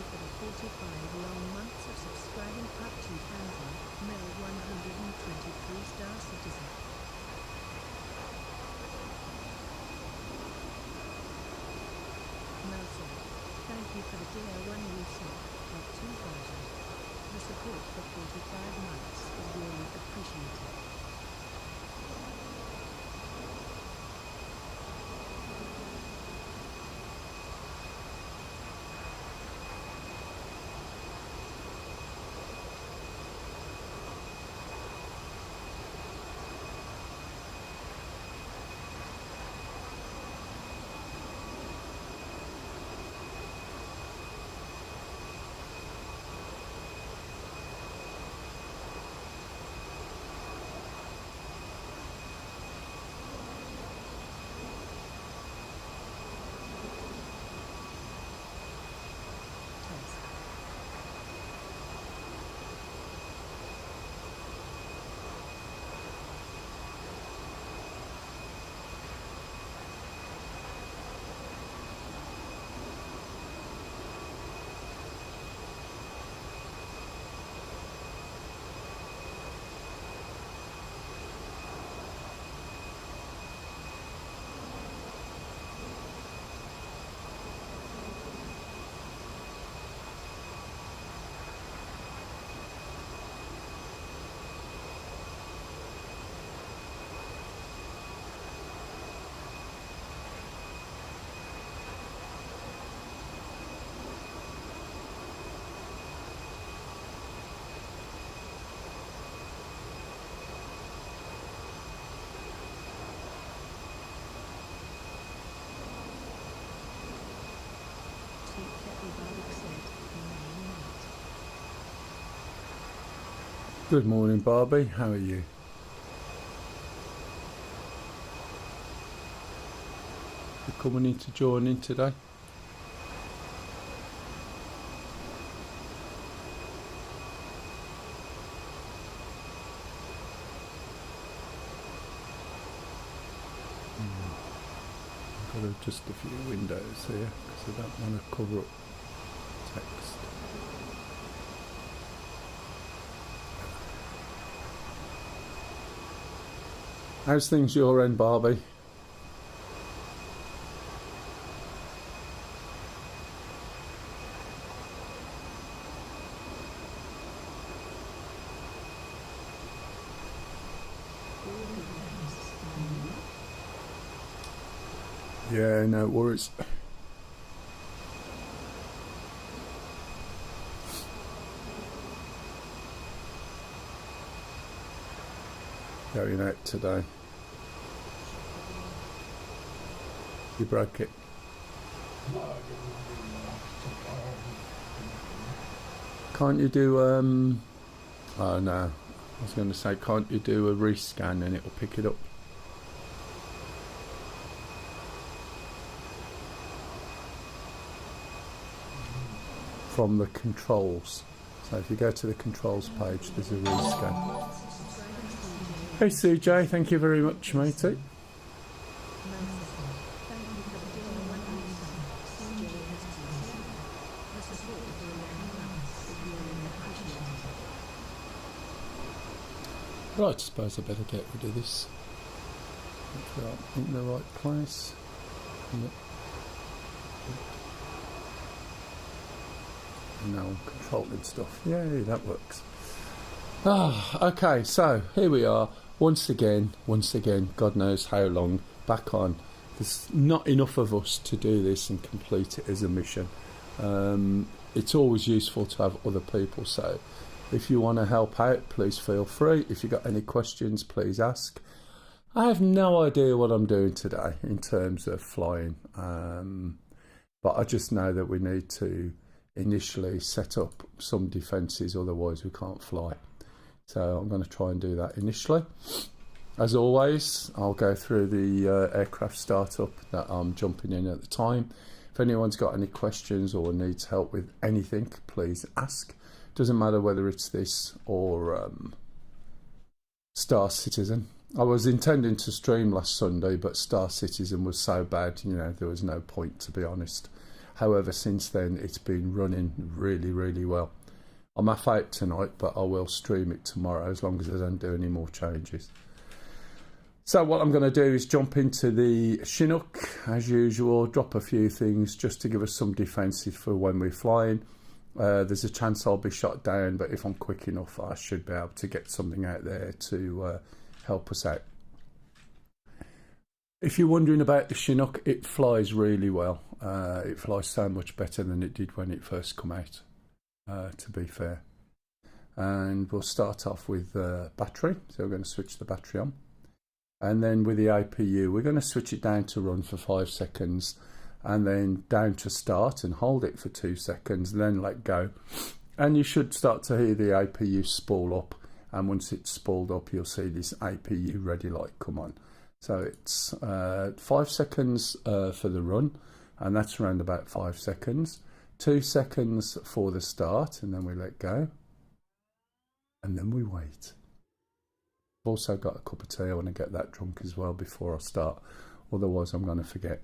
for the 45 long months of subscribing up 2000, male 123-star citizen. Nelson, thank you for the Tier 1 resub of 2000. The support for 45 months is really appreciated. Good morning, Barbie. How are you? You coming in to join in today? I've got just a few windows here because I don't want to cover up text. How's things your end, Barbie? Yeah, no worries. Going out today. You broke it. Can't you do oh no, I was going to say, can't you do a rescan and it'll pick it up? From the controls. So if you go to the controls page, there's a rescan. Hey CJ, thank you very much, matey. Right, I suppose I better get rid of this. Make sure I'm in the right place. Now I'm controlling stuff. Yay, that works. Okay, so here we are. Once again, God knows how long, back on. There's not enough of us to do this and complete it as a mission. It's always useful to have other people, so if you want to help out, please feel free. If you've got any questions, please ask. I have no idea what I'm doing today in terms of flying, but I just know that we need to initially set up some defences, otherwise we can't fly. So I'm going to try and do that initially. As always, I'll go through the aircraft startup that I'm jumping in at the time. If anyone's got any questions or needs help with anything, please ask. Doesn't matter whether it's this or Star Citizen. I was intending to stream last Sunday, but Star Citizen was so bad, you know, there was no point, to be honest. However, since then it's been running really well. I'm off out tonight, but I will stream it tomorrow as long as I don't do any more changes. So what I'm going to do is jump into the Chinook as usual, drop a few things just to give us some defences for when we're flying. There's a chance I'll be shot down, but if I'm quick enough I should be able to get something out there to help us out. If you're wondering about the Chinook, it flies really well. It flies so much better than it did when it first come out, to be fair. And we'll start off with battery, so we're going to switch the battery on. And then with the APU, we're going to switch it down to run for 5 seconds, and then down to start and hold it for 2 seconds, and then let go. And you should start to hear the APU spool up, and once it's spooled up you'll see this APU ready light come on. So it's 5 seconds for the run, and that's around about 5 seconds. 2 seconds for the start, and then we let go, and then we wait. I've also got a cup of tea. I want to get that drunk as well before I start, otherwise I'm going to forget.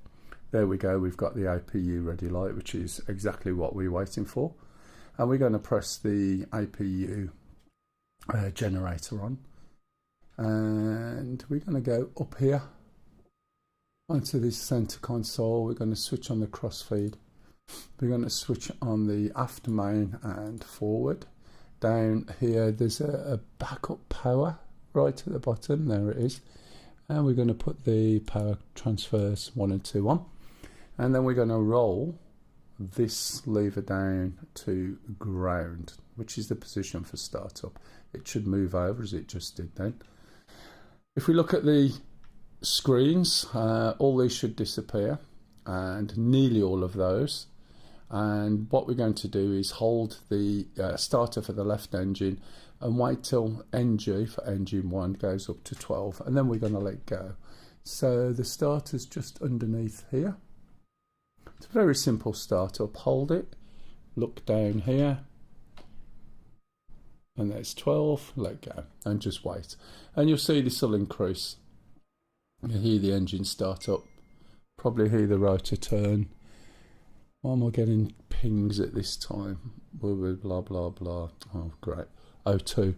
There we go, we've got the APU ready light, which is exactly what we're waiting for. And we're going to press the APU generator on. And we're going to go up here onto this center console. We're going to switch on the crossfeed. We're going to switch on the aft main and forward. Down here there's a backup power right at the bottom, there it is. And we're going to put the power transfers 1 and 2 on. And then we're going to roll this lever down to ground, which is the position for startup. It should move over as it just did then. If we look at the screens, all these should disappear, and nearly all of those. And what we're going to do is hold the starter for the left engine and wait till NG for engine 1 goes up to 12, and then we're going to let go. So the starter's just underneath here. It's a very simple startup. Hold it, look down here, and there's 12, let go, and just wait. And you'll see this will increase. You hear the engine start up, probably hear the rotor turn. Why am I getting pings at this time? Blah blah blah. Oh great. O2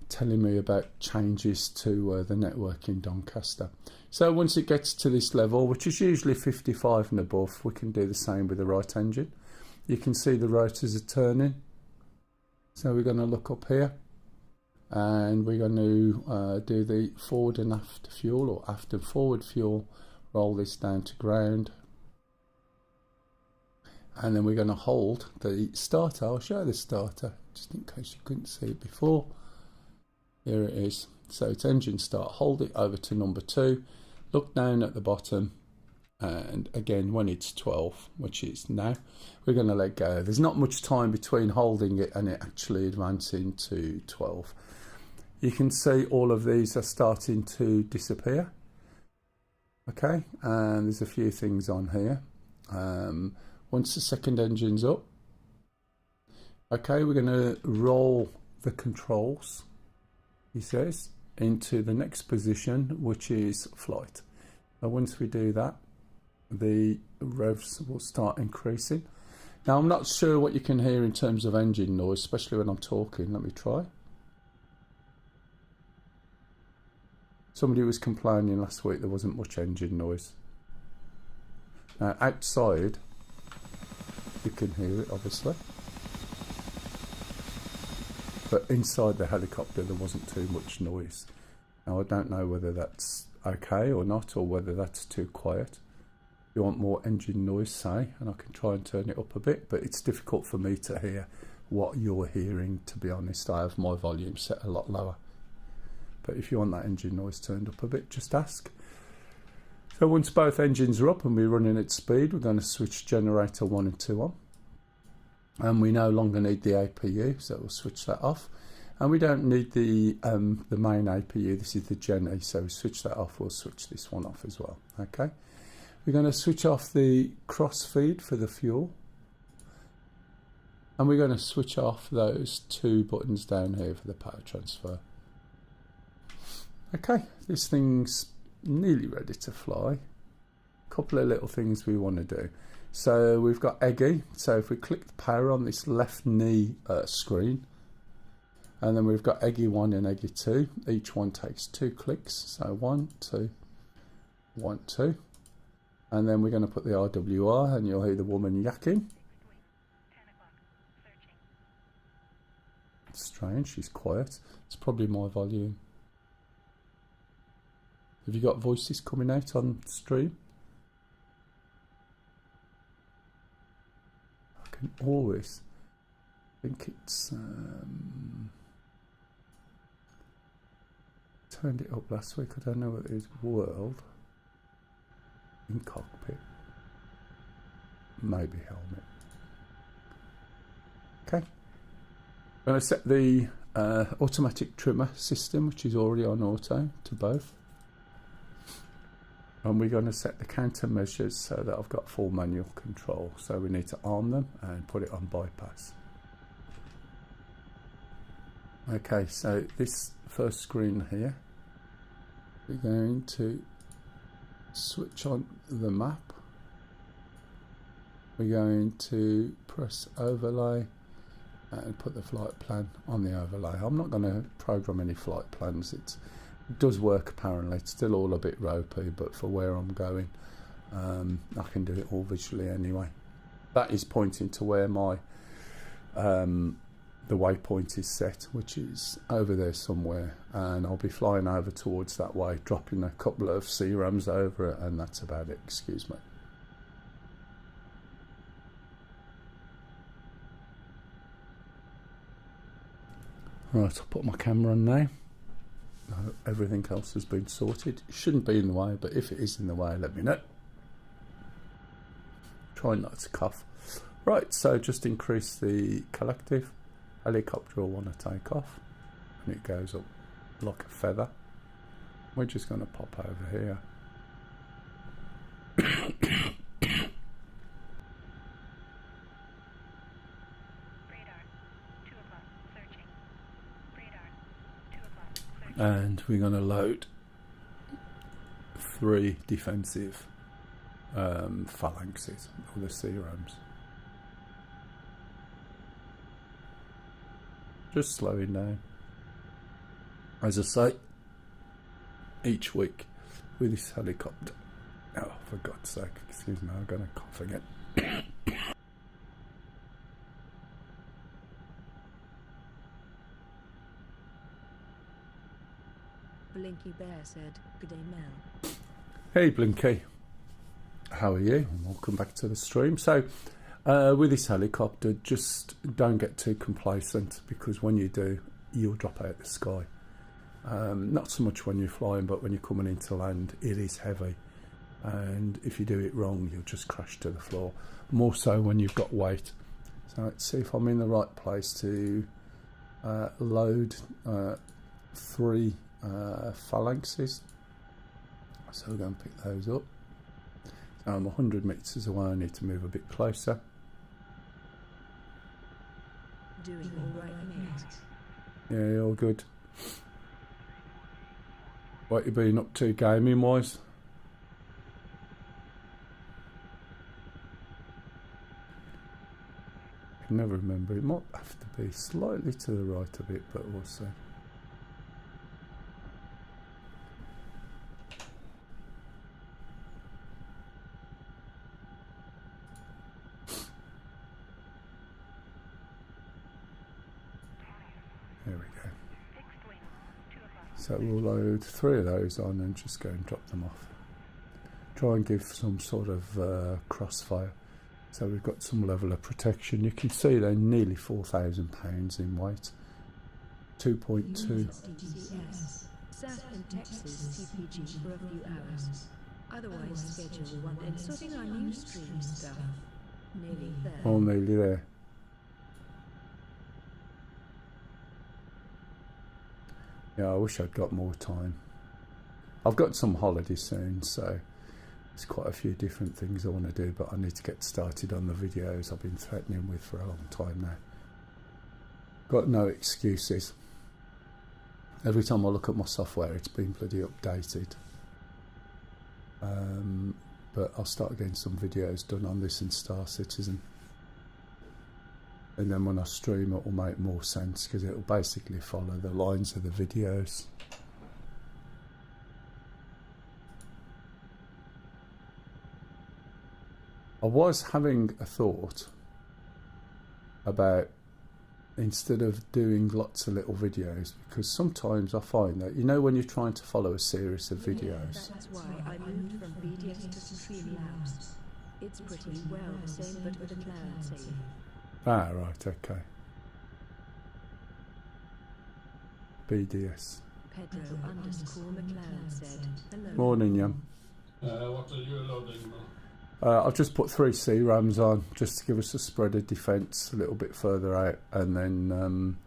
telling me about changes to the network in Doncaster. So once it gets to this level, which is usually 55 and above, we can do the same with the right engine. You can see the rotors are turning. So we're going to look up here, and we're going to do the forward and aft fuel, or aft and forward fuel, roll this down to ground. And then we're going to hold the starter. I'll show the starter just in case you couldn't see it before. Here it is. So it's engine start. Hold it over to number 2. Look down at the bottom, and again when it's 12, which is now, we're going to let go. There's not much time between holding it and it actually advancing to 12. You can see all of these are starting to disappear. Okay, and there's a few things on here. Once the second engine's up, okay, we're going to roll the controls, he says, into the next position, which is flight. And once we do that, the revs will start increasing. Now I'm not sure what you can hear in terms of engine noise, especially when I'm talking. Let me try. Somebody was complaining last week there wasn't much engine noise. Now outside you can hear it obviously, but inside the helicopter there wasn't too much noise. Now I don't know whether that's okay or not, or whether that's too quiet. If you want more engine noise, say, and I can try and turn it up a bit, but it's difficult for me to hear what you're hearing, to be honest. I have my volume set a lot lower, but if you want that engine noise turned up a bit, just ask. So once both engines are up and we're running at speed, we're going to switch generator 1 and 2 on. And we no longer need the APU, so we'll switch that off. And we don't need the main APU, this is the Gen E, so we switch that off. We'll switch this one off as well. Okay, we're going to switch off the crossfeed for the fuel. And we're going to switch off those 2 buttons down here for the power transfer. Okay, this thing's nearly ready to fly. couple of little things we want to do. So we've got Eggy. So if we click the power on this left knee screen, and then we've got Eggy 1 and Eggy 2. Each one takes 2 clicks. So 1, 2, 1, 2. And then we're going to put the RWR, and you'll hear the woman yakking. It's strange, she's quiet. It's probably my volume. Have you got voices coming out on stream? I can always think it's turned it up last week. I don't know what it is. World in cockpit, maybe helmet. Okay, I'm going to set the automatic trimmer system, which is already on auto, to both. And we're going to set the countermeasures so that I've got full manual control. So we need to arm them and put it on bypass. Okay, so this first screen here, we're going to switch on the map. We're going to press overlay and put the flight plan on the overlay. I'm not going to program any flight plans. It does work apparently. It's still all a bit ropey, but for where I'm going, I can do it all visually anyway. That is pointing to where my the waypoint is set, which is over there somewhere, and I'll be flying over towards that way, dropping a couple of CRAMs over it, and that's about it. Excuse me. Right, I'll put my camera on now. Everything else has been sorted. It shouldn't be in the way, but if it is in the way, let me know. Try not to cough. Right, so just increase the collective. Helicopter will want to take off, and it goes up like a feather. We're just going to pop over here. And we're going to load 3 defensive phalanxes, or the CRAMs. Just slowing down. As I say, each week with this helicopter. Oh, for God's sake, excuse me, I'm going to cough again. Blinky Bear said, "Good day, Mel." Hey Blinky, how are you? Welcome back to the stream. So with this helicopter, just don't get too complacent, because when you do, you'll drop out the sky. Not so much when you're flying, but when you're coming into land, it is heavy, and if you do it wrong, you'll just crash to the floor. More so when you've got weight. So let's see if I'm in the right place to load 3 phalanxes. So we're going to pick those up. So I'm 100 meters away. I need to move a bit closer. Doing all right, mate. Yeah, all good. What you been up to gaming wise? I can never remember. It might have to be slightly to the right a bit, but we'll see. There we go. So we'll load 3 of those on and just go and drop them off. Try and give some sort of crossfire, so we've got some level of protection. You can see they're nearly 4,000 pounds in weight. 2.2. DCS. South in Texas CPG for a few hours. Otherwise schedule 1 and sorting our new stream stuff. Nearly there. Oh, nearly there. Yeah, I wish I'd got more time. I've got some holidays soon, so there's quite a few different things I want to do, but I need to get started on the videos I've been threatening with for a long time now. Got no excuses. Every time I look at my software, it's been bloody updated. but I'll start getting some videos done on this in Star Citizen. And then when I stream it will make more sense, because it will basically follow the lines of the videos. I was having a thought about, instead of doing lots of little videos, because sometimes I find that, you know, when you're trying to follow a series of videos. That's why I moved from BDS to Streamlabs. It's pretty well the same, but with a cloud save. Ah, right, okay. BDS. Pedro_McLeod said, hello. Morning, Yum. What are you loading? I've just put 3 C-rams on, just to give us a spread of defence a little bit further out, and then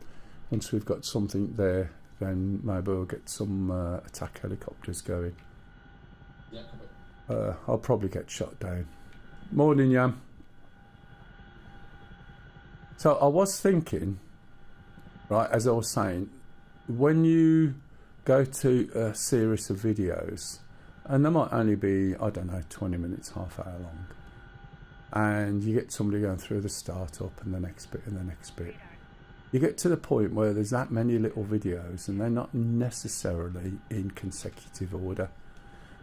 once we've got something there, then maybe we'll get some attack helicopters going. Yeah, come on. I'll probably get shot down. Morning, Yam. So I was thinking, right, as I was saying, when you go to a series of videos, and they might only be, I don't know, 20 minutes, half hour long, and you get somebody going through the startup and the next bit and the next bit, you get to the point where there's that many little videos and they're not necessarily in consecutive order.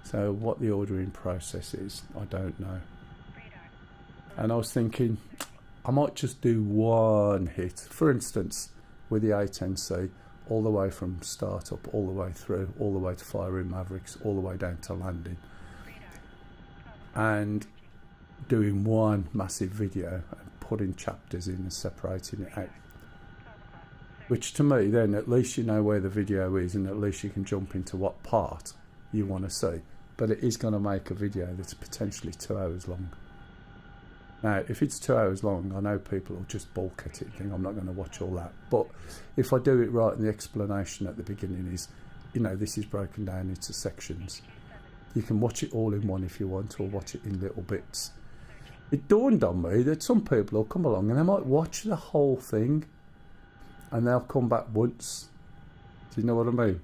So what the ordering process is, I don't know. And I was thinking, I might just do one hit, for instance, with the A10C, all the way from startup, all the way through, all the way to firing Mavericks, all the way down to landing, and doing one massive video and putting chapters in and separating it out. Which to me, then at least you know where the video is, and at least you can jump into what part you want to see. But it is going to make a video that's potentially 2 hours long. Now, if it's 2 hours long, I know people will just balk at it and think, I'm not going to watch all that. But if I do it right, and the explanation at the beginning is, you know, this is broken down into sections. You can watch it all in one if you want, or watch it in little bits. It dawned on me that some people will come along and they might watch the whole thing, and they'll come back once. Do you know what I mean?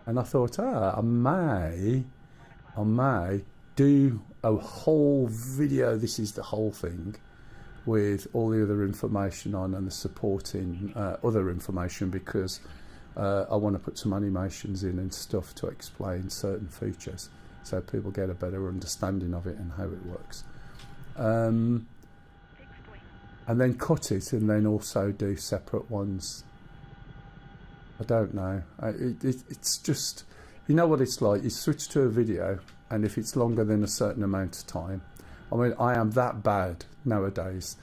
And I thought, I may do a whole video, this is the whole thing, with all the other information on and the supporting other information, because I want to put some animations in and stuff to explain certain features so people get a better understanding of it and how it works. And then cut it and then also do separate ones. I don't know. It's just, you know what it's like, you switch to a video, and if it's longer than a certain amount of time, I mean, I am that bad nowadays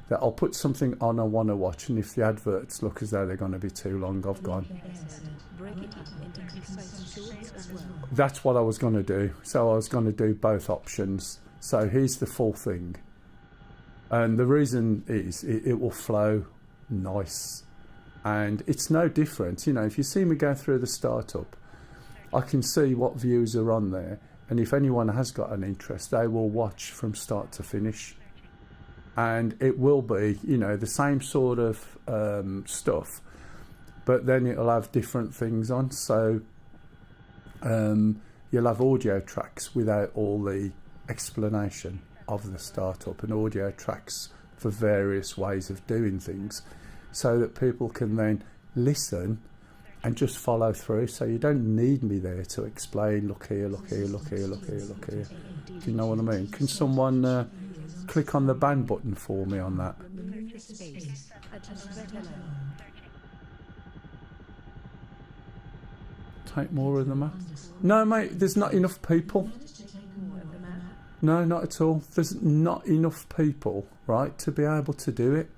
that I'll put something on I want to watch, and if the adverts look as though they're going to be too long, I've gone. That's what I was going to do. So I was going to do both options. So here's the full thing. And the reason is it will flow nice. And it's no different. You know, if you see me go through the startup, I can see what views are on there. And if anyone has got an interest, they will watch from start to finish. And it will be, you know, the same sort of stuff, but then it'll have different things on. So you'll have audio tracks without all the explanation of the startup, and audio tracks for various ways of doing things, so that people can then listen and just follow through. So you don't need me there to explain, look here, look here, look here, look here, look here. Do you know what I mean? Can someone click on the ban button for me on that? Take more of the map? No, mate, there's not enough people. No, not at all. There's not enough people, right, to be able to do it.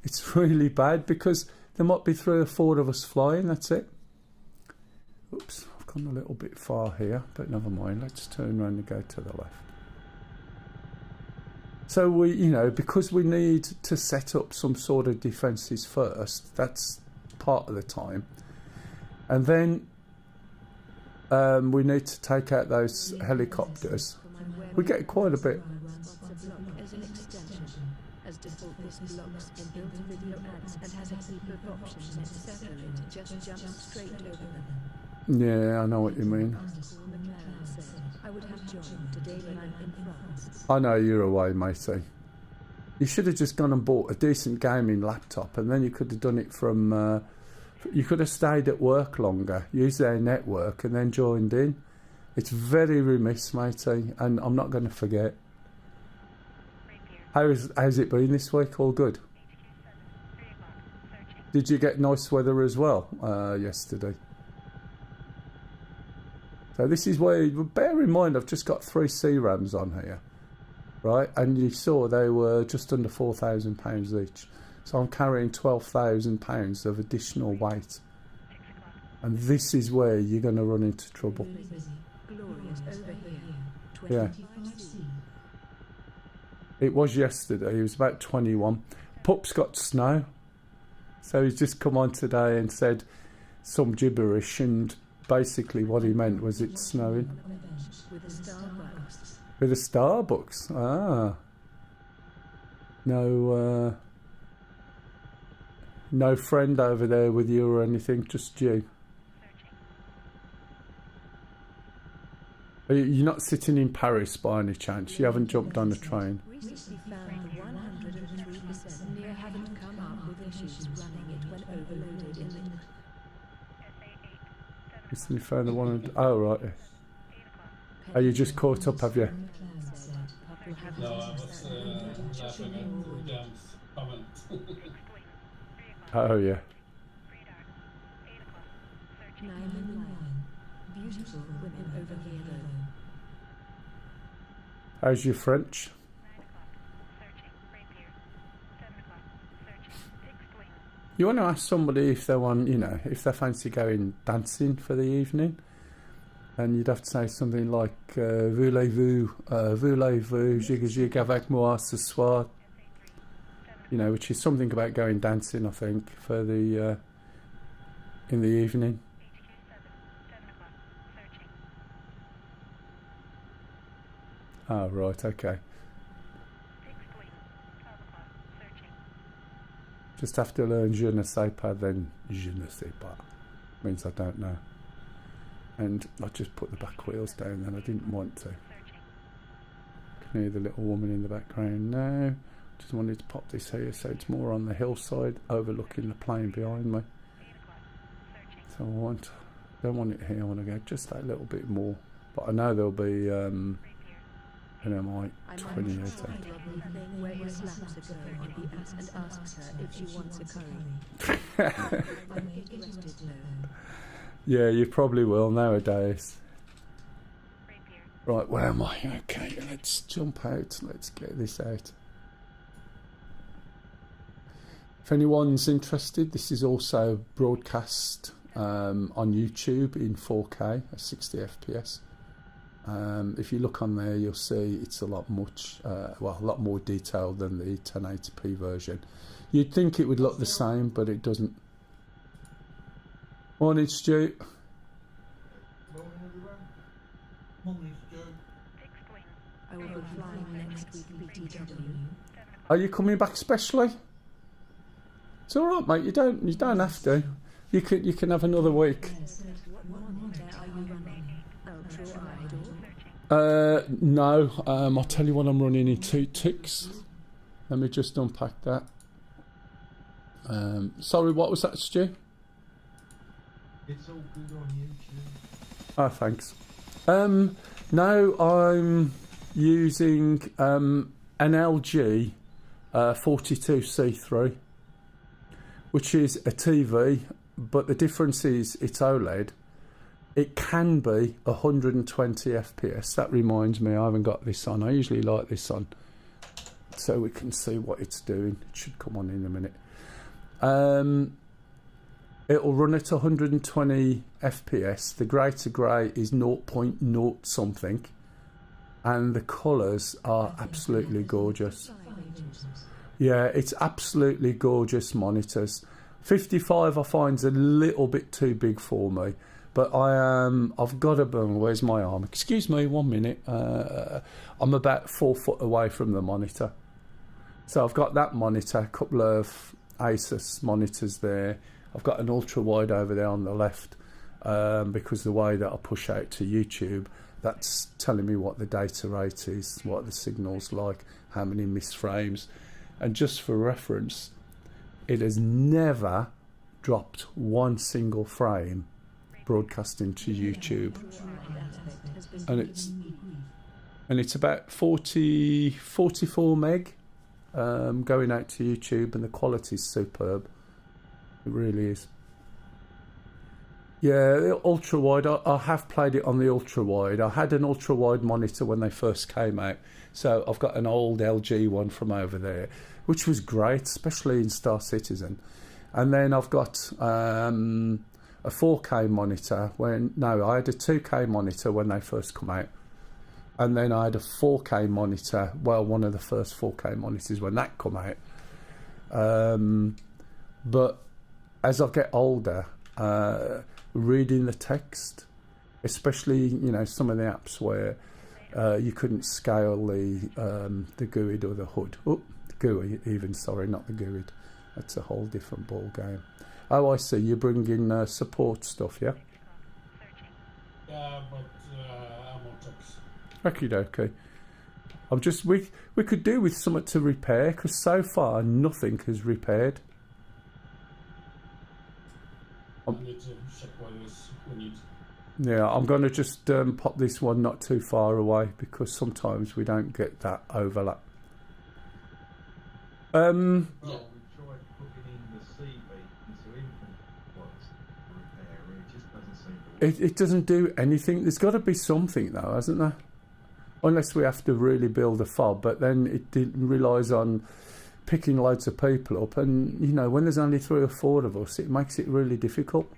It's really bad, because there might be 3 or 4 of us flying, that's it. Oops, I've gone a little bit far here, but never mind. Let's turn around and go to the left. So we, you know, because we need to set up some sort of defences first, that's part of the time. And then we need to take out those helicopters. We get quite a bit. As default, this blocks inbuilt video ads and has a heap of options that settle it, just jump straight over them. Yeah, I know what you mean. I would have joined today, but I'm in France. I know you're away, matey. You should have just gone and bought a decent gaming laptop, and then you could have done it from... you could have stayed at work longer, used their network, and then joined in. It's very remiss, matey, and I'm not going to forget. How's it been this week? All good? Did you get nice weather as well yesterday? So this is where, bear in mind, I've just got 3 C-RAMs on here, right? And you saw they were just under £4,000 each. So I'm carrying £12,000 of additional weight. And this is where you're going to run into trouble. Yeah. It was yesterday, it was about 21. Pup's got snow. So he's just come on today and said some gibberish, and basically what he meant was it's snowing. With a Starbucks. With a Starbucks? Ah. No, no friend over there with you or anything, just you? You're not sitting in Paris by any chance? You haven't jumped on a train? Recently found the 103% near haven't come up with issues running it when overloaded in the... Recently found the 100... Oh, right. Oh, you just caught up, have you? No, I was laughing at Jam's comment. Oh, yeah. 9 beautiful women over here though. How's your French? You want to ask somebody if they want, you know, if they fancy going dancing for the evening, and you'd have to say something like voulez-vous gigue gigue avec moi ce soir, you know, which is something about going dancing, I think, for the in the evening. Oh, right, okay. Just have to learn je ne sais pas, then je ne sais pas. Means I don't know. And I just put the back wheels down then, I didn't want to. Can hear the little woman in the background now. Just wanted to pop this here so it's more on the hillside, overlooking the plain behind me. So I don't want it here, I want to go just that little bit more. But I know there'll be an MI 28. Where he slaps a girl on the ass and asks her if she wants a curry. I'm interested though. Yeah, you probably will nowadays. Right, where am I? Okay, let's jump out. Let's get this out. If anyone's interested, this is also broadcast on YouTube in 4K at 60 FPS. If you look on there, you'll see it's a lot more detailed than the 1080p version. You'd think it would look the same, but it doesn't. Morning, Stu. Morning, everyone. Morning, Stu. I will be flying next week BTW. Are you coming back specially? It's all right, mate. You don't have to. You can have another week. No. I'll tell you what I'm running in 2 ticks. Let me just unpack that. Sorry, what was that, Stu? It's all good on YouTube. Oh, thanks. No, I'm using an LG 42C3, which is a TV, but the difference is it's OLED. It can be 120 FPS. That reminds me, I haven't got this on. I usually like this on so we can see what it's doing. It should come on in a minute. It'll run at 120 FPS. The grey to grey is 0.0 something, and the colours are absolutely gorgeous. Yeah, it's absolutely gorgeous monitors. 55 I find's a little bit too big for me, but I've got a boom. Where's my arm? Excuse me, 1 minute. I'm about 4 foot away from the monitor, so I've got that monitor, a couple of Asus monitors there. I've got an ultra wide over there on the left, because the way that I push out to YouTube, that's telling me what the data rate is, what the signal's like, how many missed frames. And just for reference, it has never dropped one single frame broadcasting to YouTube, and it's about 44 meg going out to YouTube, and the quality is superb. It really is. Yeah, the ultra wide. I have played it on the ultra wide. I had an ultra wide monitor when they first came out, so I've got an old LG one from over there, which was great, especially in Star Citizen. And then I've got a 4K monitor. I had a 2K monitor when they first come out, and then I had a 4K monitor. Well, one of the first 4K monitors when that come out. But as I get older, reading the text, especially some of the apps where you couldn't scale the GUID or the HUD. GUI even, sorry, not the GUID. That's a whole different ball game. Oh, I see. You're bringing support stuff, yeah? Yeah, but I'm on tops. Okie dokie. We could do with something to repair, because so far nothing has repaired. I need to check what it is we need. Yeah, I'm going to just pop this one not too far away, because sometimes we don't get that overlap. Well, we tried putting in the C beat into infant was to repair it. It just doesn't seem to work. It doesn't do anything. There's got to be something though, hasn't there? Unless we have to really build a fob, but then it relies on picking loads of people up, and when there's only 3 or 4 of us, it makes it really difficult.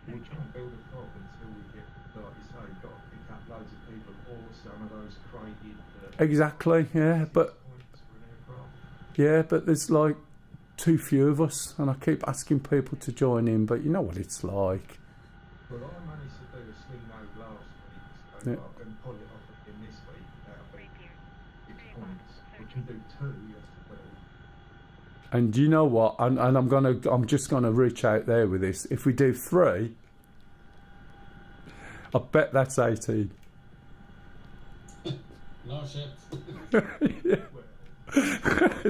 We try and build a fob until we get, like you say, got to pick up loads of people or some of those created. Exactly, yeah, but points for an aircraft. yeah, but there's like too few of us, and I keep asking people to join in, but you know what it's like. Well, I managed to do a sling load last week, so Yeah. I can pull it off again this week. That'll be 6 points. We can do 2, yes, well. And you know what? And I'm just gonna reach out there with this. If we do 3, I bet that's 18. No shit.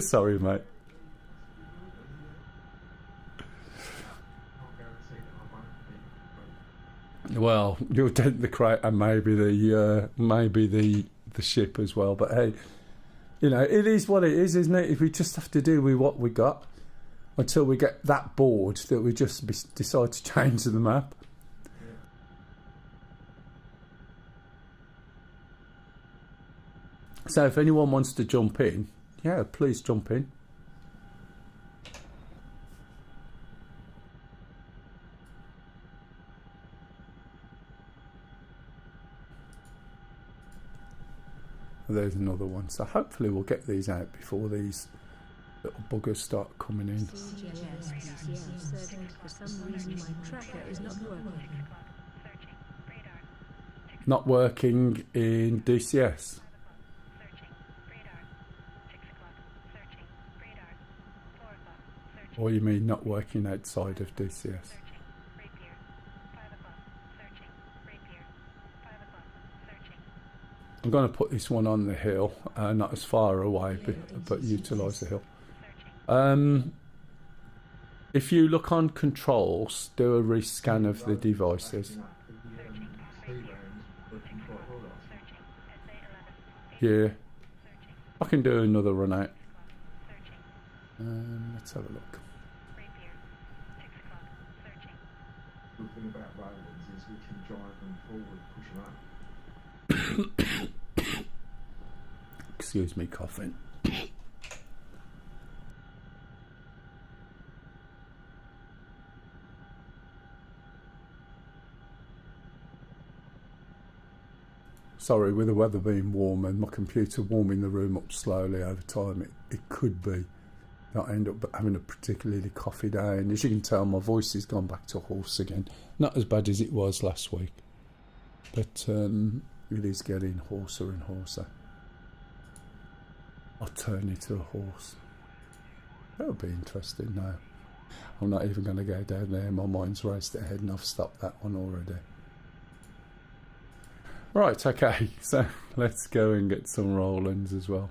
Sorry, mate. Can't guarantee that I won't be. Well, you'll dent the crate and maybe the ship as well. But hey, it is what it is, isn't it? If we just have to do with what we got until we get that bored that we just decide to change the map. So if anyone wants to jump in, yeah, please jump in. There's another one. So hopefully we'll get these out before these little buggers start coming in. GhashPL said for some reason my tracker is not working. Not working in DCS. Or you mean not working outside of DCS? I'm going to put this one on the hill, not as far away, but utilise the hill. If you look on controls, do a rescan of the devices. Yeah, I can do another run out. Let's have a look. The thing about Rollins is we can drive them forward, push them up. Excuse me, coughing. Sorry, with the weather being warm and my computer warming the room up slowly over time, it could be that I end up having a particularly coffee day. And as you can tell, my voice has gone back to hoarse again. Not as bad as it was last week, but it is getting hoarser and hoarser. I'll turn into a horse. That would be interesting. No, I'm not even going to go down there. My mind's raced ahead and I've stopped that one already. Right, okay, so let's go and get some roll-ins as well.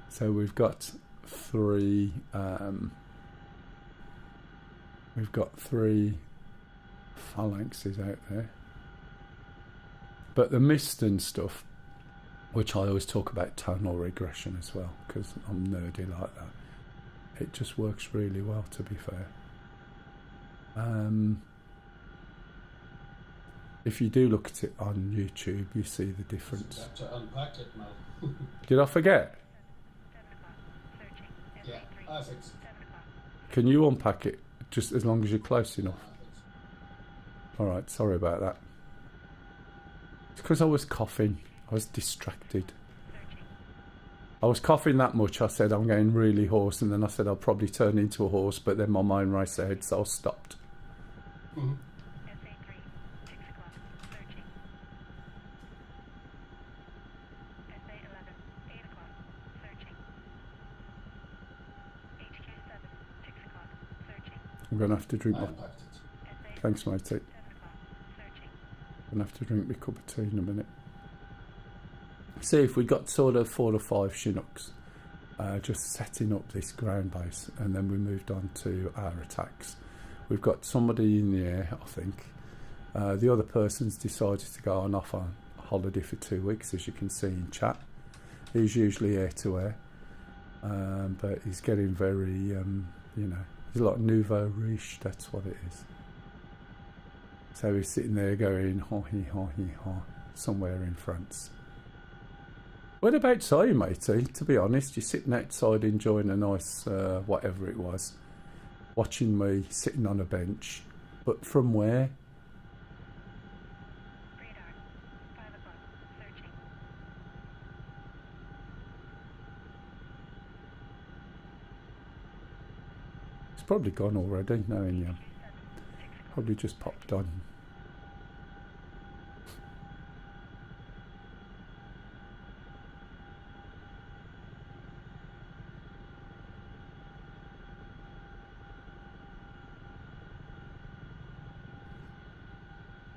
So we've got three phalanxes out there. But the mist and stuff, which I always talk about tonal regression as well, because I'm nerdy like that. It just works really well, to be fair. If you do look at it on YouTube, you see the difference. You have to unpack it now. Did I forget? Yeah, I think so. Can you unpack it just as long as you're close enough? Alright, sorry about that. It's because I was coughing. I was distracted. I was coughing that much, I said I'm getting really hoarse, and then I said I'll probably turn into a horse, but then my mind raced ahead, so I stopped. Mm-hmm. I'm going to have to drink I my... unpacked it. Thanks, matey. I'm going to have to drink my cup of tea in a minute. See, if we got sort of 4 or 5 Chinooks, just setting up this ground base, and then we moved on to our attacks. We've got somebody in the air, I think. The other person's decided to go off on holiday for 2 weeks, as you can see in chat. He's usually air to air, but he's getting very, you know, he's like nouveau riche, that's what it is. So he's sitting there going, ha, somewhere in France. Whereabouts are you, matey? To be honest, you're sitting outside enjoying a nice, whatever it was, watching me sitting on a bench. But from where? It's probably gone already, knowing you. Probably just popped on.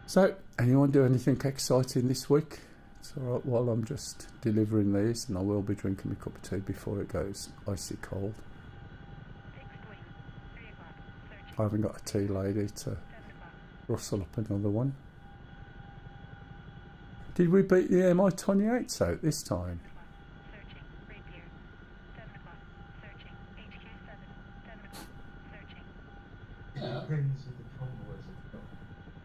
So, anyone do anything exciting this week? It's alright while I'm just delivering these, and I will be drinking my cup of tea before it goes icy cold. I haven't got a tea lady to rustle up another one. Did we beat the MI-28s out this time? Yeah. Depends if the convoys have got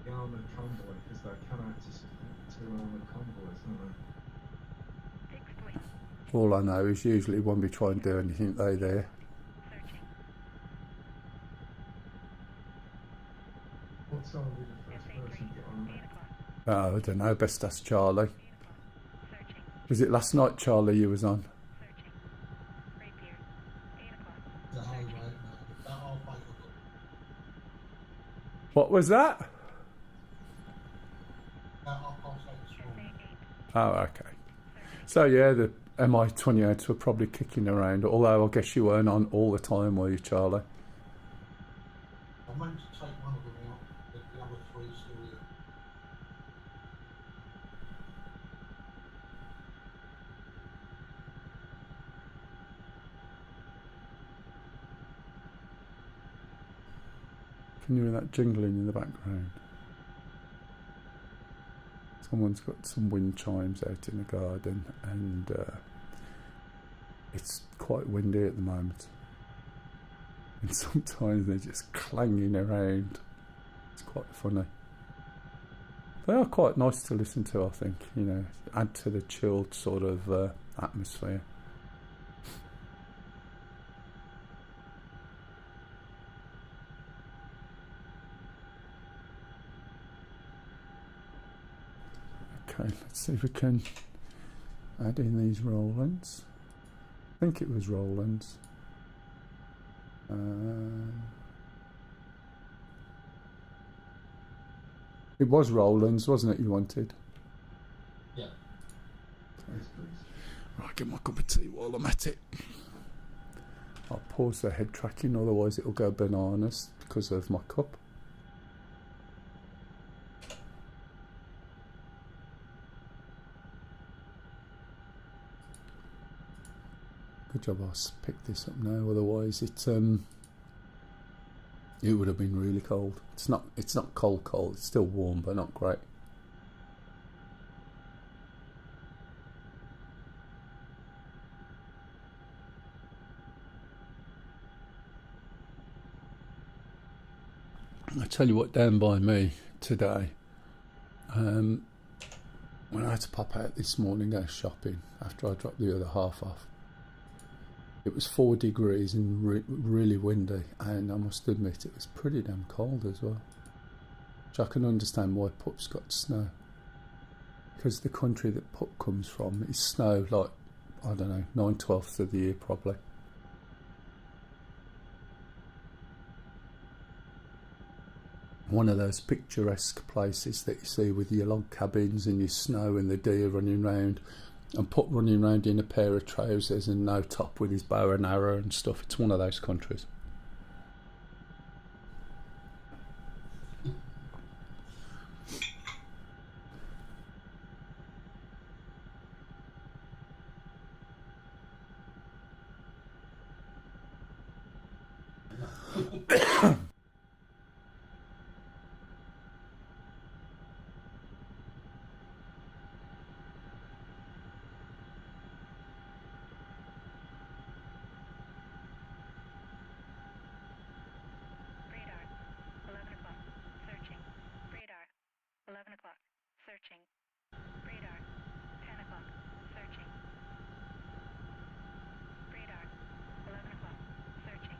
the armoured convoy, because they come out to support 2 armoured convoys, don't they? All I know is usually when we try and do anything, they're there. What time did the first person get on that? Oh, I don't know, best ask Charlie. Was it last night, Charlie, you was on? The highway, no, that all fight. What was that? That all cost this morning. Oh, okay. So yeah, the MI-28s were probably kicking around, although I guess you weren't on all the time, were you, Charlie? I meant to take one of them out, but the other 3 still here. Can you hear that jingling in the background? Someone's got some wind chimes out in the garden, and it's quite windy at the moment. And sometimes they're just clanging around. It's quite funny. They are quite nice to listen to, I think, you know, add to the chilled sort of atmosphere. Okay, let's see if we can add in these Rolands. I think it was Rolands. It was Rolands, wasn't it, you wanted? Yeah. Yes, please. Right, get my cup of tea while I'm at it. I'll pause the head tracking, otherwise it'll go bananas because of my cup. job I picked this up now. Otherwise, it would have been really cold. It's not cold. It's still warm, but not great. I tell you what, down by me today, when I had to pop out this morning go shopping after I dropped the other half off, it was 4 degrees and really windy, and I must admit it was pretty damn cold as well. Which I can understand why Pup's got snow, because the country that Pup comes from is snow like, I don't know, 9/12 of the year probably. One of those picturesque places that you see with your log cabins and your snow and the deer running round, and Pup running around in a pair of trousers and no top with his bow and arrow and stuff. It's one of those countries. Radar, 11 o'clock, searching. Radar, 11 o'clock, searching. Radar, 10 o'clock, searching. Radar, 11 o'clock, searching.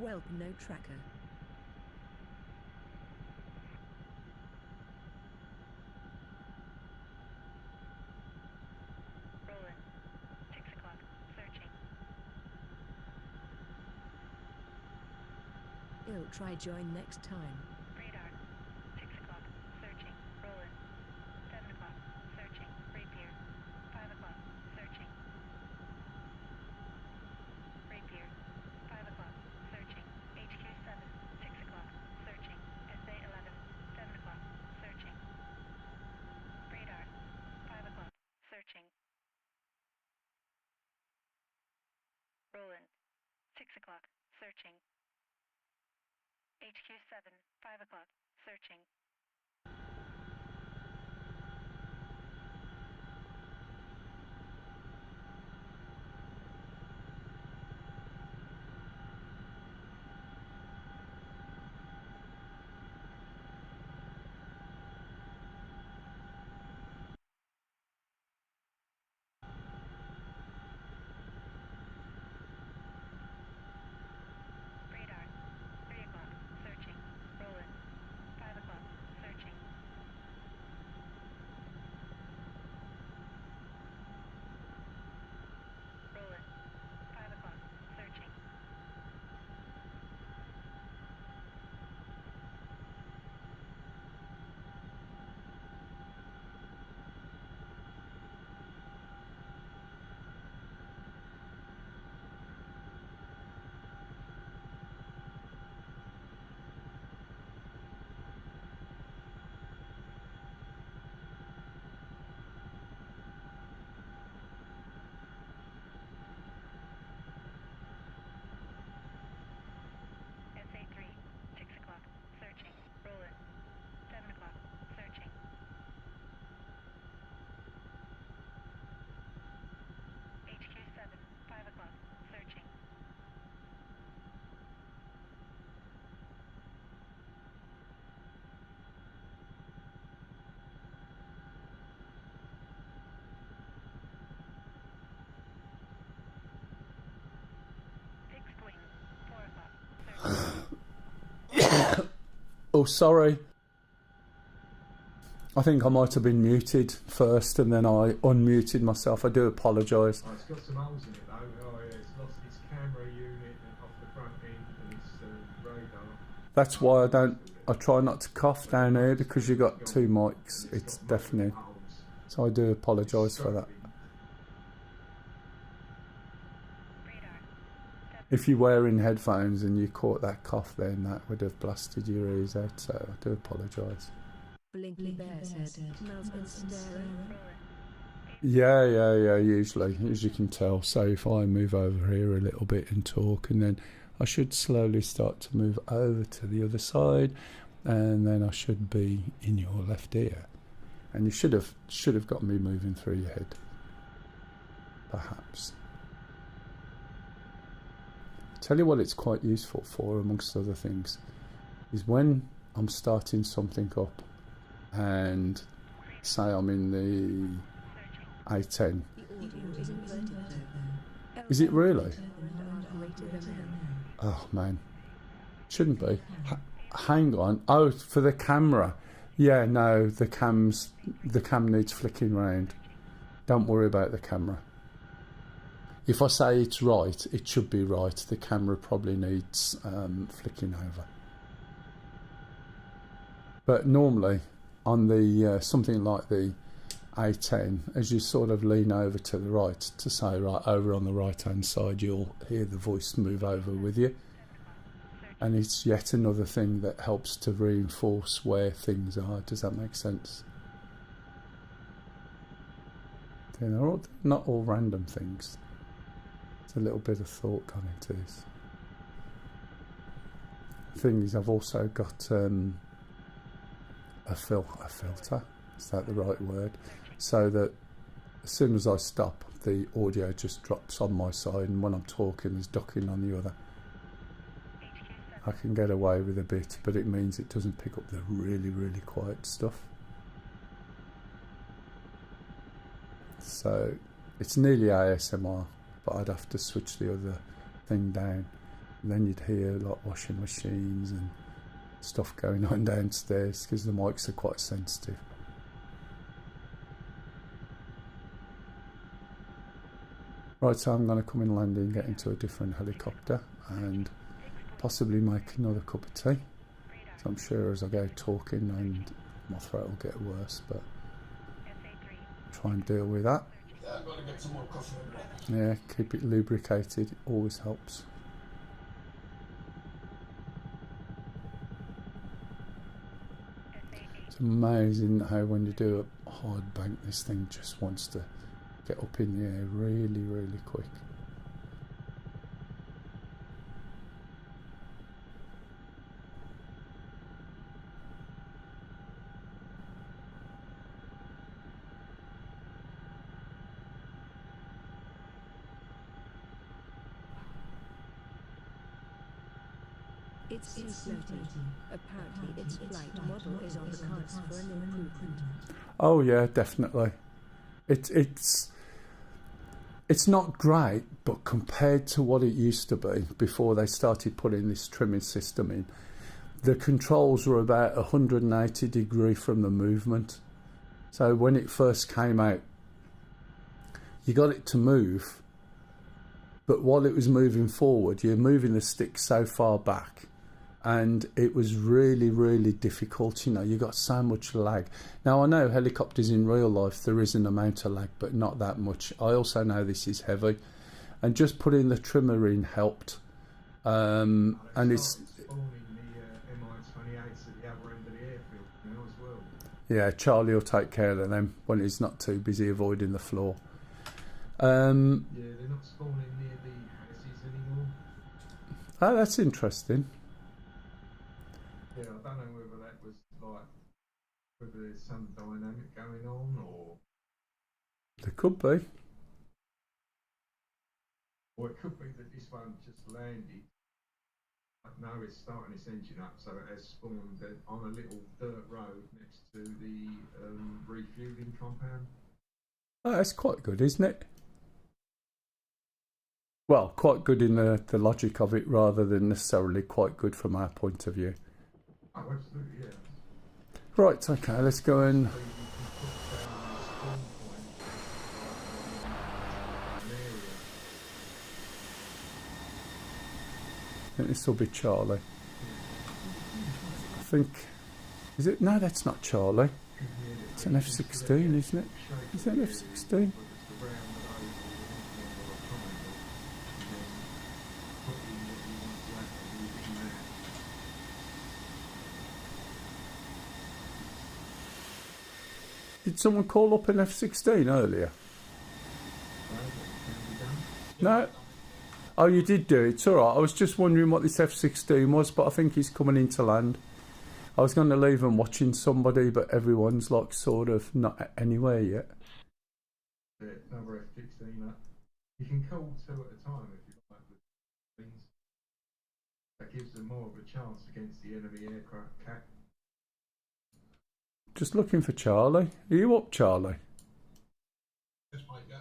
Welcome, no tracker. Roland. 6 o'clock. Searching. Ill, try join next time. Radar. 6 o'clock. Searching. Roland. 7 o'clock. Searching. Rapier. 5 o'clock. Searching. Rapier. 5 o'clock. Searching. HQ 7. 6 o'clock. Searching. SA 11. 7 o'clock. Searching. Radar. 5 o'clock. Searching. Roland. 6 o'clock. Searching. HQ 7. 5 o'clock. Searching. Radar. 3 o'clock. Searching. Roland. 5 o'clock. Searching. Roland. 5 o'clock. Searching. SA 3. 6 o'clock. Searching. Roland. 7 o'clock. Searching. HQ 7. 5 o'clock. Searching. Fixed wing. 4 o'clock. Searching. Oh, sorry. I think I might have been muted first and then I unmuted myself. I do apologise. Oh, it's got some holes in it though. Oh yeah, it's lost its camera unit and off the front end and its radar. That's why I try not to cough down here because you've got two mics. It's deafening. Holes. So I do apologise for that. Radar. 7. If you're wearing headphones and you caught that cough then that would have blasted your ears out, so I do apologise. Blinky Bear's head. Mel's been staring. Roland. Yeah, usually, as you can tell. So if I move over here a little bit and talk, and then I should slowly start to move over to the other side, and then I should be in your left ear. And you should have got me moving through your head, perhaps. Tell you what it's quite useful for, amongst other things, is when I'm starting something up and say I'm in the A10. The audio is inverted though. Is it really? Greater than hell. Oh man, shouldn't be. Hang on. Oh, for the camera. Yeah, no, the cam needs flicking round. Don't worry about the camera. If I say it's right, it should be right. The camera probably needs flicking over. But normally, on the something like the A10, as you sort of lean over to the right to say right over on the right hand side, you'll hear the voice move over with you. And it's yet another thing that helps to reinforce where things are. Does that make sense? They're not all random things. There's a little bit of thought gone into this. The thing is, I've also got a filter. Is that the right word? So that as soon as I stop, the audio just drops on my side, and when I'm talking, there's ducking on the other. I can get away with a bit, but it means it doesn't pick up the really, really quiet stuff. So it's nearly ASMR, but I'd have to switch the other thing down. And then you'd hear like washing machines and stuff going on downstairs because the mics are quite sensitive. Right, so I'm going to come in landing, get into a different helicopter and possibly make another cup of tea. So I'm sure as I go talking and my throat will get worse, but try and deal with that. Yeah, I've got to get some more coffee. Yeah, keep it lubricated, always helps. It's amazing how when you do a hard bank, this thing just wants to get up in the air really, really quick. It's floating. Apparently its flight model is on the cards for an improvement. Oh yeah, definitely. It's not great, but compared to what it used to be before they started putting this trimming system in, the controls were about 180 degree from the movement. So when it first came out, you got it to move, but while it was moving forward, you're moving the stick so far back, and it was really, really difficult. You know, you got so much lag. Now I know helicopters in real life there is an amount of lag, but not that much. I also know this is heavy, and just putting the trimmer in helped. And it's spawning the Mi-28s at the other end of the airfield now as well. yeah, Charlie will take care of them when he's not too busy avoiding the floor. Yeah, they're not spawning near the houses anymore. Oh, that's interesting. Yeah, I don't know whether that was like, whether there's some dynamic going on or There could be. it could be that this one just landed. Now it's starting its engine up, so it has spawned on a little dirt road next to the refueling compound. Oh, that's quite good, isn't it? Well, quite good in the logic of it rather than necessarily quite good from our point of view. Oh, absolutely, yeah. Right, okay, let's go and... So you can put down a spawn point an area. I think this will be Charlie. I think... Is it? No, that's not Charlie. It's an F-16, isn't it? Is that an F-16? Did someone call up an F-16 earlier? No? Oh, you did do it. It's alright. I was just wondering what this F-16 was, but I think he's coming into land. I was going to leave him watching somebody, but everyone's like sort of not anywhere yet. Another F-16 up. You can call two at a time if you like with things. That gives them more of a chance against the enemy aircraft. Just looking for Charlie. Are you up, Charlie? Yes, mate, yeah.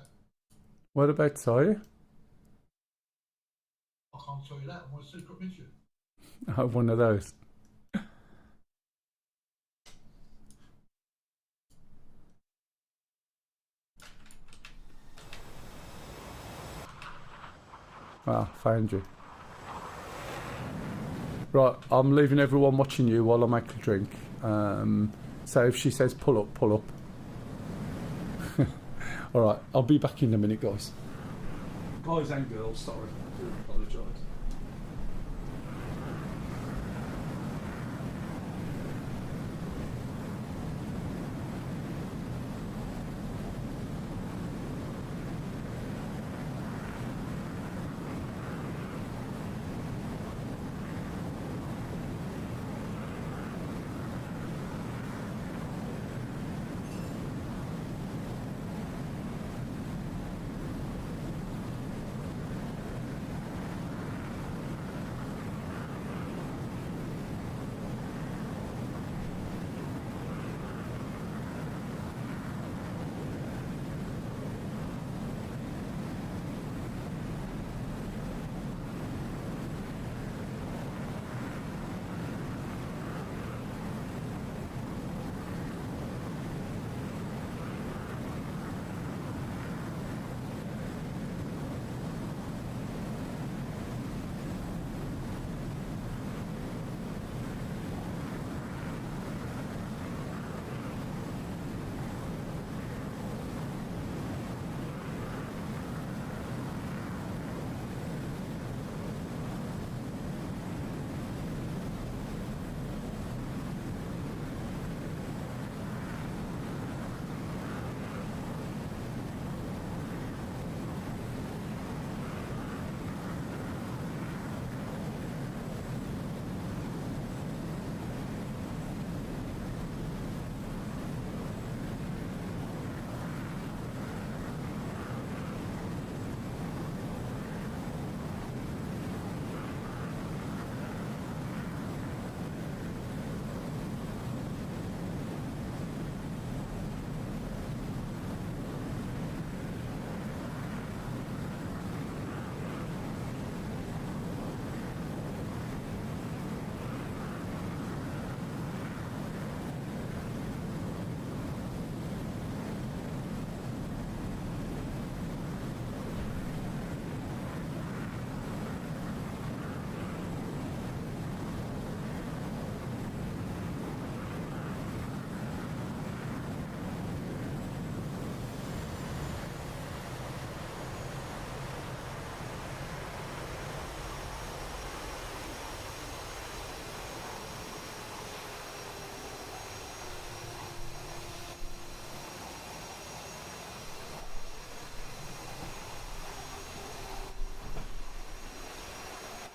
Whereabouts are you? I can't tell you that. I'm on a secret mission. Oh, one of those. Ah, found you. Right, I'm leaving everyone watching you while I make a drink. So if she says pull up, pull up. Alright, I'll be back in a minute, guys. Guys and girls, sorry. I do apologise.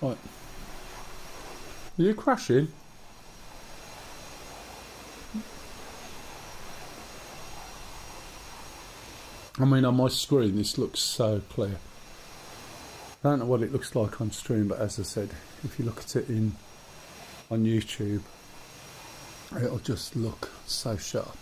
Right. Are you crashing? I mean, on my screen this looks so clear. I don't know what it looks like on stream, but as I said, if you look at it on YouTube, it'll just look so sharp.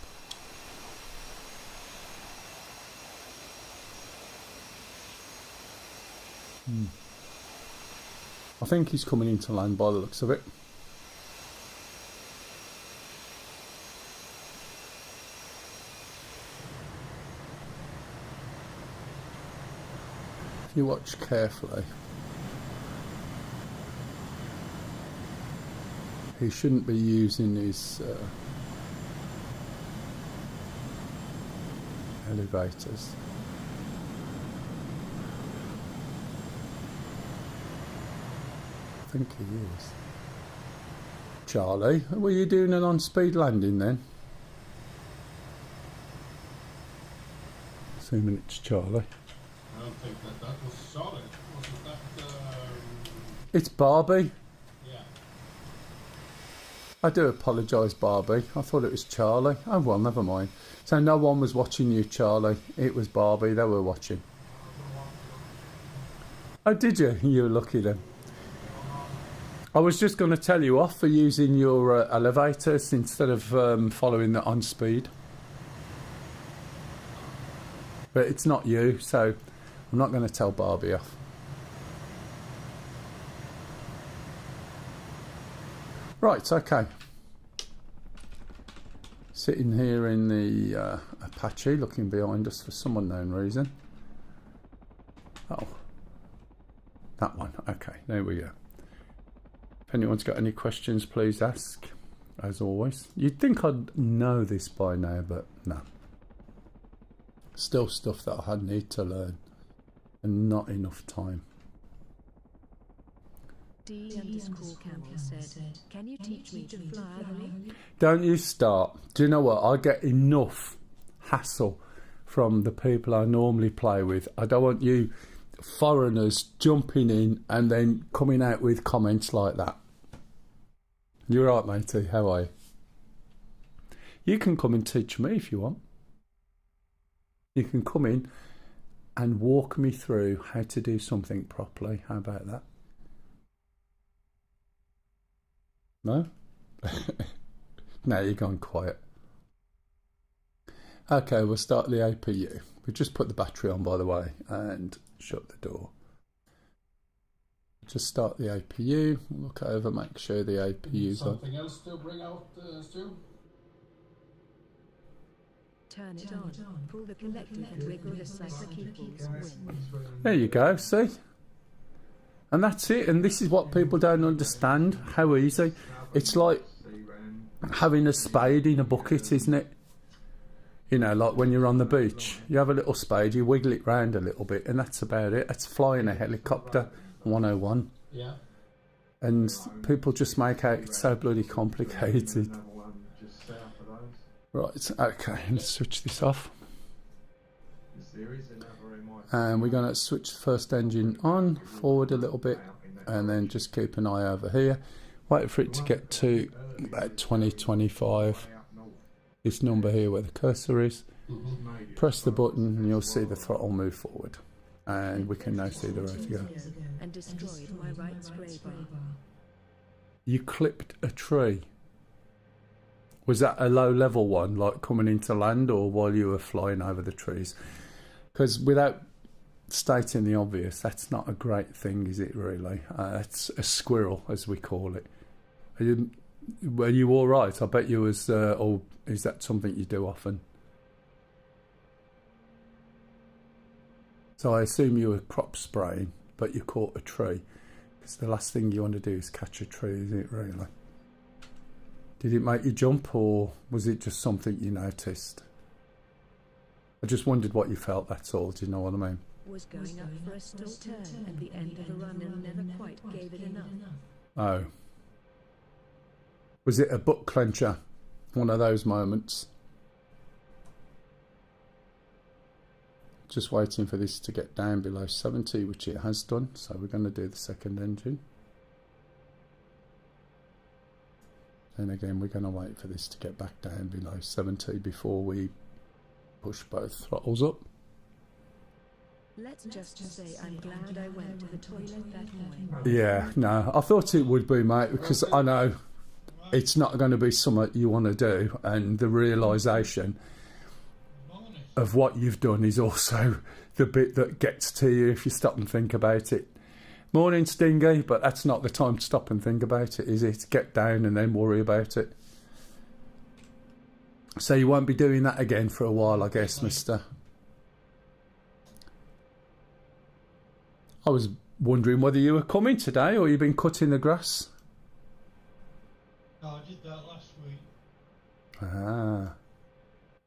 I think he's coming into land by the looks of it. If you watch carefully, he shouldn't be using his elevators. I think he is. Charlie, were you doing an on-speed landing then? Assuming it's Charlie. I don't think that was solid. Wasn't that? It's Barbie. Yeah. I do apologise, Barbie. I thought it was Charlie. Oh well, never mind. So no one was watching you, Charlie. It was Barbie they were watching. Oh, did you? You were lucky then. I was just going to tell you off for using your elevators instead of following the on speed. But it's not you, so I'm not going to tell Barbie off. Right, okay. Sitting here in the Apache, looking behind us for some unknown reason. Oh, that one. Okay, there we go. If anyone's got any questions, please ask, as always. You'd think I'd know this by now, but no. Still stuff that I need to learn, and not enough time. D_Camel said, "Can you teach me to fly a heli?" Don't you start. Do you know what? I get enough hassle from the people I normally play with. I don't want you foreigners jumping in and then coming out with comments like that. You're right, matey. How are you? You can come and teach me if you want. You can come in and walk me through how to do something properly. How about that? No? Now you're gone quiet. Okay, we'll start the APU. We just put the battery on, by the way, and shut the door. Just start the APU. Look over, make sure the APU's on. Something else to bring out, Stu? Turn it on. Pull the collective and wiggle the cyclic equals win. There you go, see? And that's it. And this is what people don't understand, how easy. It's like having a spade in a bucket, isn't it? You know, like when you're on the beach, you have a little spade, you wiggle it round a little bit, and that's about it. It's flying a helicopter 101. Yeah. And people just make out it's so bloody complicated. Right, okay, let's switch this off. And we're going to switch the first engine on, forward a little bit, and then just keep an eye over here. Wait for it to get to about 20-25. This number here where the cursor is. Press the button and you'll see the throttle move forward. And we can now see the rotor go. And destroyed my right spray bar. You clipped a tree. Was that a low level one, like coming into land, or while you were flying over the trees? Because without stating the obvious, that's not a great thing, is it really? It's a squirrel, as we call it. Were you all right? I bet you was, or is that something you do often? So I assume you were crop spraying, but you caught a tree. Because the last thing you want to do is catch a tree, is it really? Did it make you jump, or was it just something you noticed? I just wondered what you felt, that's all. Do you know what I mean? Was going up for a still turn at the end of a run and never quite gave it enough. Oh. Was it a butt clencher? One of those moments? Just waiting for this to get down below 70, which it has done. So we're going to do the second engine. And again, we're going to wait for this to get back down below 70 before we push both throttles up. Let's just say I'm glad I went to the toilet that morning. Yeah, no, I thought it would be, mate, because I know it's not going to be something you want to do, and the realisation of what you've done is also the bit that gets to you if you stop and think about it. Morning, Stingy, but that's not the time to stop and think about it, is it? Get down and then worry about it. So you won't be doing that again for a while, I guess, mister. I was wondering whether you were coming today or you've been cutting the grass. No, I did that last week. Ah.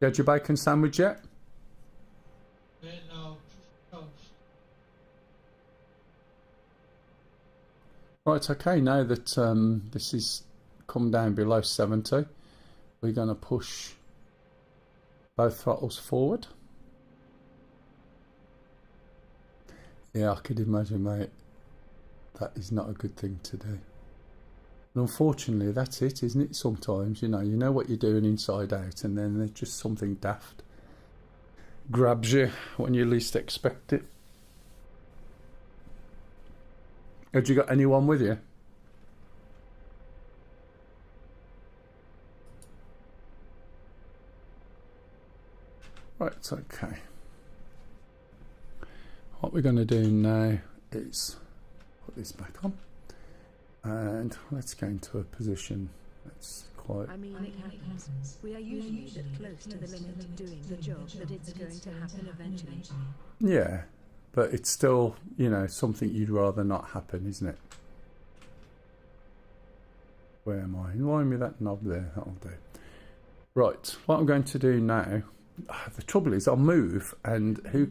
You had your bacon sandwich yet? No, just toast. Right, okay, now that this is come down below 70, we're going to push both throttles forward. Yeah, I could imagine, mate. That is not a good thing to do. And unfortunately, that's it, isn't it? Sometimes, you know what you're doing inside out, and then there's just something daft grabs you when you least expect it. Had you got anyone with you? Right, okay. What we're going to do now is put this back on, and let's go into a position that's quite... I mean, it happens. We are usually that close to the limit of doing the job that it's going to happen eventually. Yeah, but it's still, something you'd rather not happen, isn't it? Where am I? Align me that knob there, that'll do. Right, what I'm going to do now, the trouble is I'll move, and who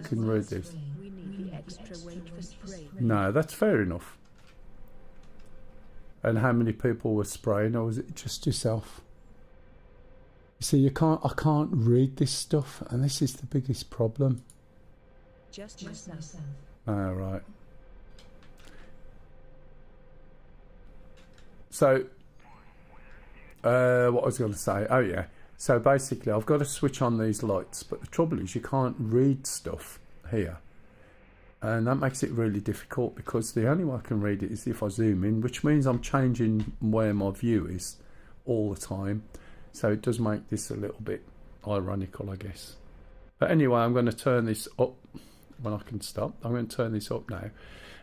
can read this? We need the extra weight for spray. No, that's fair enough. And how many people were spraying, or was it just yourself? You see, I can't read this stuff, and this is the biggest problem. Just myself. Oh, right. So, what I was going to say, oh yeah. So basically, I've got to switch on these lights, but the trouble is you can't read stuff here. And that makes it really difficult, because the only way I can read it is if I zoom in, which means I'm changing where my view is all the time. So it does make this a little bit ironical, I guess. But anyway, I'm going to turn this up when I can stop. I'm going to turn this up now.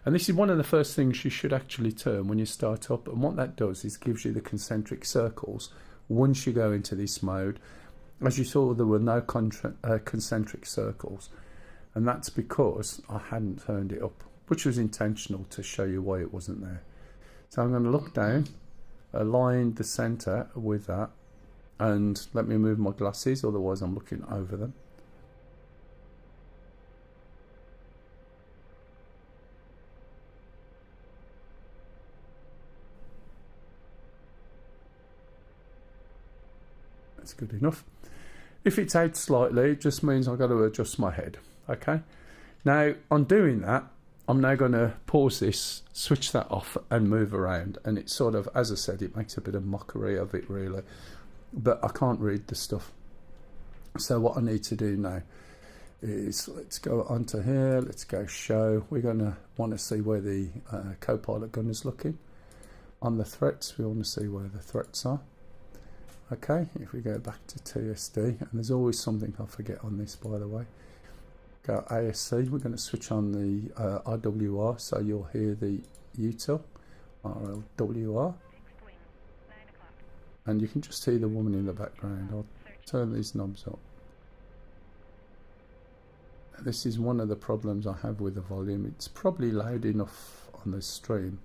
And this is one of the first things you should actually turn when you start up. And what that does is gives you the concentric circles once you go into this mode. As you saw, there were no concentric circles. And that's because I hadn't turned it up, which was intentional to show you why it wasn't there. So I'm going to look down, align the center with that, and let me move my glasses, otherwise I'm looking over them. That's good enough. If it's out slightly, it just means I've got to adjust my head. Okay, now on doing that, I'm now going to pause this, switch that off, and move around. And it's sort of, as I said, it makes a bit of mockery of it, really. But I can't read the stuff. So what I need to do now is, let's go onto here, let's go show. We're going to want to see where the co-pilot gun is looking. On the threats, we want to see where the threats are. Okay, if we go back to TSD, and there's always something I forget on this, by the way. Go ASC, we're going to switch on the RWR, so you'll hear the util, RLWR. And you can just hear the woman in the background. I'll turn these knobs up. This is one of the problems I have with the volume. It's probably loud enough on the stream.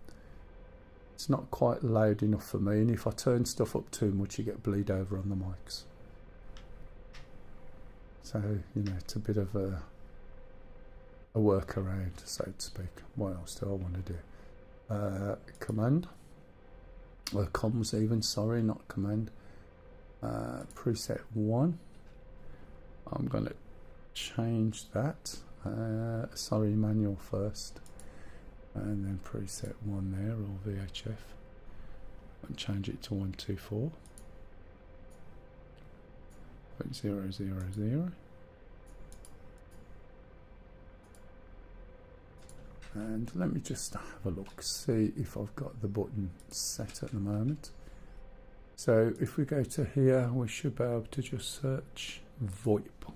It's not quite loud enough for me, and if I turn stuff up too much, you get bleed over on the mics. So, it's a bit of a workaround, so to speak. What else do I want to do? Command. Comms even, sorry, not command. Preset 1. I'm going to change that. Sorry, manual first. And then preset 1 there, or VHF. and change it to 124. 000. And let me just have a look, see if I've got the button set at the moment. So if we go to here, we should be able to just search VoIP,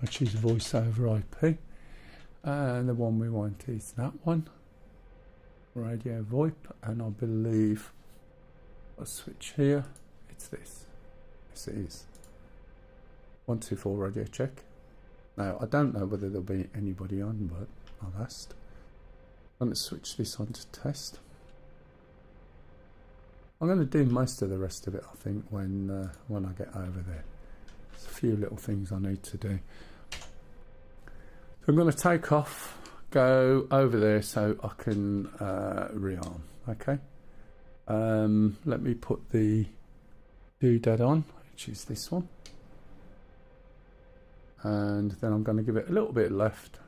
which is voice over IP, and the one we want is that one, radio VoIP, and I believe I'll switch here, it's this. Yes, it is. 124 radio check. Now I don't know whether there'll be anybody on, but I've asked. I'm going to switch this on to test. I'm going to do most of the rest of it, I think, when I get over there. There's a few little things I need to do. So I'm going to take off, go over there so I can rearm. Okay. Let me put the doodad on, which is this one. And then I'm going to give it a little bit left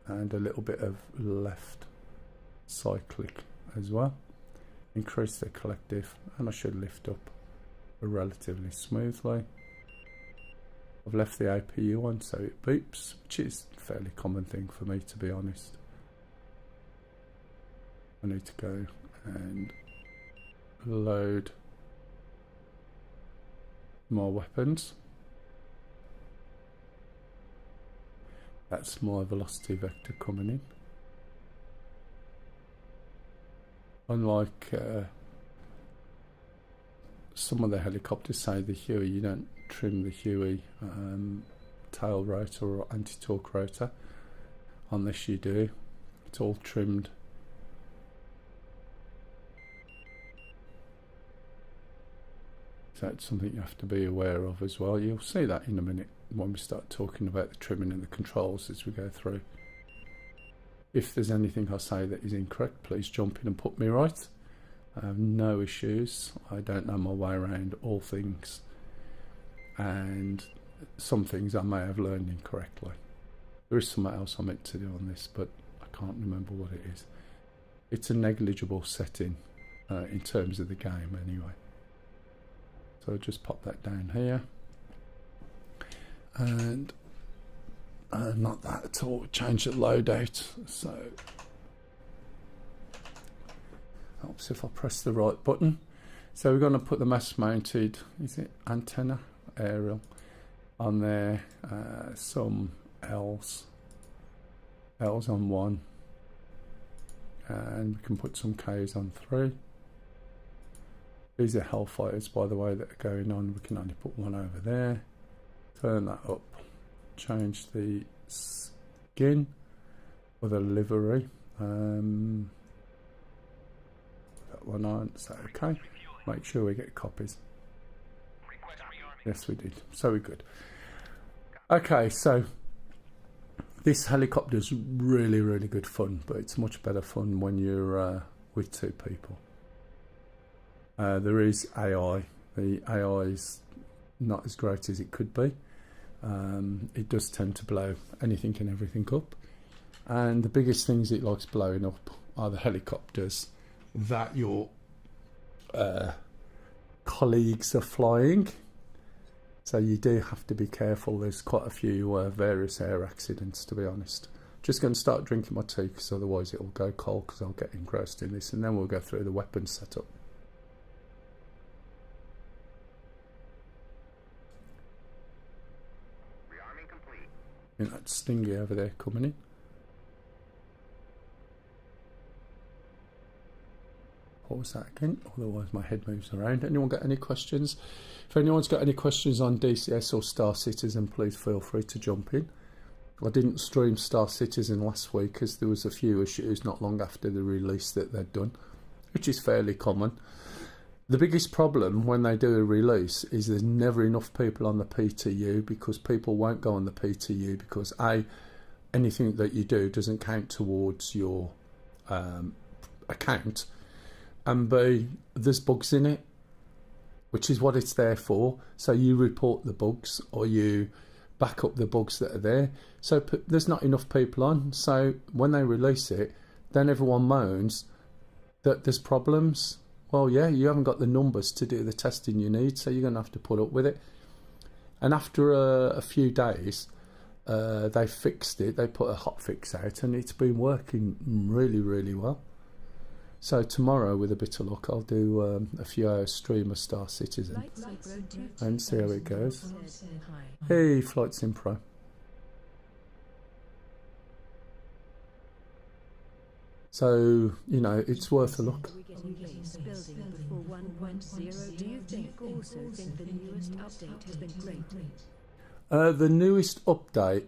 and a little bit of left cyclic as well. Increase the collective, and I should lift up relatively smoothly. I've left the APU on so it beeps, which is a fairly common thing for me, to be honest. I need to go and load more weapons. That's my velocity vector coming in. Unlike some of the helicopters, say the Huey, you don't trim the Huey tail rotor or anti-torque rotor, unless you do. It's all trimmed. So that's something you have to be aware of as well. You'll see that in a minute when we start talking about the trimming and the controls as we go through. If there's anything I say that is incorrect, please jump in and put me right. I have no issues. I don't know my way around all things, and some things I may have learned incorrectly. There is something else I meant to do on this, but I can't remember what it is. It's a negligible setting in terms of the game anyway. So I'll just pop that down here. And not that at all, change the loadout, so helps if I press the right button. So we're going to put the mass mounted, is it antenna, aerial on there, some L's on 1, and we can put some K's on 3. These are Hellfighters, by the way, that are going on. We can only put one over there. Turn that up, change the skin or the livery, put that one on, so okay, make sure we get copies. Yes we did, so we're good. Okay, so this helicopter is really good fun, but it's much better fun when you're with 2 people. There is AI. The AI is not as great as it could be. It does tend to blow anything and everything up, and the biggest things it likes blowing up are the helicopters that your colleagues are flying. So you do have to be careful. There's quite a few various air accidents, to be honest. Just going to start drinking my tea, because otherwise it will go cold, because I'll get engrossed in this, and then we'll go through the weapons setup. And that's Stingy over there coming in. What was that again? Otherwise my head moves around. Anyone got any questions? If anyone's got any questions on DCS or Star Citizen, please feel free to jump in. I didn't stream Star Citizen last week because there was a few issues not long after the release that they'd done, which is fairly common. The biggest problem when they do a release is there's never enough people on the PTU, because people won't go on the PTU because A, anything that you do doesn't count towards your account, and B, there's bugs in it, which is what it's there for. So you report the bugs or you back up the bugs that are there. So there's not enough people on, so when they release it, then everyone moans that there's problems. Well, yeah, you haven't got the numbers to do the testing you need, so you're going to have to put up with it. And after a few days, they fixed it. They put a hot fix out, and it's been working really, really well. So tomorrow, with a bit of luck, I'll do a few hours stream of Star Citizen and see how it goes. Hey, Flight Sim Pro. So, you know, it's worth a look. Building before 1.0. Do you think also think the newest update has been great? The newest update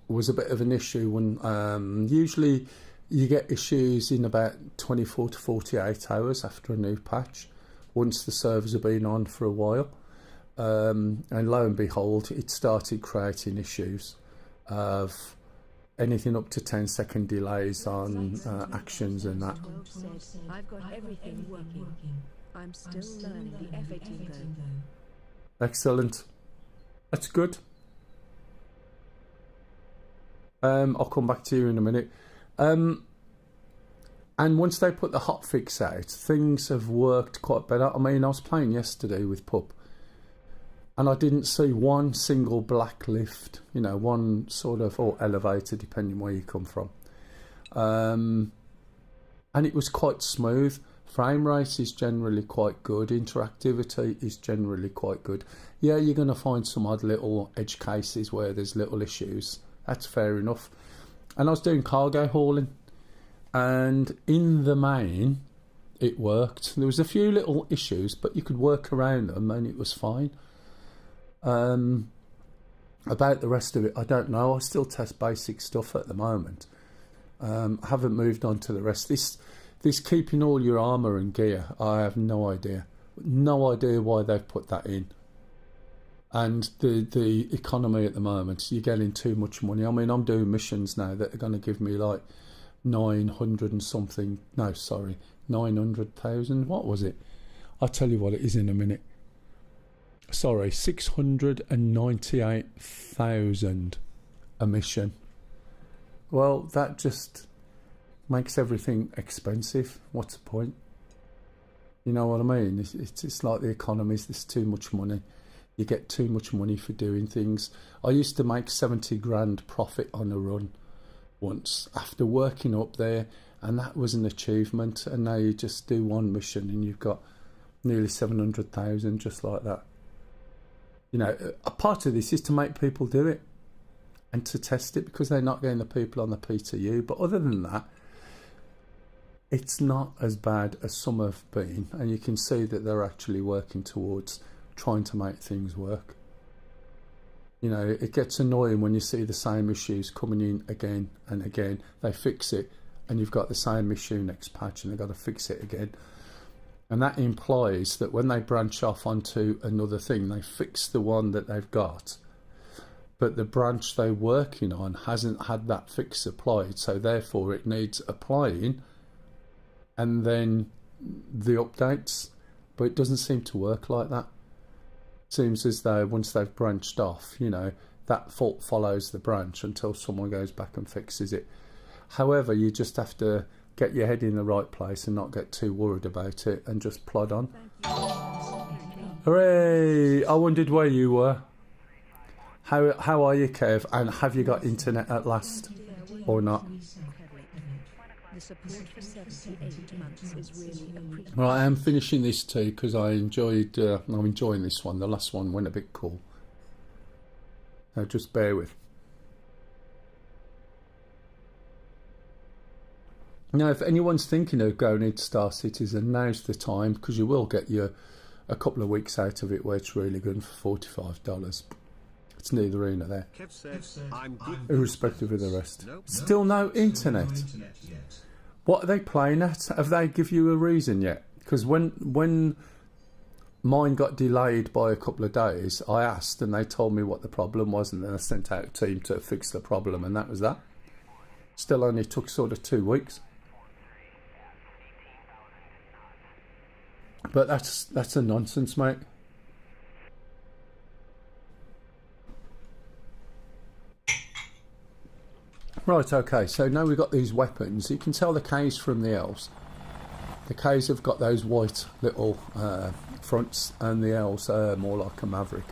was a bit of an issue when usually you get issues in about 24 to 48 hours after a new patch, once the servers have been on for a while. And lo and behold, it started creating issues of anything up to 10-second delays on actions and that. I've got everything working. I'm still learning the F18 though. Excellent. That's good. I'll come back to you in a minute. And once they put the hotfix out, things have worked quite better. I mean, I was playing yesterday with Pup, and I didn't see one single black lift, you know, one sort of, or elevator, depending where you come from. And it was quite smooth. Frame rate is generally quite good. Interactivity is generally quite good. Yeah, you're going to find some odd little edge cases where there's little issues. That's fair enough. And I was doing cargo hauling, and in the main, it worked. There was a few little issues, but you could work around them, and it was fine. About the rest of it, I don't know. I still test basic stuff at the moment. I haven't moved on to the rest. This keeping all your armour and gear, I have no idea. No idea why they've put that in. And the economy at the moment, you're getting too much money. I mean, I'm doing missions now that are going to give me like 900 and something. No, sorry, 900,000. What was it? I'll tell you what it is in a minute. Sorry, 698,000 a mission. Well, that just makes everything expensive. What's the point? You know what I mean? It's like the economies. There's too much money. You get too much money for doing things. I used to make 70 grand profit on a run once after working up there, and that was an achievement. And now you just do one mission and you've got nearly 700,000 just like that. You know, a part of this is to make people do it and to test it, because they're not getting the people on the PTU. But other than that, it's not as bad as some have been, and you can see that they're actually working towards trying to make things work. You know, it gets annoying when you see the same issues coming in again and again. They fix it, and you've got the same issue next patch, and they've got to fix it again. And that implies that when they branch off onto another thing, they fix the one that they've got, but the branch they're working on hasn't had that fix applied, so therefore it needs applying and then the updates. But it doesn't seem to work like that. It seems as though once they've branched off, you know, that fault follows the branch until someone goes back and fixes it. However, you just have to get your head in the right place and not get too worried about it and just plod on. Hooray! I wondered where you were. How are you, Kev? And have you got internet at last or not? The support for 78 months is really appreciated. Well, I am finishing this too because I'm enjoying this one. The last one went a bit cool. Now just bear with. Now, if anyone's thinking of going into Star Citizen, now's the time, because you will get a couple of weeks out of it where it's really good for $45. It's neither here nor there, irrespective of the rest. Still no internet. What are they playing at? Have they give you a reason yet? Because when mine got delayed by a couple of days, I asked and they told me what the problem was, and then I sent out a team to fix the problem, and that was that. Still only took sort of 2 weeks. But that's a nonsense, mate. Right, okay, so now we've got these weapons. You can tell the K's from the L's. The Ks have got those white little fronts, and the Ls are more like a Maverick.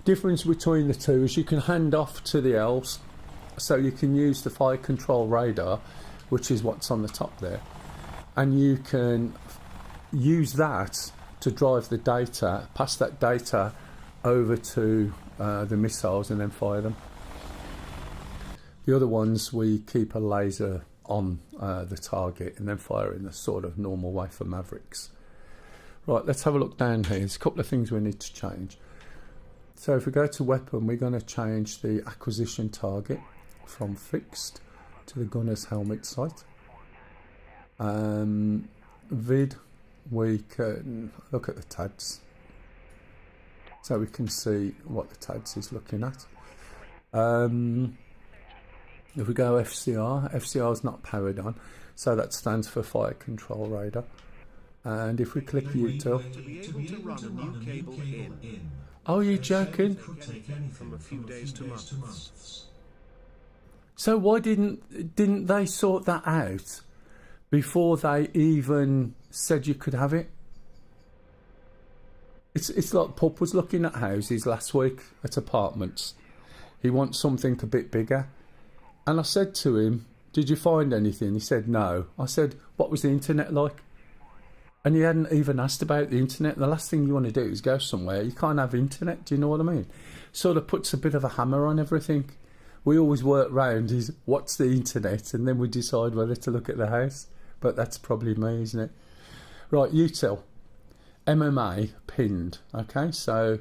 Difference between the two is you can hand off to the Ls, so you can use the fire control radar, which is what's on the top there, and you can use that to drive the data, pass that data over to the missiles and then fire them. The other ones, we keep a laser on the target and then fire in the sort of normal way for Mavericks. Right, let's have a look down here. There's a couple of things we need to change. So if we go to weapon, we're going to change the acquisition target from fixed to the gunner's helmet sight. Vid, we can look at the TADS, so we can see what the TADS is looking at. If we go FCR, FCR is not powered on, so that stands for Fire Control Radar. And if we click util, to be able to run a new cable in. Oh, you're joking? From a few days to months. So why didn't they sort that out before they even said you could have it? It's like Pup was looking at houses last week, at apartments. He wants something a bit bigger. And I said to him, did you find anything? He said no. I said, what was the internet like? And he hadn't even asked about the internet. The last thing you want to do is go somewhere. You can't have internet, do you know what I mean? Sort of puts a bit of a hammer on everything. We always work round is what's the internet, and then we decide whether to look at the house. But that's probably me, isn't it? Right, util. MMA pinned. Okay, so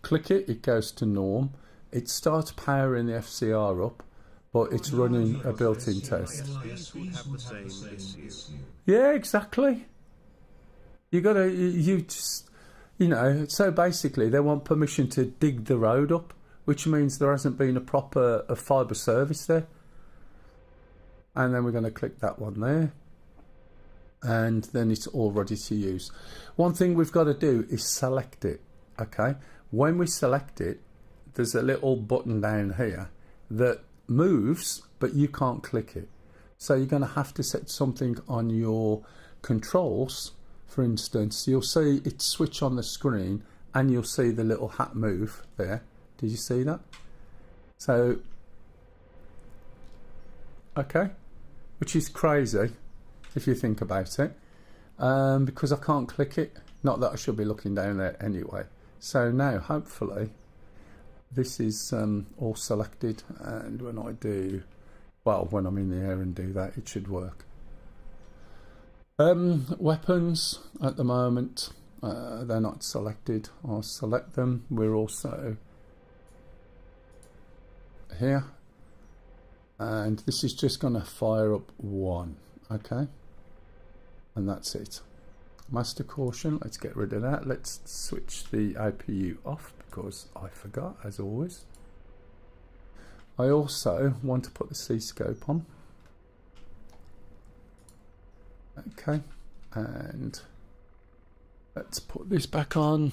click it, it goes to norm. It starts powering the FCR up, but it's running a built-in test. Yeah, exactly. You gotta, you just, you know, so basically they want permission to dig the road up, which means there hasn't been a proper fibre service there. And then we're going to click that one there. And then it's all ready to use. One thing we've got to do is select it, okay? When we select it, there's a little button down here that moves, but you can't click it. So you're going to have to set something on your controls. For instance, you'll see it switch on the screen and you'll see the little hat move there. Did you see that? So, okay, which is crazy if you think about it, because I can't click it. Not that I should be looking down there anyway. So now, hopefully, this is all selected, and when I do, well, when I'm in the air and do that, it should work. Weapons at the moment, they're not selected. I'll select them. We're also here, and this is just going to fire up one, okay, and that's it. Master caution, let's get rid of that. Let's switch the APU off because I forgot, as always. I also want to put the C-scope on. Okay, and let's put this back on.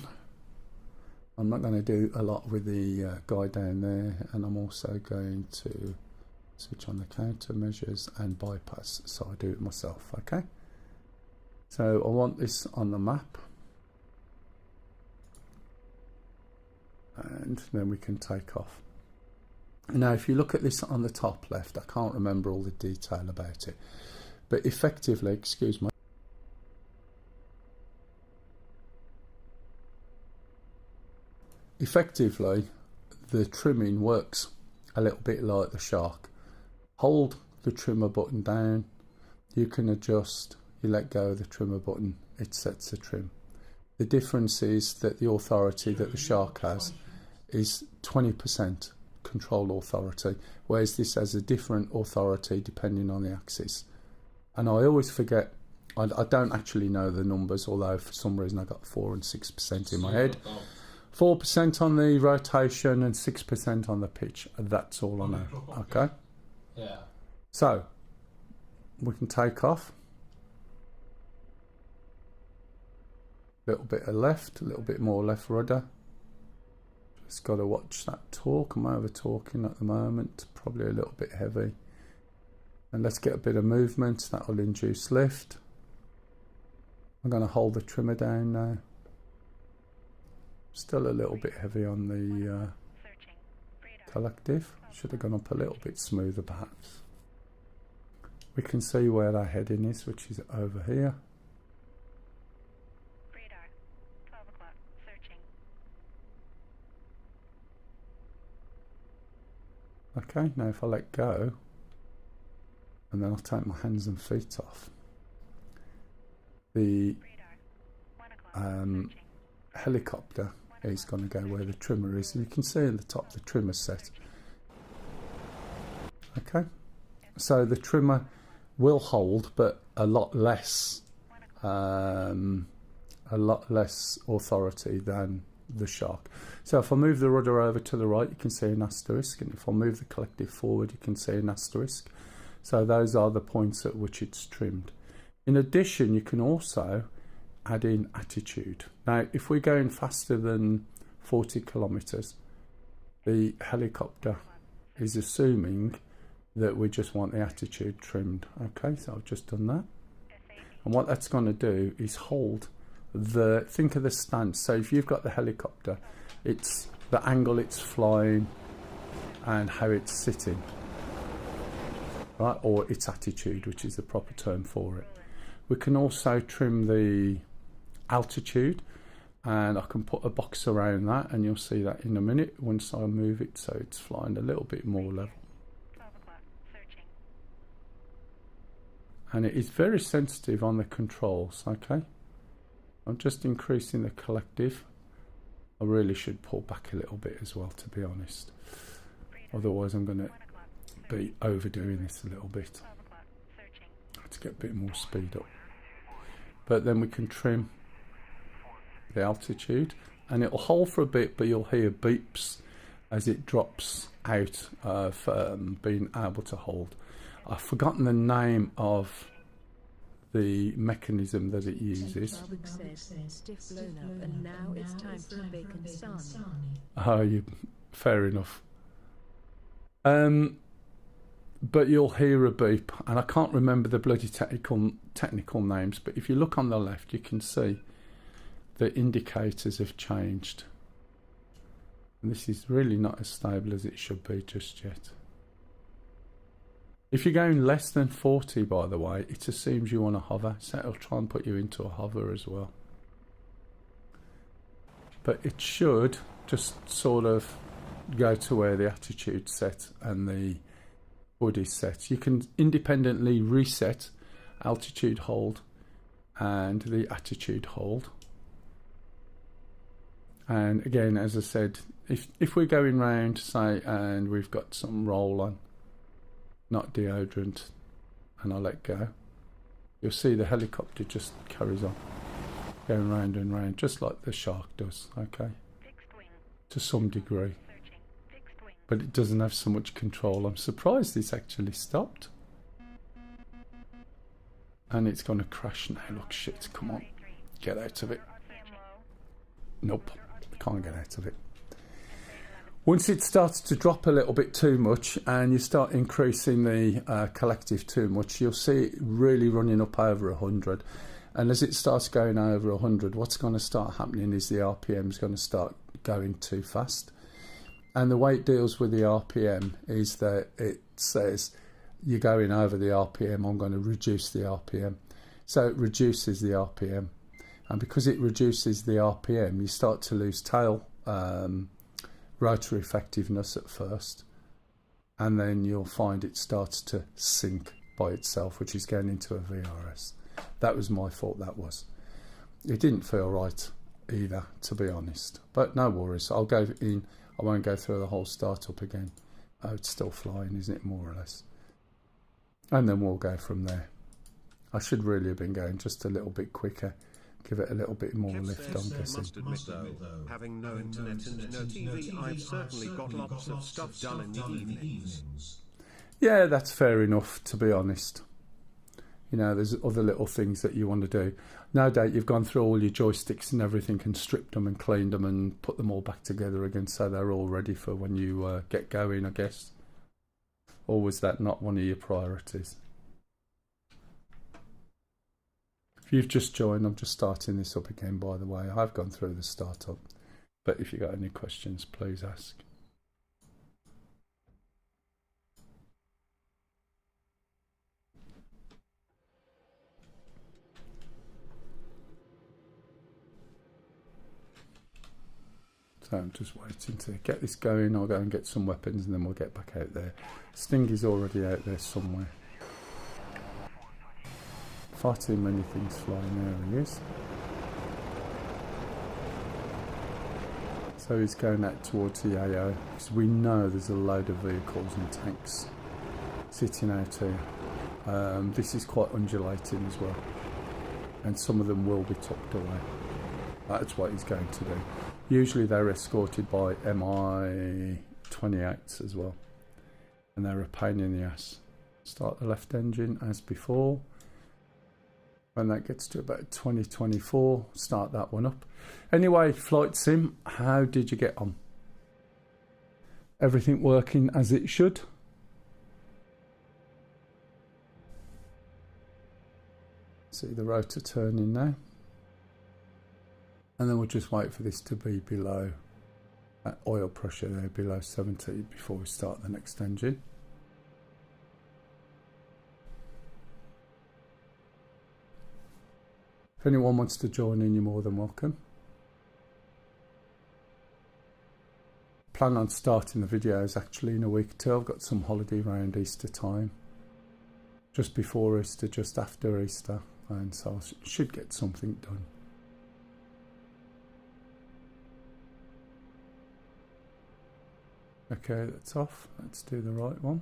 I'm not going to do a lot with the guy down there, and I'm also going to switch on the countermeasures and bypass, so I do it myself. Okay, so I want this on the map, and then we can take off. Now if you look at this on the top left, I can't remember all the detail about it, but effectively, excuse me, effectively the trimming works a little bit like the Shark. Hold the trimmer button down, you can adjust, you let go of the trimmer button, it sets the trim. The difference is that the authority that the Shark has is 20% control authority, whereas this has a different authority depending on the axis. And I always forget, I don't actually know the numbers, although for some reason I got 4 and 6% in my head. 4% on the rotation and 6% on the pitch. That's all I know. Okay? Yeah. So, we can take off. A little bit of left, a little bit more left rudder. Just got to watch that torque. I'm over torquing at the moment. Probably a little bit heavy. And let's get a bit of movement. That will induce lift. I'm going to hold the trimmer down now. Still a little bit heavy on the collective. Should have gone up a little bit smoother perhaps. We can see where our heading is, which is over here. Radar. 12 o'clock. Searching. Okay, now if I let go, and then I'll take my hands and feet off, the helicopter is going to go where the trimmer is. And you can see in the top the trimmer set. Okay, so the trimmer will hold, but a lot less authority than the shark. So if I move the rudder over to the right, you can see an asterisk, and if I move the collective forward, you can see an asterisk. So those are the points at which it's trimmed. In addition, you can also add in attitude. Now, if we're going faster than 40 kilometers, the helicopter is assuming that we just want the attitude trimmed. Okay, so I've just done that. And what that's going to do is hold the, think of the stance. So if you've got the helicopter, it's the angle it's flying and how it's sitting, right? Or its attitude, which is the proper term for it. We can also trim the altitude, and I can put a box around that, and you'll see that in a minute once I move it so it's flying a little bit more level. 12 o'clock. Searching. And it is very sensitive on the controls. Okay, I'm just increasing the collective. I really should pull back a little bit as well, to be honest, otherwise I'm going to be overdoing this a little bit. 12 o'clock. Searching. Let's get a bit more speed up. But then we can trim the altitude, and it'll hold for a bit, but you'll hear beeps as it drops out of being able to hold. I've forgotten the name of the mechanism that it uses. Stiff blown up, and now it's time for a bacon sarnie. Oh, fair enough. But you'll hear a beep, and I can't remember the bloody technical names, but if you look on the left, you can see the indicators have changed. And this is really not as stable as it should be just yet. If you're going less than 40, by the way, it assumes you want to hover, so it'll try and put you into a hover as well. But it should just sort of go to where the attitude set and the hood is set. You can independently reset altitude hold and the attitude hold. And again, as I said, if we're going round, say, and we've got some roll on, not deodorant, and I let go, you'll see the helicopter just carries on, going round and round, just like the shark does, okay, to some degree. But it doesn't have so much control. I'm surprised it's actually stopped. And it's going to crash now. Look, shit, come on, get out of it. Nope, can't get out of it. Once it starts to drop a little bit too much and you start increasing the collective too much, you'll see it really running up over 100. And as it starts going over 100, what's going to start happening is the RPM is going to start going too fast. And the way it deals with the RPM is that it says, you're going over the RPM, I'm going to reduce the RPM. So it reduces the RPM. And because it reduces the RPM, you start to lose tail rotor effectiveness at first. And then you'll find it starts to sink by itself, which is going into a VRS. That was my fault, that was. It didn't feel right either, to be honest. But no worries, I'll go in. I won't go through the whole startup again. Oh, it's still flying, isn't it, more or less? And then we'll go from there. I should really have been going just a little bit quicker. Give it a little bit more lift, I'm guessing. Must admit though, having no internet and no TV, I've certainly got lots of stuff done in the evenings. Yeah, that's fair enough, to be honest. You know, there's other little things that you want to do. No doubt you've gone through all your joysticks and everything and stripped them and cleaned them and put them all back together again so they're all ready for when you get going, I guess. Or was that not one of your priorities? If you've just joined, I'm just starting this up again, by the way. I've gone through the startup, but if you've got any questions, please ask. So I'm just waiting to get this going. I'll go and get some weapons and then we'll get back out there. Stingy's already out there somewhere. Far too many things flying. There he is. So he's going out towards the AO because we know there's a load of vehicles and tanks sitting out here. This is quite undulating as well, and some of them will be tucked away. That's what he's going to do. Usually they're escorted by Mi-28s as well, and they're a pain in the ass. Start the left engine as before. When that gets to about 2024, start that one up. Anyway, Flight Sim, how did you get on? Everything working as it should? See the rotor turning now. And then we'll just wait for this to be below that oil pressure there, below 70, before we start the next engine. If anyone wants to join in, you're more than welcome. Plan on starting the videos actually in a week or two. I've got some holiday around Easter time. Just before Easter, just after Easter. And so I should get something done. Okay, that's off. Let's do the right one.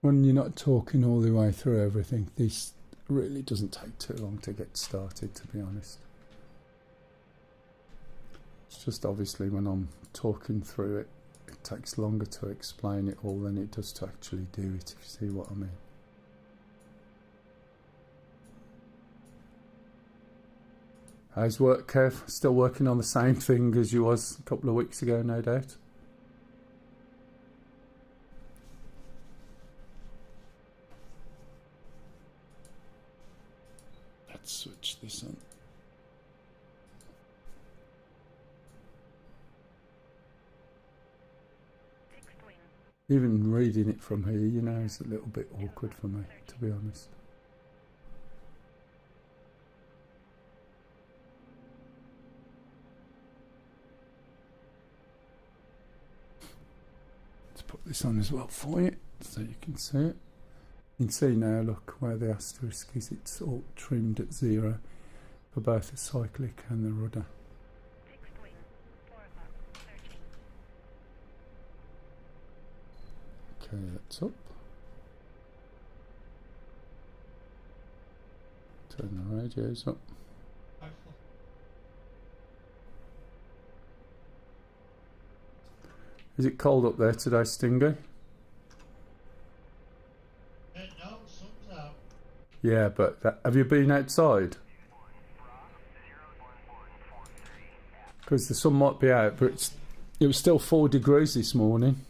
When you're not talking all the way through everything, this really doesn't take too long to get started, to be honest. It's just obviously when I'm talking through it, it takes longer to explain it all than it does to actually do it, if you see what I mean. How's work, Kev? Still working on the same thing as you was a couple of weeks ago, no doubt? Let's switch this on. Even reading it from here, you know, is a little bit awkward for me, to be honest. Put this on as well for you so you can see it. You can see now, look where the asterisk is, it's all trimmed at 0 for both the cyclic and the rudder. Okay, that's up. Turn the radios up. Is it cold up there today, Stingy? No, sun's out. Yeah, but have you been outside? Because the sun might be out, but it was still 4 degrees this morning.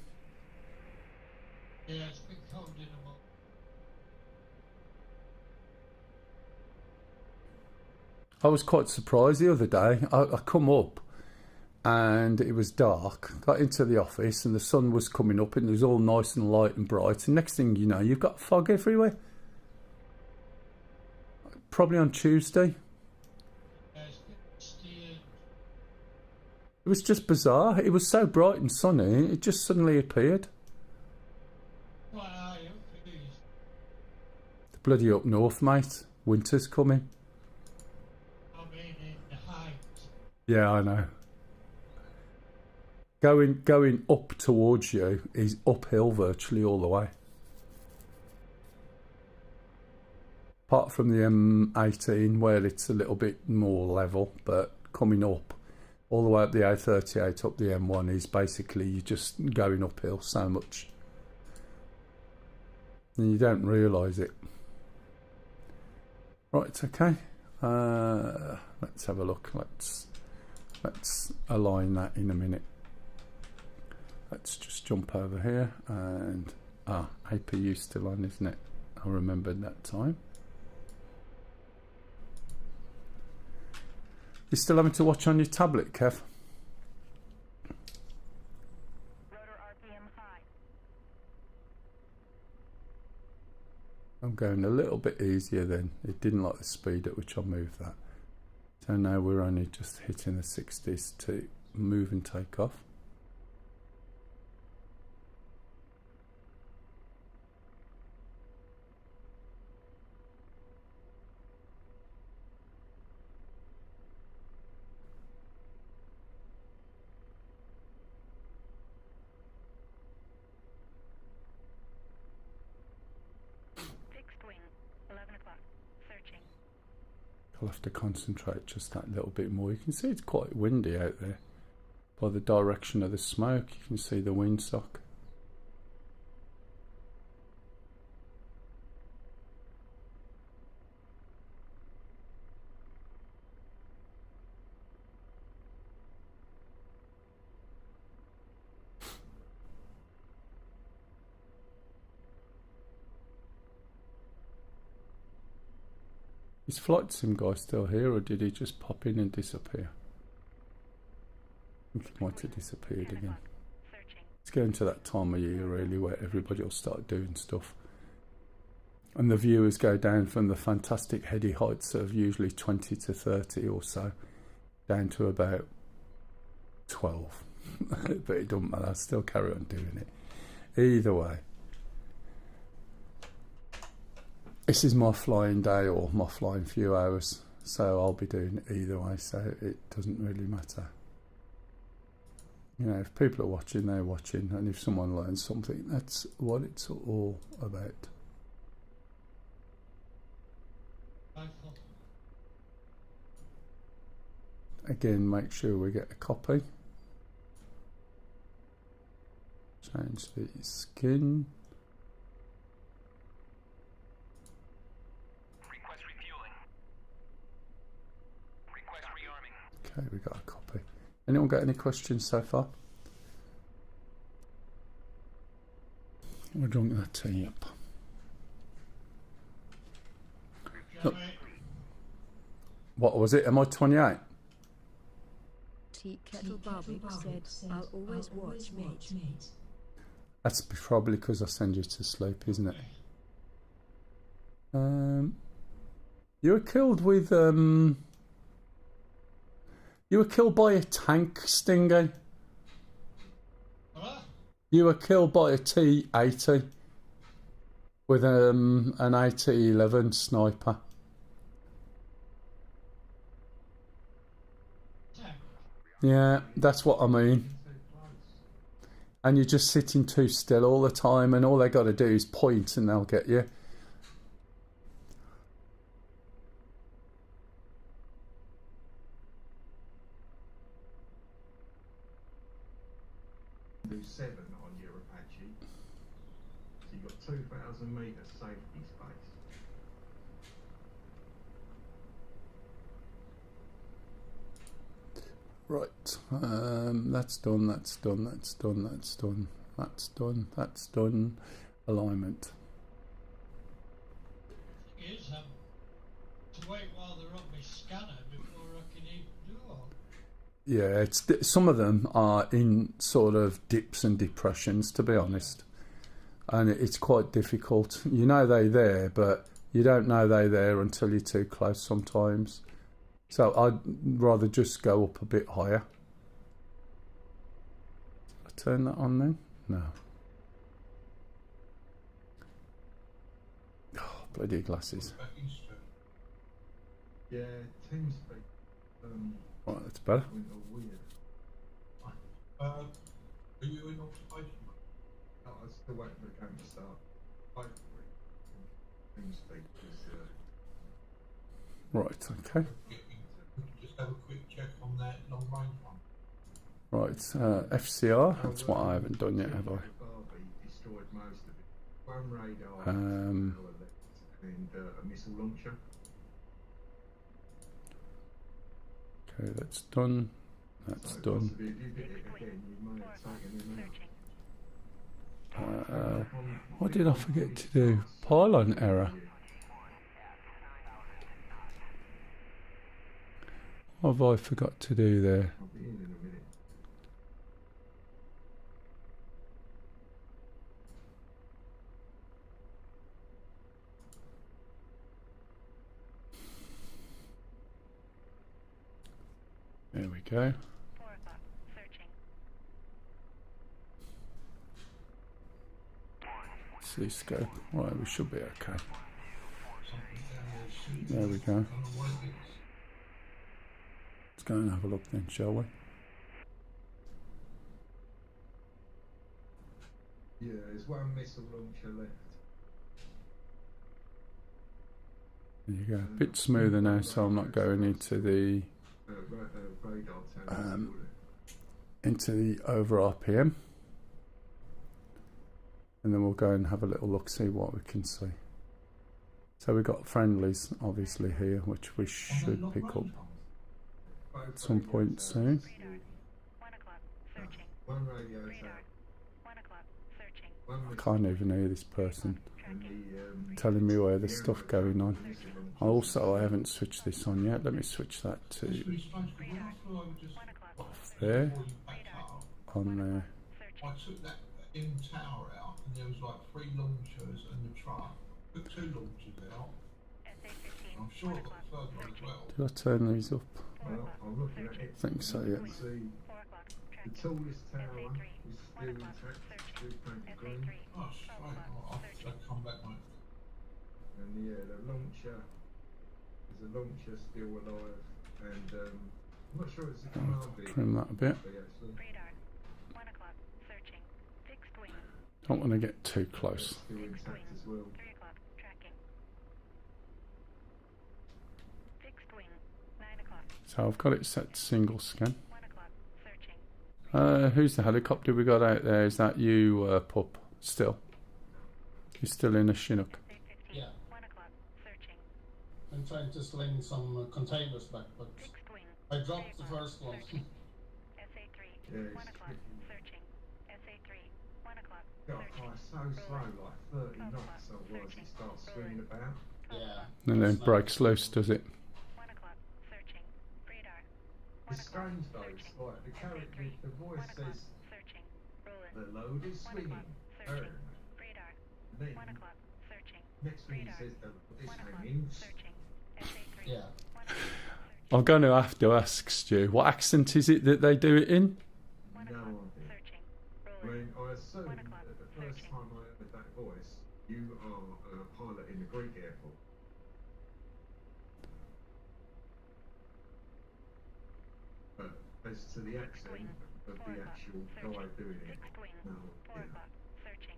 Yeah, it's been cold in the morning. I was quite surprised the other day. I come up and it was dark, got into the office and the sun was coming up and it was all nice and light and bright, and next thing you know you've got fog everywhere. Probably on Tuesday. Yeah, it's been steered. It was just bizarre. It was so bright and sunny, it just suddenly appeared. What are you, please? Bloody up north, mate. Winter's coming. I mean, in the heights. Yeah, I know. Going up towards you is uphill virtually all the way. Apart from the M18 where it's a little bit more level, but coming up all the way up the A38 up the M1 is basically you're just going uphill so much. And you don't realise it. Right, okay. Let's have a look. Let's align that in a minute. Let's just jump over here and Ah, APU still on, isn't it? I remembered that time. You still having to watch on your tablet, Kev? Rotor RPM high. I'm going a little bit easier then. It didn't like the speed at which I moved that. So now we're only just hitting the 60s to move and take off. Fixed wing, 11 o'clock. Searching. I'll have to concentrate just that little bit more. You can see it's quite windy out there. By the direction of the smoke, you can see the windsock. Is Flight Sim guy still here, or did he just pop in and disappear? I think he might have disappeared again. Searching. It's getting to that time of year really where everybody will start doing stuff. And the viewers go down from the fantastic heady heights of usually 20 to 30 or so, down to about 12. But it doesn't matter, I'll still carry on doing it. Either way. This is my flying day or my flying few hours, so I'll be doing it either way, so it doesn't really matter. You know, if people are watching, they're watching, and if someone learns something, that's what it's all about. Again, make sure we get a copy. Change the skin. Okay, we got a copy. Anyone got any questions so far? We're drinking that tea up. Look. What was it? Am I 28? Tea Kettle Barbie said, I'll always watch, mate. That's probably because I send you to sleep, isn't it? You were killed with you were killed by a tank, Stingy. What? You were killed by a T-80 with an AT-11 sniper. Yeah, that's what I mean. And you're just sitting too still all the time, and all they got to do is point and they'll get you. Do 7 on your Apache, so you've got 2,000 metre safety space. Right, that's done, that's done, that's done, that's done, that's done, that's done. Alignment. Is to wait while they're on my scanner before I can even do all. Yeah, it's some of them are in sort of dips and depressions, to be honest, and it's quite difficult. You know they're there, but you don't know they're there until you're too close sometimes. So I'd rather just go up a bit higher. I turn that on then? No. Oh, bloody glasses. Back into it. Yeah, TeamSpeak. Right, that's better. Went all weird. Are you in occupation? I was still waiting for the game to start. TeamSpeak was. Right, okay. We could just have a quick check on that long range one. Right, FCR, that's what I haven't done yet, have I? Barbie destroyed most of it. One radar, Um, and a missile launcher. Okay, that's done. That's So done. possibly if you did it again, you might have taken him out. Why What did I forget to do? Pylon error. What have I forgot to do there? I'll be in a minute. There we go. 4 o'clock. Searching. See scope. Right, we should be okay. Something down there shooting. There we go. I don't know what it is. Let's go and have a look then, shall we? Yeah, there's one missile launcher left. There you go. A bit smoother now, so I'm not going into the Radar tower. into the over RPM, and then we'll go and have a little look, see what we can see. So we've got friendlies obviously here, which we should pick up at some point soon. Radar. 1 o'clock. Searching. One radio Radar. tower. 1 o'clock. Searching. One I missile can't even hear this person and the, telling me where there's stuff going on. Also, I haven't switched this on yet. Let me switch that It's to really strange, 'cause when I flew over just 1 o'clock. off there, before you backed up, on there. Searching. I took that M tower out, and there was like 3 launchers and the truck. Took 2 launchers out. SA-15. I'm sure I got the third one as well. Did I turn these up? 4 Well, o'clock. I'm looking at it. I think so, yeah. You can see 4 o'clock. the Tracking. tallest tower SA-3. is 1 still o'clock. intact, Searching. still painted green. SA-3. Oh, straight. I'll have to come back, mate. And yeah, the launcher, there's a launcher still alive, and I'm not sure it's a command vehicle. Trim that a bit. Actually. Radar. 1 o'clock. Searching. Fixed wing. Don't want to get too close. Still intact as well. 3 o'clock. Tracking. Fixed wing. 9 o'clock. So I've got it set to single scan. 1 o'clock. Searching. Who's the helicopter we got out there? Is that you, pup? Still? You're still in a Chinook? SA-15. Yeah. 1 o'clock. Searching. I'm trying to sling some containers back, but Fixed wing. I dropped the first one. SA-3. Yeah, 1 it's o'clock. Searching. SA-3. 1 o'clock. got Searching. so slow, like 30 knots otherwise it starts swinging about. Yeah. And then that's breaks not- loose, does it? 1 o'clock. Searching. Radar. 1 It's o'clock. strange though, Searching. it's like the character, the voice 1 o'clock. says Searching. Rolling. the load is 1 swinging, o'clock. Searching. turn. Radar. Then 1 o'clock. Searching. next thing he Radar. says the load is 1 o'clock. hanging. Searching. SA-3. Yeah. 1 o'clock. Searching. I'm going to have to ask Stu, what accent is it that they do it in? 1 No o'clock. idea. Searching. I Rolling. mean, I assume 1 o'clock. that the first Searching. time I heard that voice, you are a pilot in the Greek Air Force. But as to the accent of the actual guy doing it, Fixed wing. no 4 idea. o'clock. Searching.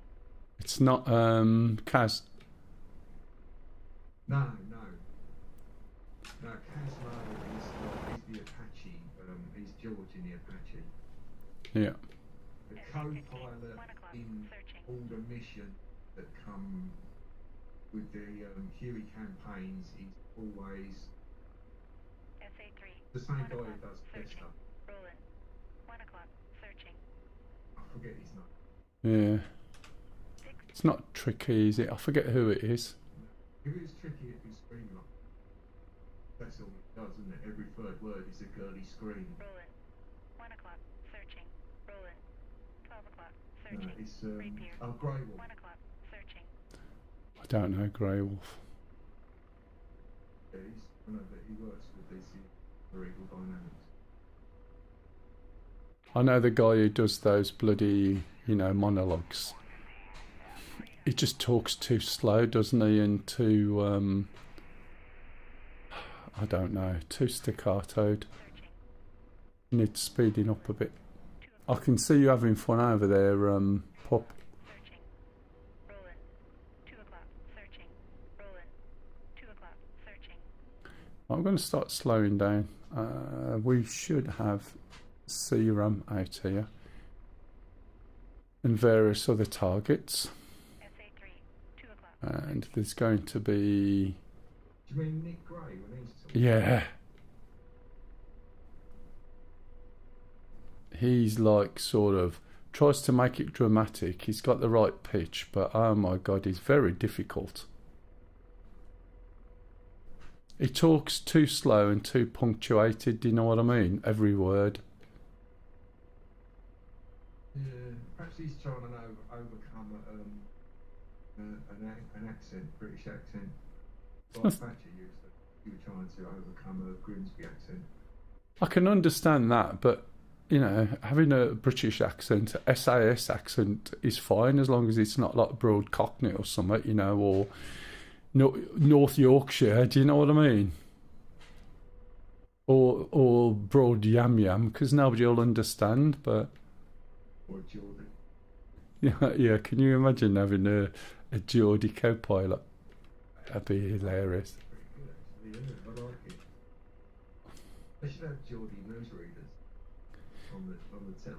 It's not Kaz. No. No, Casmo is the Apache. He's George in the Apache. Yeah. The SA-15. co-pilot 1 o'clock. in Searching. all the missions that come with the Huey campaigns is always SA-3. the same 1 guy who o'clock. does Searching. Besta. Rolling. 1 o'clock. Searching. I forget his name. Yeah. Fixed. It's not tricky, is it? I forget who it is. If it was tricky, it'd be Screamer. That's all it does, isn't it? Every third word is a girly scream. Rolling. 1 o'clock. Searching. Rolling. 12 o'clock. No, Searching. it's Rapier. Grey Wolf. 1 o'clock. Searching. I don't know, Grey Wolf. Yeah, I know that he works with DCS for Eagle Dynamics. I know the guy who does those bloody, monologues. He just talks too slow, doesn't he? And too, I don't know, too staccatoed. Searching. Needs speeding up a bit. I can see you having fun over there, Pop. Searching. Rolling. 2 o'clock. Searching. Rolling. 2 o'clock. Searching. I'm going to start slowing down. We should have CRAM out here. And various other targets. SA-3. 2 o'clock. And there's going to be... Do you mean Nick Gray when he's talking? Yeah. He's like sort of tries to make it dramatic. He's got the right pitch, but oh my God, he's very difficult. He talks too slow and too punctuated, do you know what I mean? Every word. Yeah, perhaps he's trying to overcome an accent, British accent. Like Thatcher used to. You were trying to overcome a Grimsby accent. I can understand that, but you know, having a British accent, SAS accent is fine as long as it's not like broad Cockney or something, you know, or North Yorkshire. Do you know what I mean? Or broad yam, because nobody will understand. But Or Geordie. yeah. Can you imagine having a Geordie co-pilot? That'd be hilarious. Pretty good, actually, isn't it? I like it. They should have Geordie newsreaders on the telly.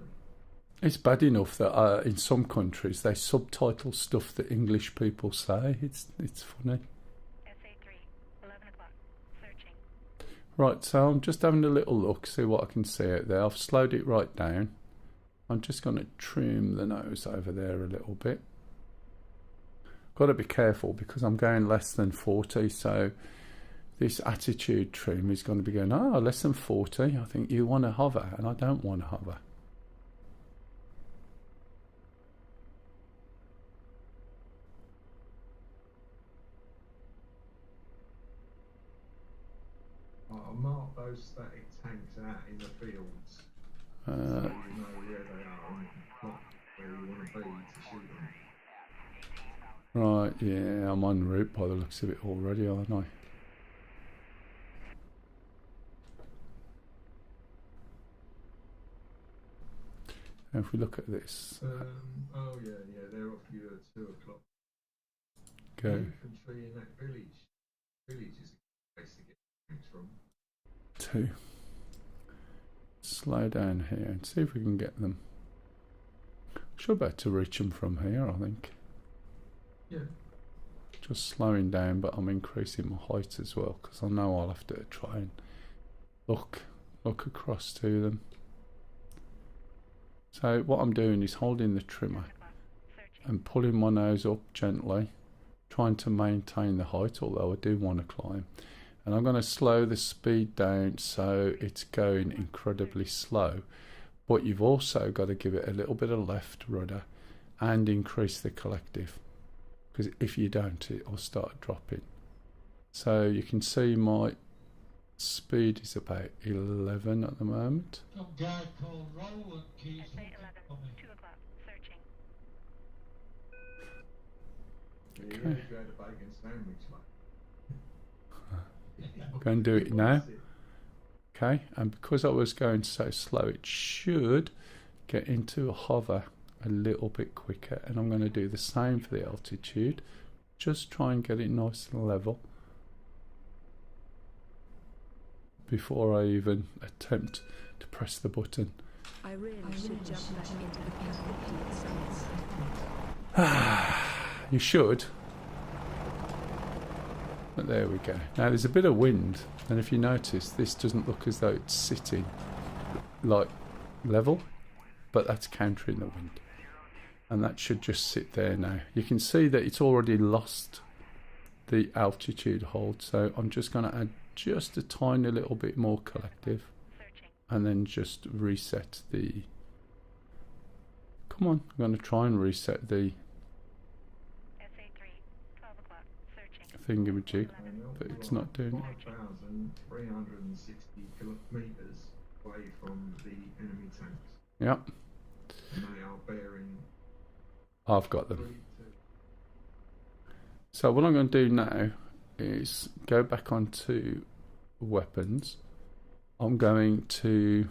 It's bad enough that in some countries they subtitle stuff that English people say. It's funny. SA3, 11 o'clock. Searching. Right, so I'm just having a little look, see what I can see out there. I've slowed it right down. I'm just going to trim the nose over there a little bit. Got to be careful because I'm going less than 40, so this attitude trim is going to be going, less than 40. I think you want to hover, and I don't want to hover. I'll mark those static tanks out in the fields so you know where they are and not where you want to be to shoot them. Right, yeah, I'm en route by the looks of it already, aren't I? Now if we look at this, Oh yeah, they're off you at 2 o'clock. go Infantry in that village. Village is a place to get tanks from. 2. Slow down here and see if we can get them. Should be able to reach them from here, I think. Yeah. Just slowing down, but I'm increasing my height as well because I know I'll have to try and look across to them. So what I'm doing is holding the trimmer and pulling my nose up gently, trying to maintain the height, although I do want to climb. And I'm going to slow the speed down so it's going incredibly slow, but you've also got to give it a little bit of left rudder and increase the collective, because if you don't, it will start dropping. So you can see my speed is about 11 at the moment. Some guy called Roland keeps SA looking 11, for me. 2 o'clock. Searching. You Okay. really go to bacon sandwich, mate. Go and do it now. Okay, and because I was going so slow, it should get into a hover a little bit quicker, and I'm going to do the same for the altitude. Just try and get it nice and level before I even attempt to press the button. I really should jump back into the cockpit. You should. But there we go. Now there's a bit of wind, and if you notice, this doesn't look as though it's sitting like level, but that's countering the wind. And that should just sit there now. You can see that it's already lost the altitude hold, so I'm just going to add just a tiny little bit more collective and then just reset the... Come on, I'm going to try and reset the SA3, 12 o'clock. Searching. thingamajig, but it's not doing it. 5,360 kilometres away from the enemy tanks. Yep, And they are bearing I've got 3 them. to... So what I'm going to do now is go back onto weapons. I'm going to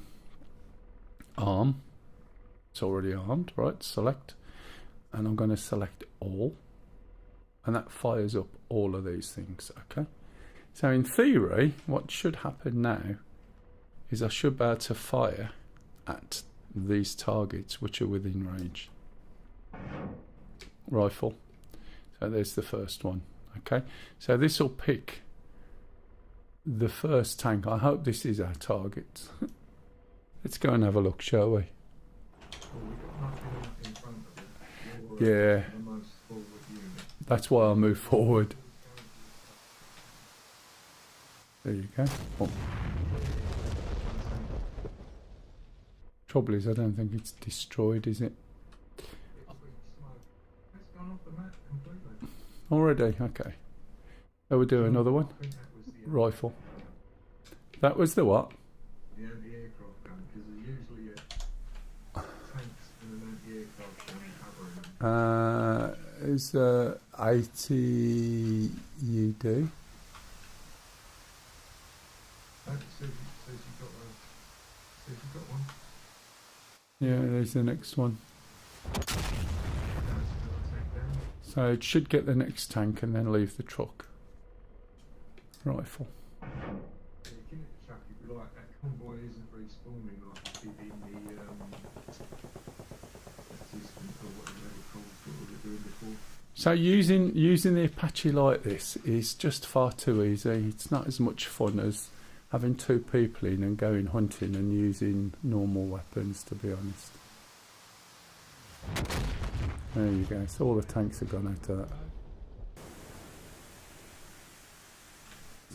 arm. It's already armed, right? Select. And I'm going to select all. And that fires up all of these things, okay? So in theory, what should happen now is I should be able to fire at these targets which are within range. Rifle. So there's the first one, okay? So this will pick the first tank. I hope this is our target. Let's go and have a look, shall we? Well, we've got nothing out in front of it. Yeah. The most forward unit. That's why I move forward. There you go. Oh. Trouble is, I don't think it's destroyed, is it? It's gone off the map completely. Already? Okay. So we'll do another one. I think that was the Rifle. That was the what? the anti-aircraft gun, because there's usually tanks and an anti-aircraft gun covering them. Is 80 UD? Says you've got one. Yeah, there's the next one. That's another tank down. So it should get the next tank and then leave the truck. Rifle. Yeah, you can hit the truck if you like. That convoy isn't respawning like it did in the assistant or whatever they were called, what we were doing before. So using the Apache like this is just far too easy. It's not as much fun as having two people in and going hunting and using normal weapons, to be honest. There you go. So all the tanks have gone out of that.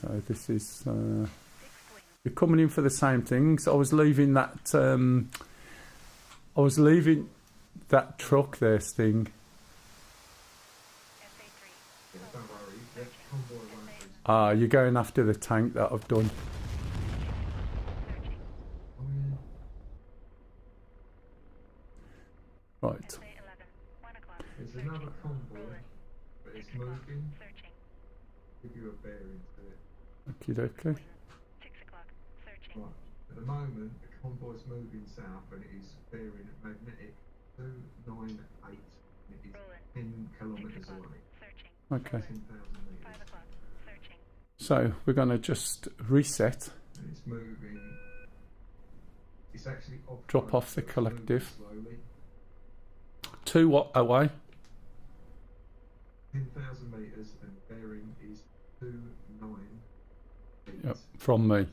So this is you're coming in for the same things. I was leaving that truck there, Sting. Yeah, don't worry, that convoy won't be. Ah, you're going after the tank that I've done. Oh yeah. Right. There's another convoy, but it's moving. Give you a bearing to it. Okie dokie. 6 o'clock. Searching. Right. At the moment, the convoy's moving south and it is bearing magnetic 298. It is 10 kilometres away. Searching. Okay. 10,000 metres. 5 o'clock. Searching. So we're going to just reset. And it's moving. It's actually off. Drop road, off the so it's collective. moving slowly. 2 what away? 10,000 metres and bearing is 298. Yep, from me.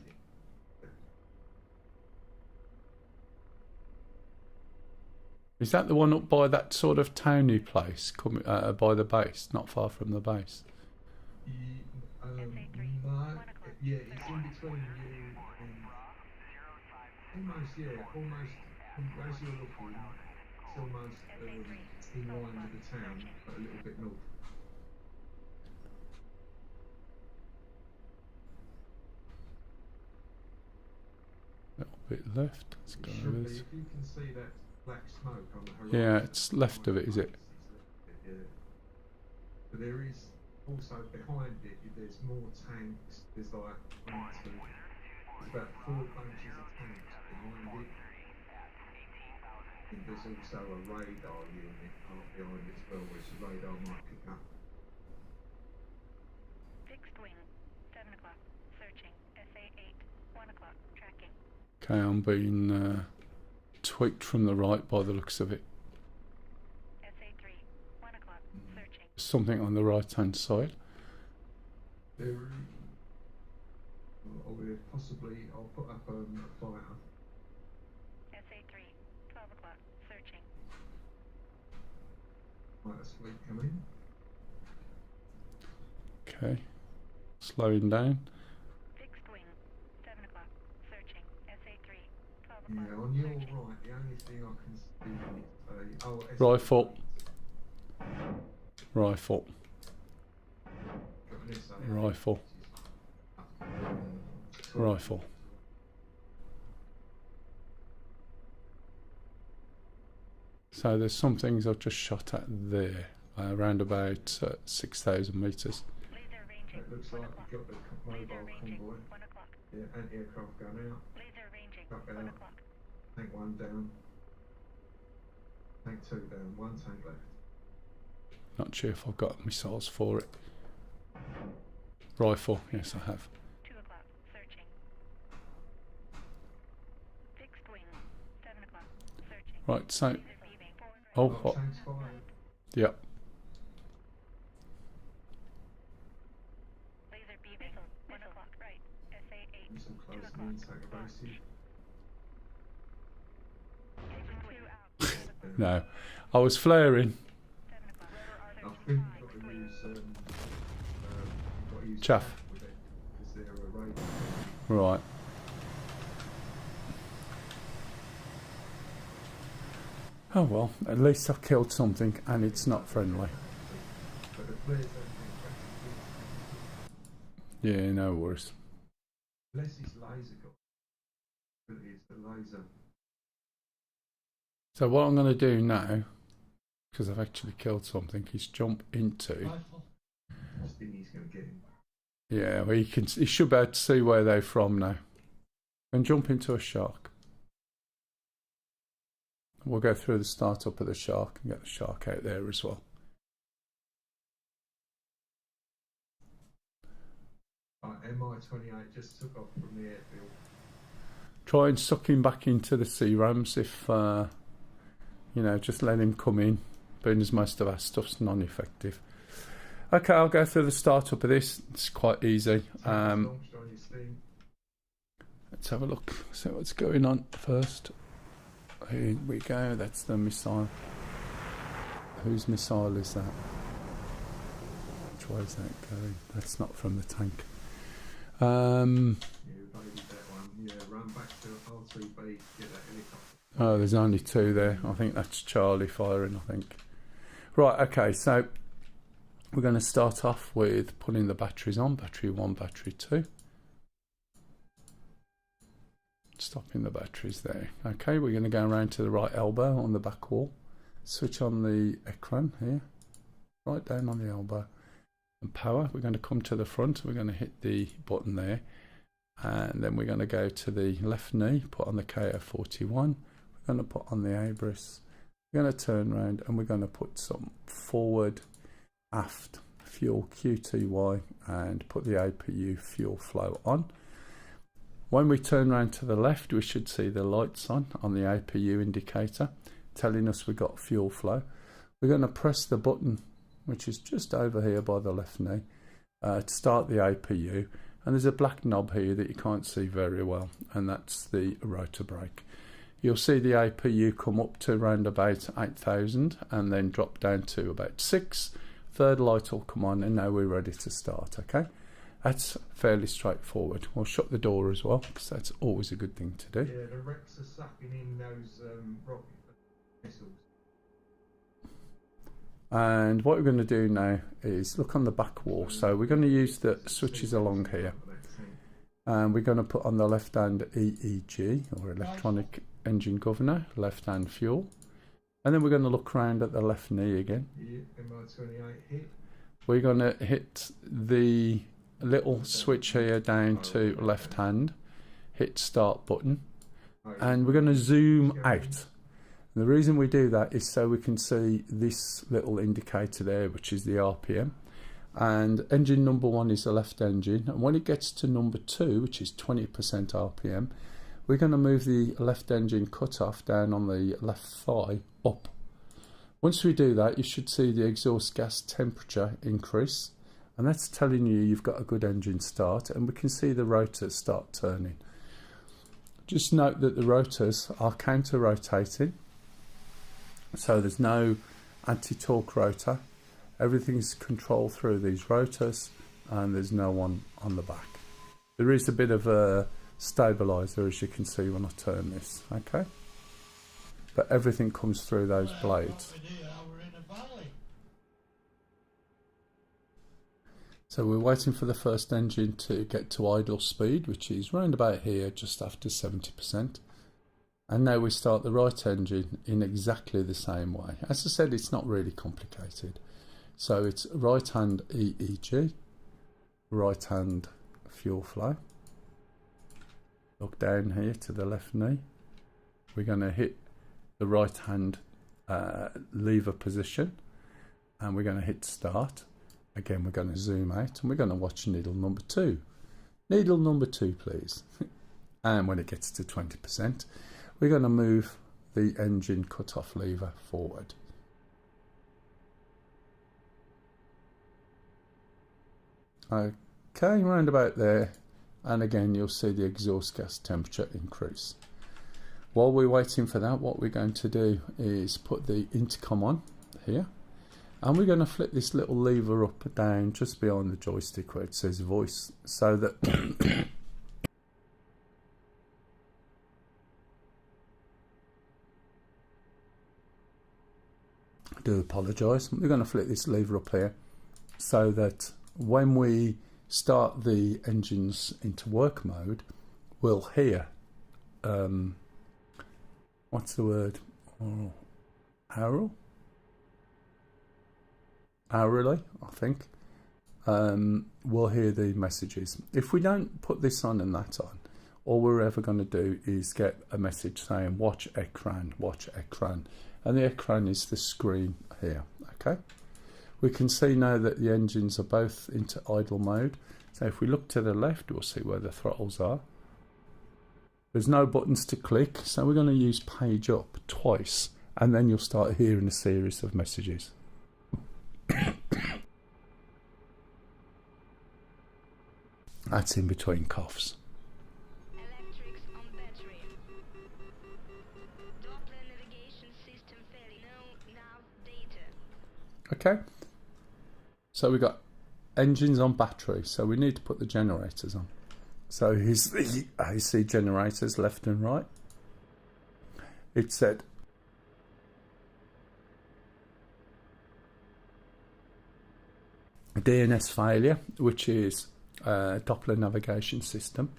Is that the one up by that sort of towny place, coming by the base, not far from the base? No, yeah, it's in between you and almost, as you're looking, it's almost in line with the town, but a little bit north. A little bit left. Let's It go should over be, this. if you can see that black smoke on the horizon. Yeah, it's left of it, is it? It's left of it, yeah. But there is also behind it, there's more tanks. There's like there's about 4 bunches of tanks behind it. And there's also a radar unit behind it as well, which the radar might pick up. Fixed wing. 7 o'clock. Searching. SA8. 1 o'clock. Tracking. Okay, I'm being tweaked from the right by the looks of it. SA3. 1 o'clock. Searching. Something on the right hand side. There, possibly, I'll put up a fighter. SA3. 12 o'clock. Searching. Fighter suite come in. Okay, slowing down. Fixed wing. 7 o'clock. Searching. SA3. 12 o'clock. Yeah, on your Searching. right, the only thing I can see is Rifle. Rifle. Got an SA. Rifle. Rifle. So there's some things I've just shot at there, around about 6,000 metres. Laser ranging. It looks 1 like o'clock. you've got the Laser mobile ranging. convoy. 1 o'clock. Yeah, anti-aircraft gun out. Laser ranging. Up 1 out. o'clock. Tank 1 down. Tank 2 down. 1 tank left. Not sure if I've got missiles for it. Rifle, yes I have. 2 o'clock. Searching. Fixed wing. 7 o'clock. Searching. Right, so, Laser beaming. Forward right. oh, oh Tanks fired. yep. Laser beaming. 1 o'clock. Right. SA8. Missile 2 close o'clock. in, take evasive. Laser 2 out. No, I was flaring. 7 o'clock. I think you've got to use, Chaff. with it, because they're a radar. Right. Oh well, at least I've killed something and it's not friendly. But the players don't think Yeah, no worries. unless it's laser gun. But it's the laser. So what I'm going to do now, because I've actually killed something, is jump into... Rifle. I just think he's going to get him. Yeah, well, he should be able to see where they're from now. And jump into a shark. We'll go through the startup of the shark and get the shark out there as well. MI-28 just took off from the airfield. Try and suck him back into the sea rams if, just let him come in. Being as most of our stuff's non-effective. Okay, I'll go through the startup of this. It's quite easy. Let's have a look, see what's going on first. Here we go, that's the missile. Whose missile is that? Which way is that going? That's not from the tank. Yeah, baby, that one. Yeah, run back to R3B, get that helicopter. Oh, there's only two there. I think that's Charlie firing, I think. Right, okay, so we're going to start off with putting the batteries on. Battery 1, battery 2. Stopping the batteries there. Okay, we're going to go around to the right elbow on the back wall. Switch on the ecran here. Right down on the elbow. And power. We're going to come to the front. We're going to hit the button there. And then we're going to go to the left knee. Put on the KO41. We're going to put on the Abris. We're going to turn around and we're going to put some forward aft fuel QTY and put the APU fuel flow on. When we turn around to the left, we should see the lights on the APU indicator telling us we've got fuel flow. We're going to press the button, which is just over here by the left knee, to start the APU. And there's a black knob here that you can't see very well, and that's the rotor brake. You'll see the APU come up to around about 8,000 and then drop down to about 6. Third light will come on and now we're ready to start, okay? That's fairly straightforward. We'll shut the door as well because that's always a good thing to do. Yeah, the wrecks are sucking in those rocket missiles. And what we're going to do now is look on the back wall. So we're going to use the switches along here. And we're going to put on the left hand EEG, or electronic engine governor, left hand fuel. And then we're going to look around at the left knee again. Yeah, MI-28 hit. We're going to hit the little switch here down to left hand, hit start button, and we're going to zoom out. And the reason we do that is so we can see this little indicator there, which is the RPM. And engine number 1 is the left engine, and when it gets to number 2, which is 20% RPM, we're going to move the left engine cutoff down on the left thigh up. Once we do that, you should see the exhaust gas temperature increase, and that's telling you you've got a good engine start, and we can see the rotors start turning. Just note that the rotors are counter-rotating, so there's no anti-torque rotor. Everything's controlled through these rotors, and there's no one on the back. There is a bit of a stabilizer, as you can see when I turn this, okay? But everything comes through those blades. So we're waiting for the first engine to get to idle speed, which is round about here, just after 70%. And now we start the right engine in exactly the same way. As I said, it's not really complicated. So it's right hand EEG, right hand fuel flow. Look down here to the left knee. We're going to hit the right hand lever position, and we're going to hit start. Again, we're going to zoom out and we're going to watch needle number 2. Needle number 2, please. And when it gets to 20%, we're going to move the engine cutoff lever forward. Okay, round about there, and again you'll see the exhaust gas temperature increase. while we're waiting for that, what we're going to do is put the intercom on here, and we're going to flip this little lever up and down just behind the joystick where it says voice, so that I do apologise. We're going to flip this lever up here so that when we start the engines into work mode, we'll hear what's the word? Hourly, I think. We'll hear the messages. If we don't put this on and that on, all we're ever going to do is get a message saying watch ekran, and the ekran is the screen here. Okay, we can see now that the engines are both into idle mode. So if we look to the left, we'll see where the throttles are. There's no buttons to click, so we're going to use page up twice, and then you'll start hearing a series of messages. That's in between coughs. Electrics on battery. Doppler navigation system failure. No nav data. Okay, so we've got engines on battery, so we need to put the generators on. So here's the AC generators left and right. It said DNS failure, which is Doppler navigation system.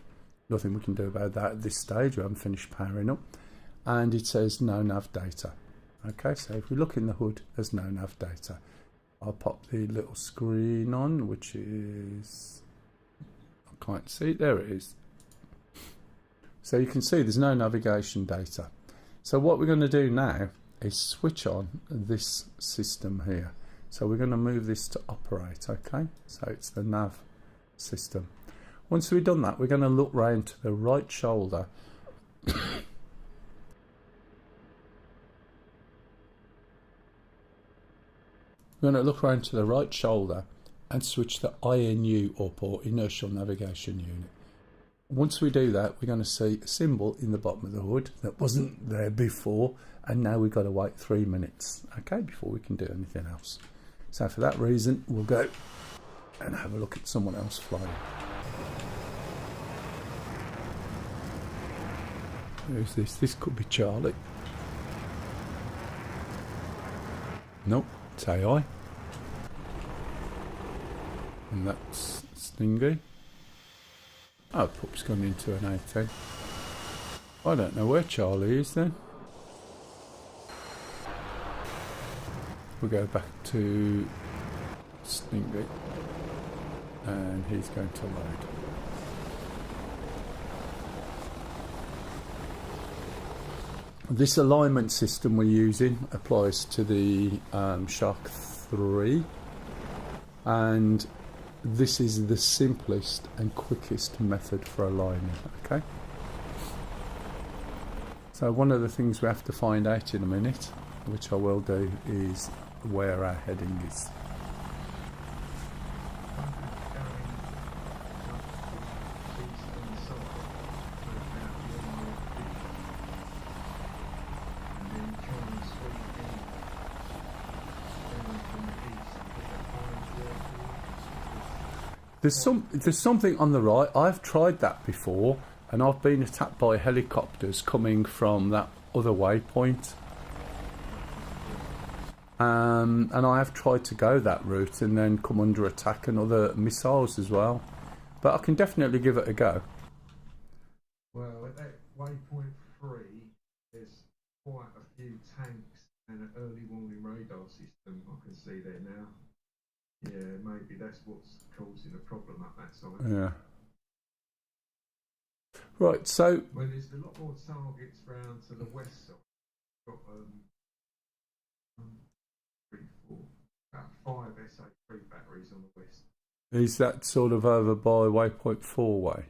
Nothing we can do about that at this stage. We haven't finished powering up. And it says no nav data. Okay, so if we look in the hood, there's no nav data. I'll pop the little screen on, which is, I can't see it, there it is. So you can see there's no navigation data. So what we're going to do now is switch on this system here. So we're going to move this to operate, okay? So it's the nav system. Once we've done that, we're going to look round to the right shoulder. We're going to look around to the right shoulder and switch the INU up, or Inertial Navigation Unit. Once we do that, we're going to see a symbol in the bottom of the hood that wasn't there before, and now we've got to wait 3 minutes, okay, before we can do anything else. So for that reason, we'll go and have a look at someone else flying. Who's this? This could be Charlie. Nope, it's AI. And that's Stingy. Oh, Pup's gone into an 18. I don't know where Charlie is then. We'll go back to Stingy. And he's going to load. This alignment system we're using applies to the Shark 3, and this is the simplest and quickest method for aligning, okay? So one of the things we have to find out in a minute, which I will do, is where our heading is. There's something on the right. I've tried that before, and I've been attacked by helicopters coming from that other waypoint. And I have tried to go that route and then come under attack and other missiles as well. But I can definitely give it a go. Well, at that waypoint 3, there's quite a few tanks and an early warning radar system I can see there now. Yeah, maybe that's what's causing a problem at that side. Yeah. Right, so... Well, there's a lot more targets round to the west side. Got 3, 4, about 5 SA3 batteries on the west. Is that sort of over by waypoint 4 way?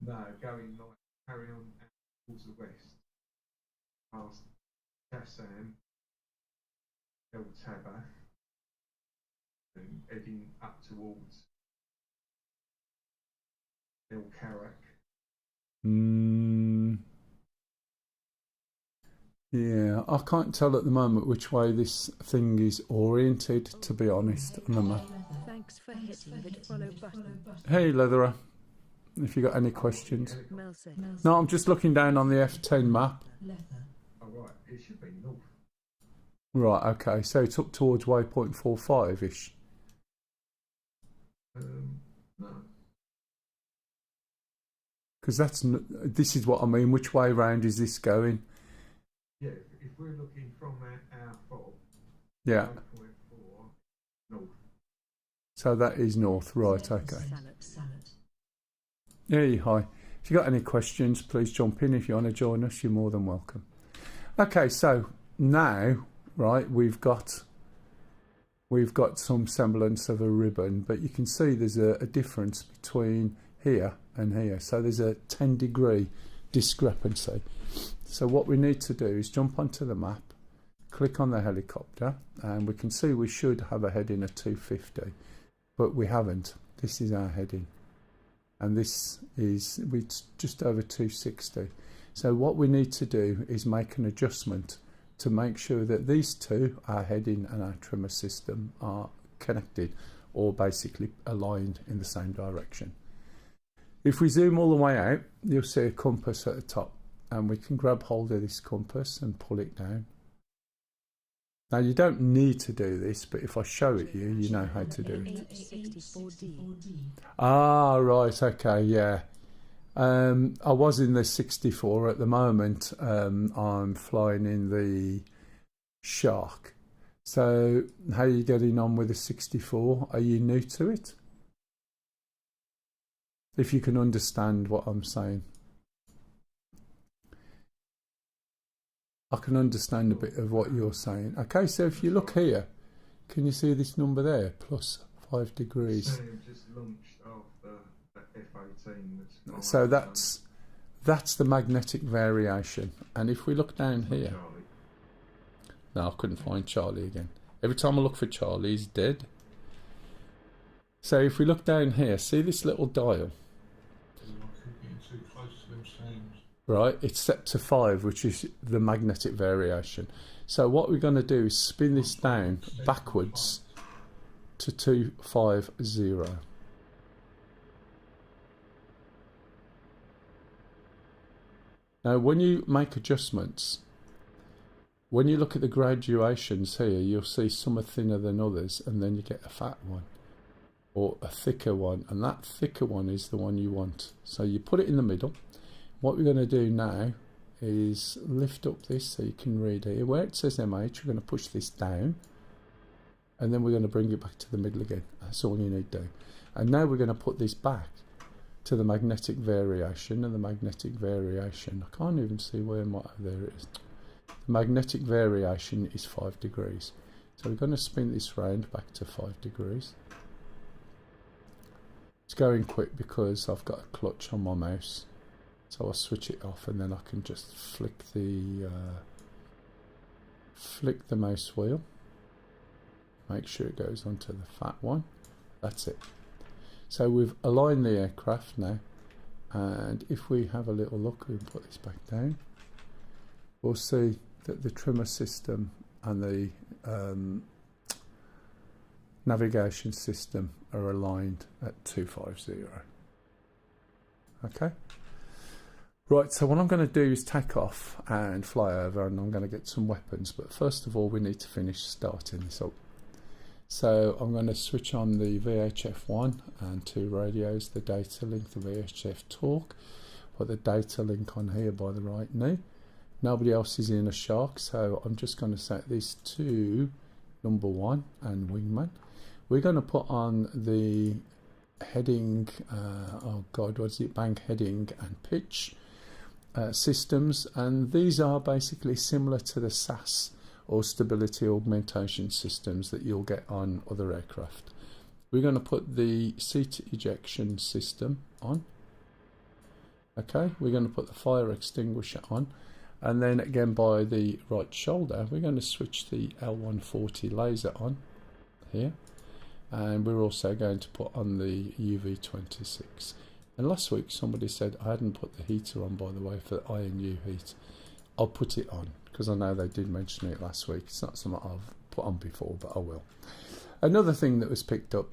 No, going like carry on towards the west, past Kassam, El Tabath, and heading up towards El Karak. Yeah, I can't tell at the moment which way this thing is oriented, to be honest, on the map. Thanks for hitting that follow button. Hey, Leatherer, if you got any questions. Mel said. No, I'm just looking down on the F10 map. Oh, right, it should be north. Right, okay, so it's up towards waypoint 45-ish. No. Because this is what I mean, which way round is this going? Yeah, if we're looking from our fob, Yeah, 5.4 north. so that is north, right, okay. Yeah, hi. If you got any questions, please jump in. If you want to join us, you're more than welcome. Okay, so now, right, we've got some semblance of a ribbon, but you can see there's a difference between here and here. So there's a 10-degree discrepancy. So what we need to do is jump onto the map, click on the helicopter, and we can see we should have a heading of 250, but we haven't. This is our heading, and this is just over 260. So what we need to do is make an adjustment to make sure that these two, our heading and our trimmer system, are connected or basically aligned in the same direction. If we zoom all the way out, you'll see a compass at the top, and we can grab hold of this compass and pull it down. Now you don't need to do this, but if I show it you, you know how to do it. 64D. Ah, right, okay, yeah. I was in the 64 at the moment. I'm flying in the Shark. So how are you getting on with the 64? Are you new to it? If you can understand what I'm saying. I can understand a bit of what you're saying. Okay, so if you look here, can you see this number there? Plus 5 degrees. Sam just launched after the F-18. So that's the magnetic variation. And if we look down here, Charlie. no, I couldn't find Charlie again. Every time I look for Charlie, he's dead. So if we look down here, see this little dial? Getting too close to them sounds. Right, it's set to 5, which is the magnetic variation. So what we're going to do is spin this down backwards to 250. Now when you make adjustments, when you look at the graduations here, you'll see some are thinner than others, and then you get a fat one or a thicker one, and that thicker one is the one you want. So you put it in the middle. What we're going to do now is lift up this so you can read here. Where it says MH, we're going to push this down, and then we're going to bring it back to the middle again. That's all you need to do. And now we're going to put this back to the magnetic variation, and the magnetic variation, I can't even see where there it is. The magnetic variation is 5 degrees. So we're going to spin this round back to 5 degrees. It's going quick because I've got a clutch on my mouse. So I'll switch it off, and then I can just flick the mouse wheel. Make sure it goes onto the fat one. That's it. So we've aligned the aircraft now, and if we have a little look, we'll put this back down. We'll see that the trimmer system and the navigation system are aligned at 250. Okay. Right, so what I'm going to do is take off and fly over, and I'm going to get some weapons, but first of all we need to finish starting this up. So I'm going to switch on the VHF 1 and 2 radios, the data link, the VHF talk, put the data link on here by the right knee. Nobody else is in a Shark, so I'm just going to set this to number 1 and wingman. We're going to put on the heading, bank heading and pitch systems, and these are basically similar to the SAS or stability augmentation systems that you'll get on other aircraft. We're going to put the seat ejection system on. Okay, we're going to put the fire extinguisher on, and then again by the right shoulder we're going to switch the L140 laser on here, and we're also going to put on the UV26. And last week somebody said I hadn't put the heater on, by the way, for the INU heat. I'll put it on because I know they did mention it last week. It's not something I've put on before, but I will. Another thing that was picked up,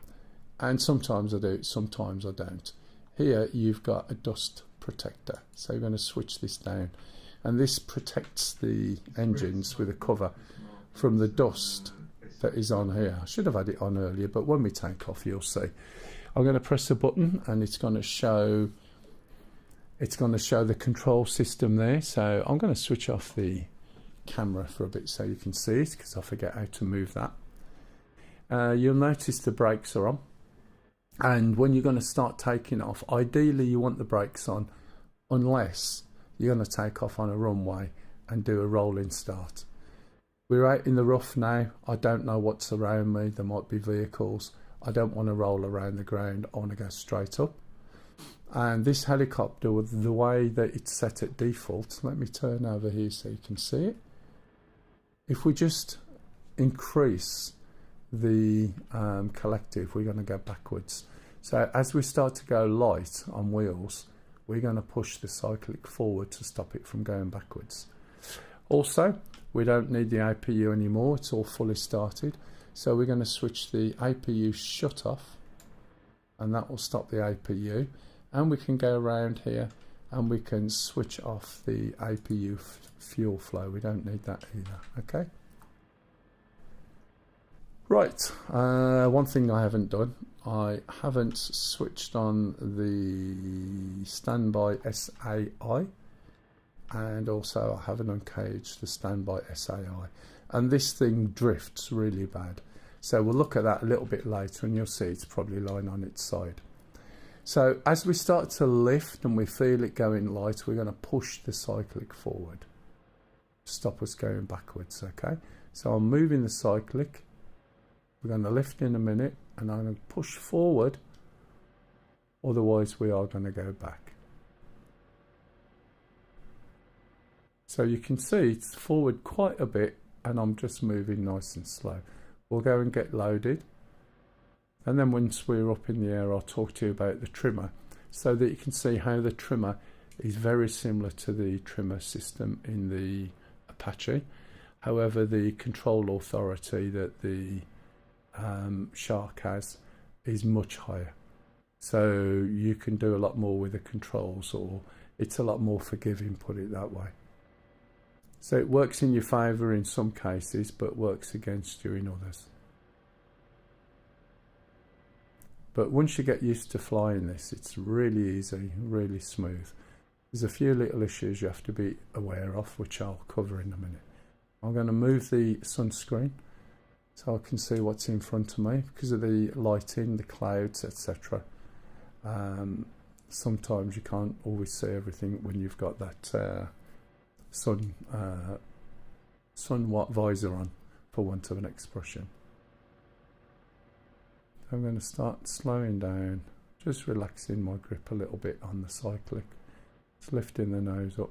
and sometimes I do it, sometimes I don't. Here you've got a dust protector, so you're going to switch this down, and this protects the engines with a cover from the dust that is on here. I should have had it on earlier, but when we take off you'll see. I'm going to press a button and it's going to show the control system there. So I'm going to switch off the camera for a bit so you can see it, because I forget how to move that. You'll notice the brakes are on, and when you're going to start taking off, ideally you want the brakes on unless you're going to take off on a runway and do a rolling start. We're out in the rough now. I don't know what's around me. There might be vehicles. I don't want to roll around the ground. I want to go straight up. And this helicopter, with the way that it's set at default, let me turn over here so you can see it. If we just increase the collective, we're going to go backwards. So as we start to go light on wheels, we're going to push the cyclic forward to stop it from going backwards. Also, we don't need the APU anymore. It's all fully started. So we're going to switch the APU shut off, and that will stop the APU. And we can go around here and we can switch off the APU fuel flow. We don't need that either. Okay. Right. One thing I haven't done, I haven't switched on the standby SAI, and also I haven't uncaged the standby SAI, and this thing drifts really bad. So we'll look at that a little bit later and you'll see it's probably lying on its side. So as we start to lift and we feel it going light, we're going to push the cyclic forward, stop us going backwards. Okay, so I'm moving the cyclic, we're going to lift in a minute, and I'm going to push forward, otherwise we are going to go back. So you can see it's forward quite a bit, and I'm just moving nice and slow. We'll go and get loaded, and then once we're up in the air I'll talk to you about the trimmer, so that you can see how the trimmer is very similar to the trimmer system in the Apache. However, the control authority that the Shark has is much higher, so you can do a lot more with the controls, or it's a lot more forgiving, put it that way. So it works in your favour in some cases, but works against you in others. But once you get used to flying this, it's really easy, really smooth. There's a few little issues you have to be aware of, which I'll cover in a minute. I'm going to move the sunscreen so I can see what's in front of me, because of the lighting, the clouds, etc. Sometimes you can't always see everything when you've got that sun visor on, for want of an expression. I'm going to start slowing down, just relaxing my grip a little bit on the cyclic, just lifting the nose up.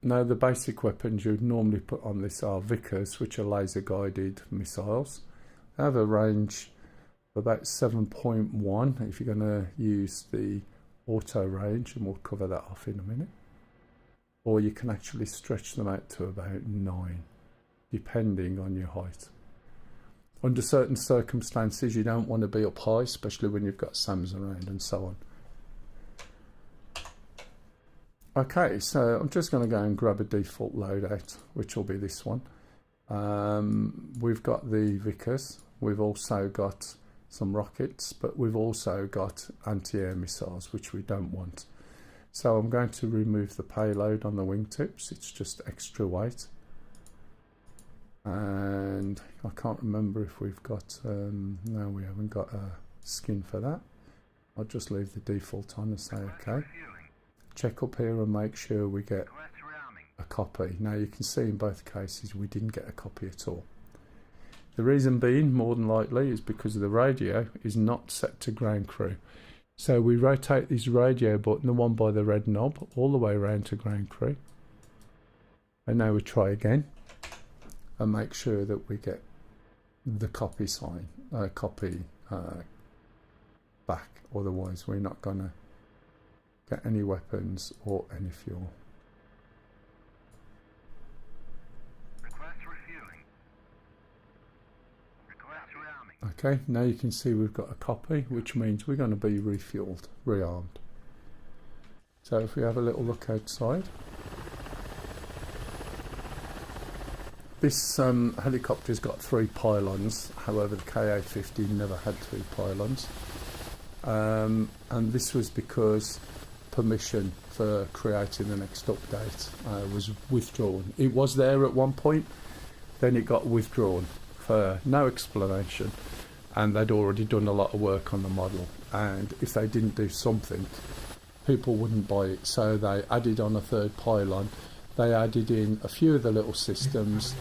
Now, the basic weapons you'd normally put on this are Vickers, which are laser guided missiles. They have a range of about 7.1 if you're going to use the auto range, and we'll cover that off in a minute. Or you can actually stretch them out to about 9, depending on your height. Under certain circumstances, you don't want to be up high, especially when you've got SAMs around and so on. Okay, so I'm just going to go and grab a default loadout, which will be this one. We've got the Vickers, we've also got some rockets, but we've also got anti-air missiles, which we don't want. So I'm going to remove the payload on the wingtips, it's just extra weight. And I can't remember if we've got, no, we haven't got a skin for that. I'll just leave the default on and say okay. Check up here and make sure we get a copy. Now you can see in both cases we didn't get a copy at all. The reason being, more than likely, is because the radio is not set to ground crew. So we rotate this radio button, the one by the red knob, all the way around to ground crew. And now we try again and make sure that we get the copy sign. copy back, otherwise we're not going to get any weapons or any fuel. Request refueling. Request rearming. Okay, now you can see we've got a copy, which means we're going to be refueled, rearmed. So if we have a little look outside, this helicopter's got 3 pylons, however the KA-50 never had 3 pylons. And this was because permission for creating the next update was withdrawn. It was there at one point, then it got withdrawn for no explanation, and they'd already done a lot of work on the model, and if they didn't do something, people wouldn't buy it, so they added on a 3rd pylon. They added in a few of the little systems,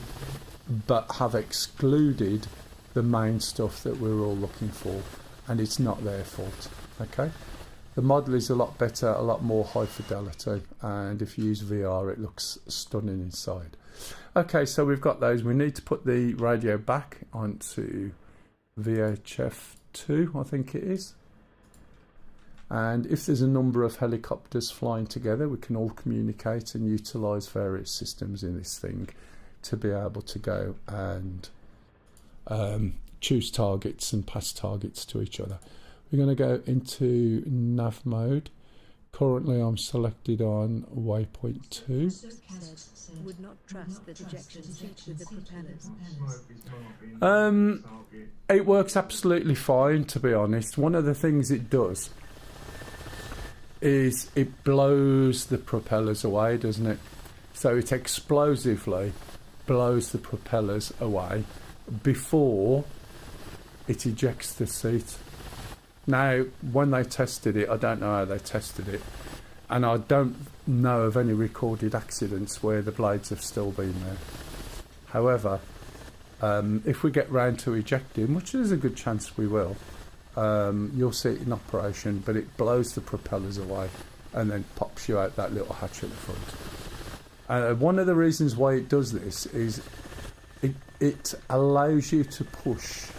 but have excluded the main stuff that we're all looking for, and it's not their fault. Okay, the model is a lot better, a lot more high fidelity, and if you use VR it looks stunning inside. Okay, so we've got those. We need to put the radio back onto VHF 2, I think it is. And if there's a number of helicopters flying together, we can all communicate and utilise various systems in this thing to be able to go and choose targets and pass targets to each other. We're going to go into nav mode. Currently I'm selected on waypoint 2. Would not trust the ejection seat with the propellers. It works absolutely fine, to be honest. One of the things it does is it blows the propellers away, doesn't it? So it explosively blows the propellers away before it ejects the seat. Now, when they tested it, I don't know how they tested it, and I don't know of any recorded accidents where the blades have still been there. However, if we get round to ejecting, which there's a good chance we will, you'll see it in operation, but it blows the propellers away and then pops you out that little hatch at the front. One of the reasons why it does this is it allows you to push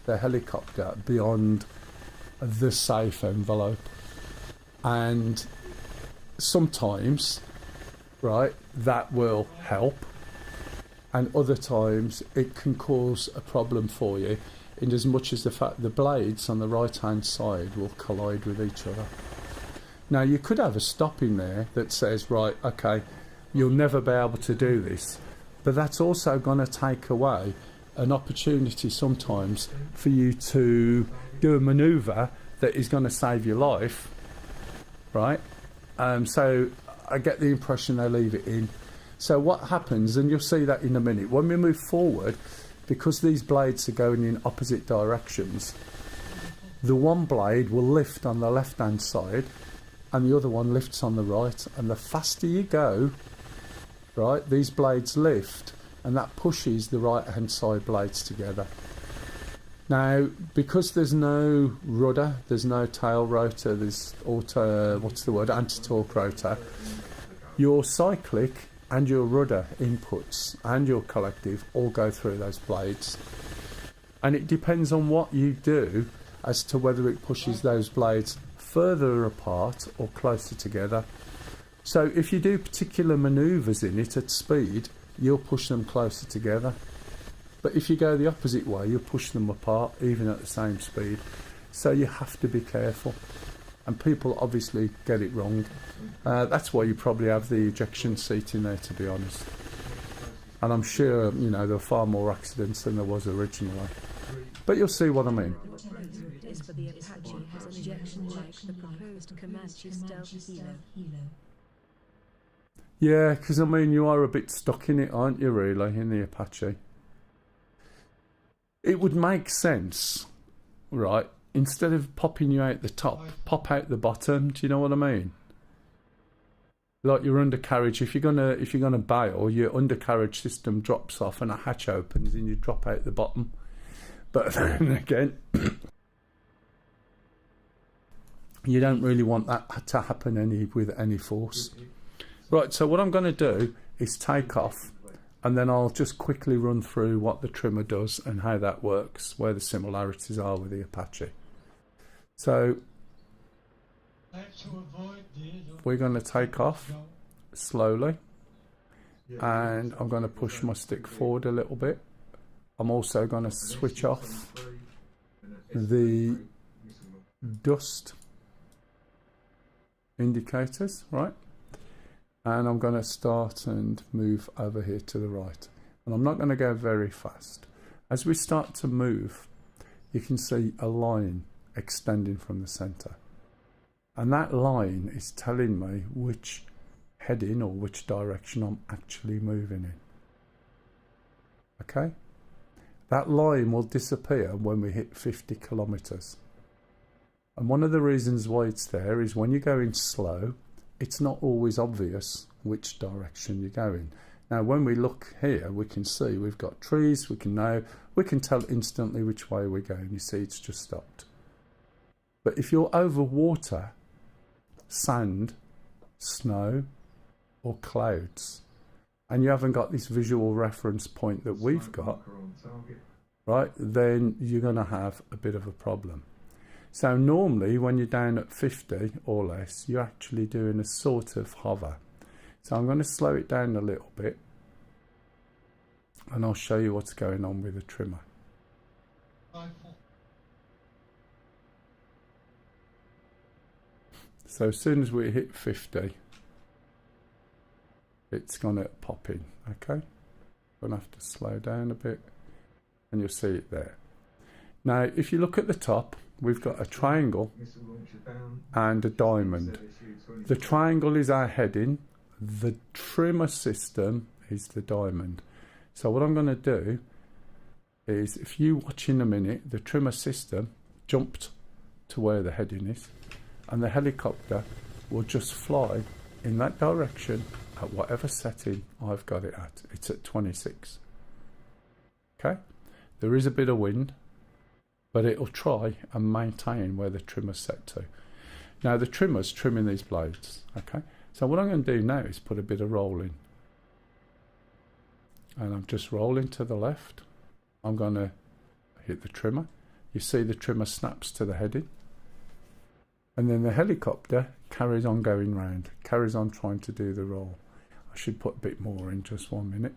the helicopter beyond the safe envelope, and sometimes, right, that will help, and other times it can cause a problem for you, in as much as the fact the blades on the right hand side will collide with each other. Now you could have a stop in there that says, right, okay, you'll never be able to do this, but that's also going to take away an opportunity sometimes for you to do a manoeuvre that is going to save your life, right? So I get the impression they leave it in. So what happens, and you'll see that in a minute, when we move forward, because these blades are going in opposite directions, the one blade will lift on the left hand side and the other one lifts on the right, and the faster you go, right, these blades lift and that pushes the right hand side blades together. Now, because there's no rudder, there's no tail rotor, there's anti-torque rotor, your cyclic and your rudder inputs and your collective all go through those blades. And it depends on what you do as to whether it pushes those blades further apart or closer together. So if you do particular manoeuvres in it at speed, you'll push them closer together. But if you go the opposite way, you'll push them apart, even at the same speed. So you have to be careful. And people obviously get it wrong. That's why you probably have the ejection seat in there, to be honest. And I'm sure, you know, there are far more accidents than there was originally. But you'll see what I mean. Is for the Apache has an ejection like the proposed Comanche stealth helo. Yeah, because I mean, you are a bit stuck in it, aren't you, really, in the Apache? It would make sense, right? Instead of popping you out the top, pop out the bottom. Do you know what I mean? Like your undercarriage, if you're gonna bail, your undercarriage system drops off and a hatch opens and you drop out the bottom. But then again, you don't really want that to happen with any force. Right, so what I'm going to do is take off and then I'll just quickly run through what the trimmer does and how that works, where the similarities are with the Apache. So That's to avoid this. we're going to take off slowly, Yeah, and I'm going to push my stick forward a little bit. I'm also going to switch off the dust indicators, right? And I'm going to start and move over here to the right. And I'm not going to go very fast. As we start to move, you can see a line extending from the center. And that line is telling me which heading or which direction I'm actually moving in. Okay? That line will disappear when we hit 50 kilometers. And one of the reasons why it's there is when you're going slow, it's not always obvious which direction you're going. Now, when we look here, we can see we've got trees. We can tell instantly which way we're going. You see, it's just stopped. But if you're over water, sand, snow, or clouds, and you haven't got this visual reference point that we've got, right, then you're going to have a bit of a problem. So normally when you're down at 50 or less, you're actually doing a sort of hover. So I'm going to slow it down a little bit, and I'll show you what's going on with the trimmer. So as soon as we hit 50, it's going to pop in, okay? I'm going to have to slow down a bit, and you'll see it there. Now, if you look at the top, we've got a triangle and a diamond. The triangle is our heading. The trimmer system is the diamond. So what I'm going to do is, if you watch in a minute, the trimmer system jumped to where the heading is, and the helicopter will just fly in that direction at whatever setting I've got it at. It's at 26. Okay? There is a bit of wind, but it'll try and maintain where the trimmer's set to. Now the trimmer's trimming these blades, okay? So what I'm going to do now is put a bit of roll in. And I'm just rolling to the left. I'm going to hit the trimmer. You see the trimmer snaps to the heading. And then the helicopter carries on going round, carries on trying to do the roll. I should put a bit more in just 1 minute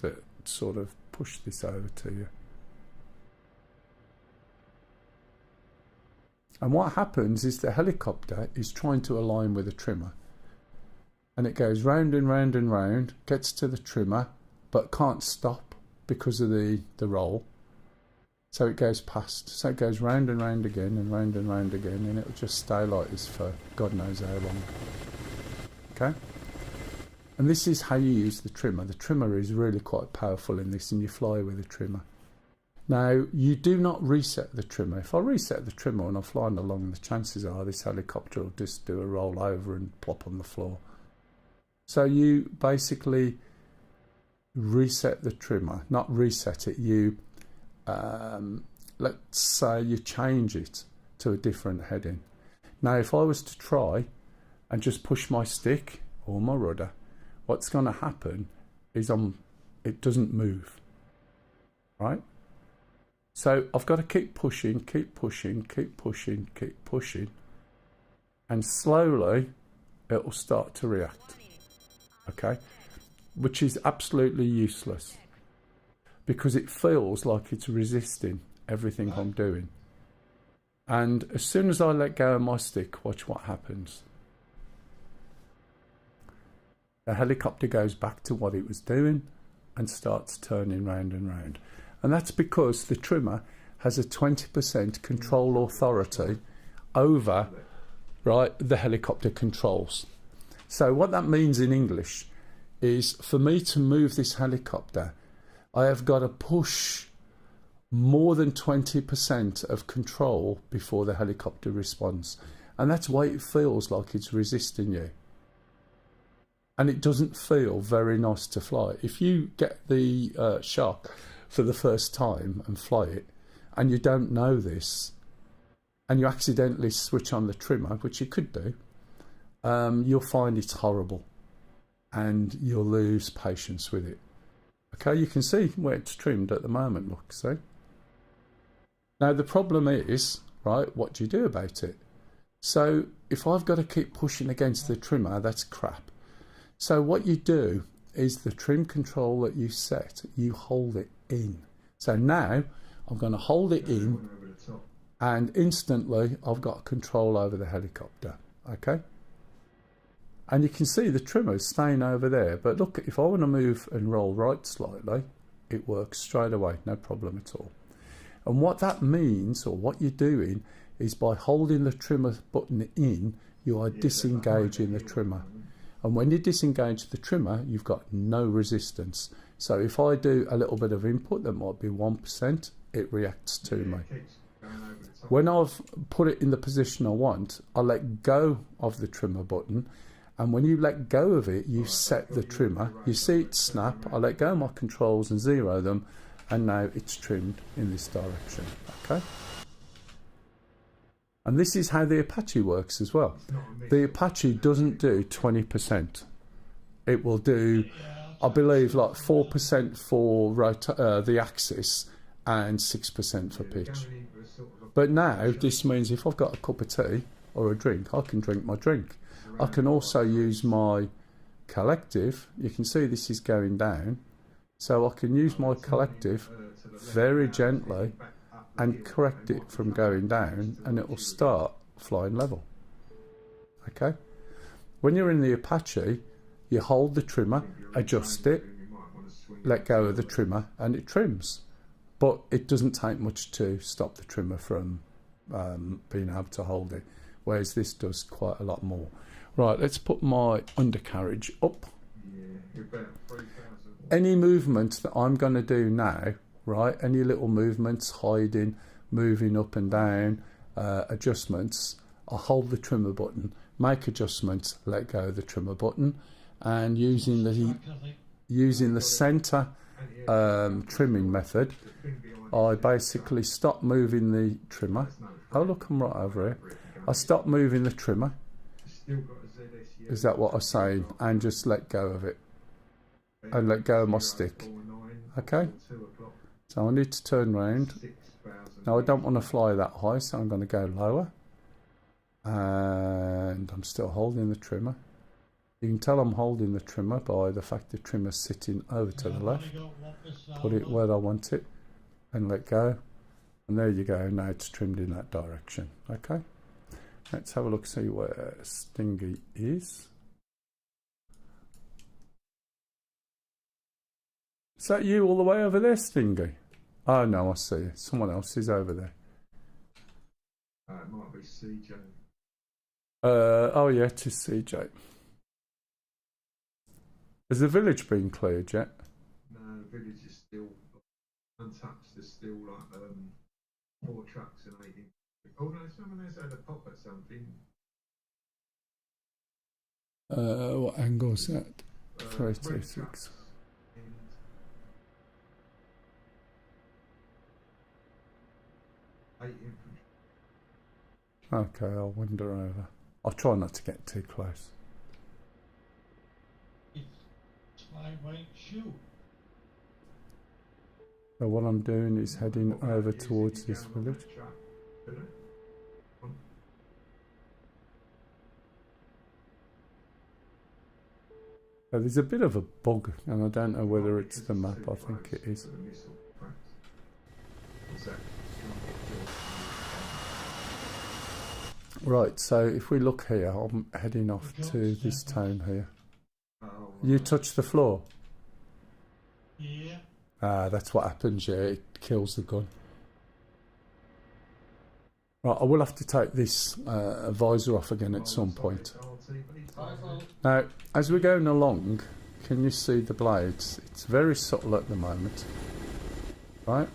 to sort of push this over to you. And what happens is the helicopter is trying to align with the trimmer. And it goes round and round and round, gets to the trimmer, but can't stop because of the roll. So it goes past. So it goes round and round again and round and round again, and it'll just stay like this for God knows how long. Okay? And this is how you use the trimmer. The trimmer is really quite powerful in this, and you fly with the trimmer. Now, you do not reset the trimmer. If I reset the trimmer when I'm flying along, the chances are this helicopter will just do a roll over and plop on the floor. So you basically reset the trimmer, not reset it. You, let's say you change it to a different heading. Now, if I was to try and just push my stick or my rudder, what's going to happen is it doesn't move, right? So I've got to keep pushing, keep pushing, keep pushing, keep pushing, and slowly it will start to react, okay? Which is absolutely useless because it feels like it's resisting everything I'm doing. And as soon as I let go of my stick, watch what happens. The helicopter goes back to what it was doing and starts turning round and round. And that's because the trimmer has a 20% control authority over, right, the helicopter controls. So what that means in English is, for me to move this helicopter, I have got to push more than 20% of control before the helicopter responds. And that's why it feels like it's resisting you. And it doesn't feel very nice to fly. If you get the shock for the first time and fly it, and you don't know this, and you accidentally switch on the trimmer, which you could do, you'll find it's horrible, and you'll lose patience with it. Okay, you can see where it's trimmed at the moment, look, see? Now the problem is, right, what do you do about it? So if I've got to keep pushing against the trimmer, that's crap. So what you do is the trim control that you set, you hold it in. So now I'm going to hold it in and instantly I've got control over the helicopter, okay? And you can see the trimmer is staying over there, but look, if I want to move and roll right slightly, it works straight away, no problem at all. And what that means, or what you're doing, is by holding the trimmer button in, you are disengaging the trimmer. And when you disengage the trimmer, you've got no resistance. So if I do a little bit of input, that might be 1%, it reacts to me. When I've put it in the position I want, I let go of the trimmer button. And when you let go of it, you set the trimmer. You see it snap. I let go of my controls and zero them, and now it's trimmed in this direction. Okay. And this is how the Apache works as well. The Apache doesn't do 20%. It will do, I believe, like 4% for the axis and 6% for pitch. But now this means if I've got a cup of tea or a drink, I can drink my drink. I can also use my collective. You can see this is going down. So I can use my collective very gently and correct it from going down, and it will start flying level. Okay? When you're in the Apache, you hold the trimmer, adjust it, let go of the trimmer, and it trims. But it doesn't take much to stop the trimmer from being able to hold it, whereas this does quite a lot more. Right, let's put my undercarriage up. Any movement that I'm going to do now, right, any little movements, hiding, moving up and down, adjustments, I'll hold the trimmer button, make adjustments, let go of the trimmer button, and using the center trimming method, I basically stop moving the trimmer. Oh look, I'm right over here. I stop moving the trimmer. Is that what I'm saying? And just let go of it. And let go of my stick. Okay? So I need to turn round. Now I don't want to fly that high, so I'm going to go lower. And I'm still holding the trimmer. You can tell I'm holding the trimmer by the fact the trimmer's sitting over to the left. Put it where I want it and let go. And there you go, now it's trimmed in that direction. Okay? Let's have a look, see where Stingy is. Is that you all the way over there, Stingy? Oh no, I see you. Someone else is over there. It might be CJ. Oh yeah, it is CJ. Has the village been cleared yet? No, the village is still untouched. There's still like 4 trucks and 18. Oh no, someone has had a pop at something. What angle is that? 326. Okay, I'll wander over. I'll try not to get too close. It's my white shoe. So what I'm doing is heading over towards this village. So there's a bit of a bug, and I don't know whether it's the map. I think it is. Right, so if we look here, I'm heading off to this town here. You touch the floor? Yeah. Ah, that's what happens, yeah, it kills the gun. Right, I will have to take this visor off again at some point. Now, as we're going along, can you see the blades? It's very subtle at the moment. Right?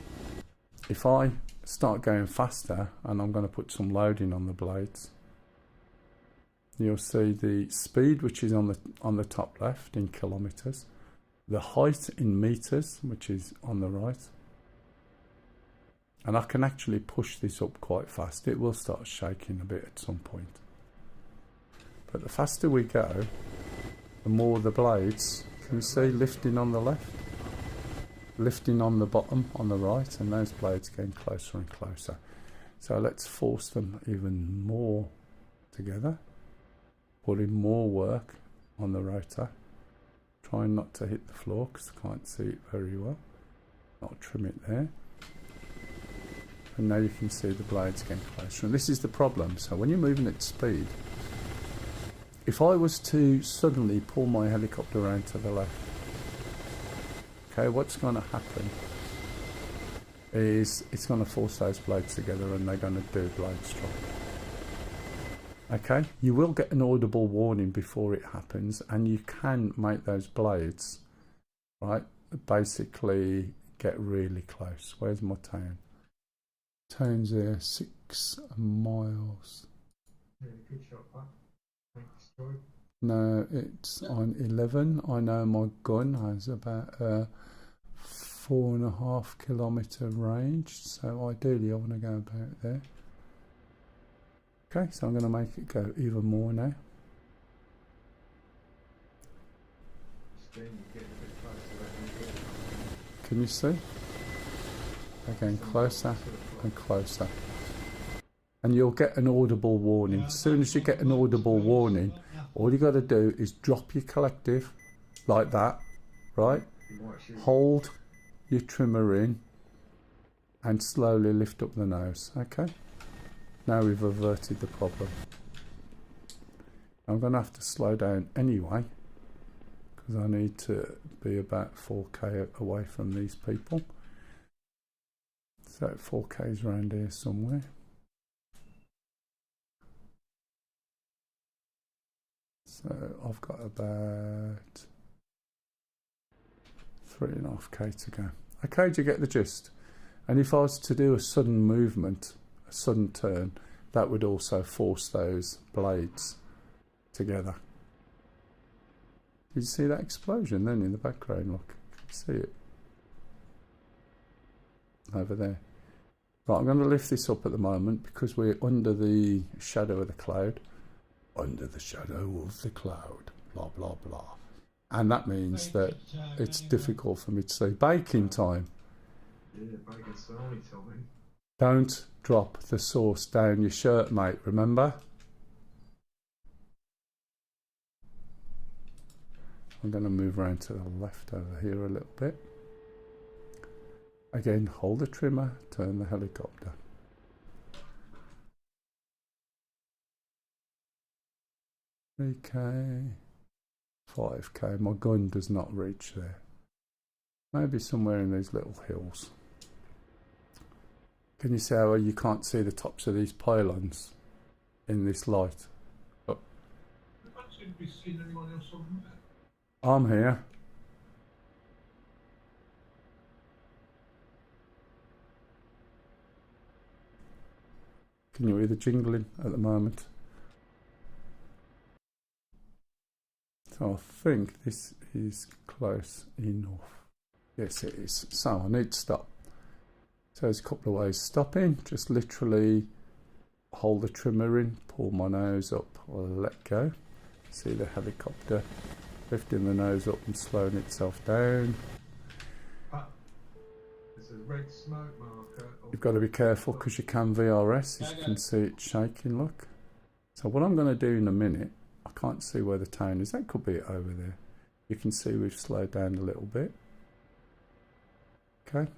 If I start going faster, and I'm going to put some loading on the blades, you'll see the speed, which is on the top left in kilometers, the height in meters, which is on the right, and I can actually push this up quite fast. It will start shaking a bit at some point, but the faster we go, the more the blades, can you see, lifting on the left. lifting on the bottom on the right, and those blades getting closer and closer. So let's force them even more together, putting more work on the rotor, trying not to hit the floor because I can't see it very well. I'll trim it there. And now you can see the blades getting closer, and this is the problem. So when you're moving at speed, if I was to suddenly pull my helicopter around to the left, okay, what's going to happen is it's going to force those blades together and they're going to do blade strike. Okay, you will get an audible warning before it happens, and you can make those blades, right, basically get really close. Where's my town? Town's there, 6 miles. Yeah, good shot, Pat. Thanks, Joy. No, it's on 11. I know my gun has about a 4.5 kilometre range, so ideally I want to go about there. Okay, so I'm going to make it go even more now. Can you see? Again, closer and closer. And you'll get an audible warning. As soon as you get an audible warning, all you got to do is drop your collective like that, right? Hold your trimmer in and slowly lift up the nose, okay? Now we've averted the problem. I'm going to have to slow down anyway because I need to be about 4k away from these people. So 4k is around here somewhere. So I've got about 3.5k to go. Okay, do you get the gist? And if I was to do a sudden movement, a sudden turn, that would also force those blades together. Did you see that explosion then in the background? Look, can you see it? Over there. Right, I'm going to lift this up at the moment because we're under the shadow of the cloud. Under the shadow of the cloud, blah blah blah. And that means that it's difficult for me to see. Baking time. Yeah, bacon salami time. Don't drop the sauce down your shirt, mate, remember? I'm going to move around to the left over here a little bit. Again, hold the trimmer, turn the helicopter. Okay, 5k. My gun does not reach there. Maybe somewhere in these little hills. Can you see how you can't see the tops of these pylons in this light? Oh. I don't seem to be seeing anyone else on the map. I'm here. Can you hear the jingling at the moment? So I think this is close enough. Yes, it is. So I need to stop. So there's a couple of ways of stopping. Just literally hold the trimmer in, pull my nose up, or let go. See the helicopter lifting the nose up and slowing itself down. There's a red smoke marker. You've got to be careful because you can VRS. As you can see it shaking, look. So what I'm going to do in a minute, I can't see where the town is. That could be it over there. You can see we've slowed down a little bit. Okay.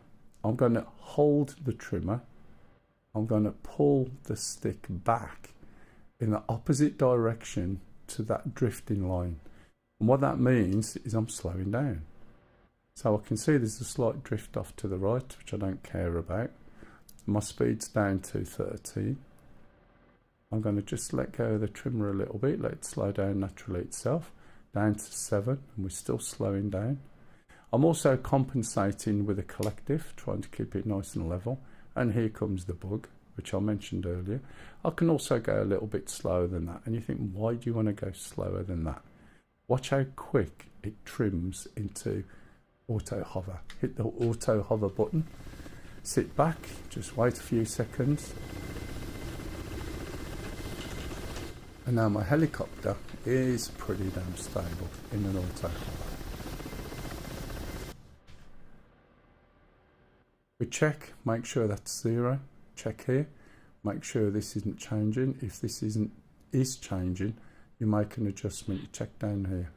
I'm going to hold the trimmer. I'm going to pull the stick back in the opposite direction to that drifting line. And what that means is I'm slowing down. So I can see there's a slight drift off to the right, which I don't care about. My speed's down to 13. I'm going to just let go of the trimmer a little bit, let it slow down naturally itself, down to 7, and we're still slowing down. I'm also compensating with a collective, trying to keep it nice and level, and here comes the bug, which I mentioned earlier. I can also go a little bit slower than that, and you think, why do you want to go slower than that? Watch how quick it trims into auto hover. Hit the auto hover button, sit back, just wait a few seconds, and now my helicopter is pretty damn stable in an auto hover. We check, make sure that's 0. Check here, make sure this isn't changing. If this is changing, you make an adjustment. You check down here.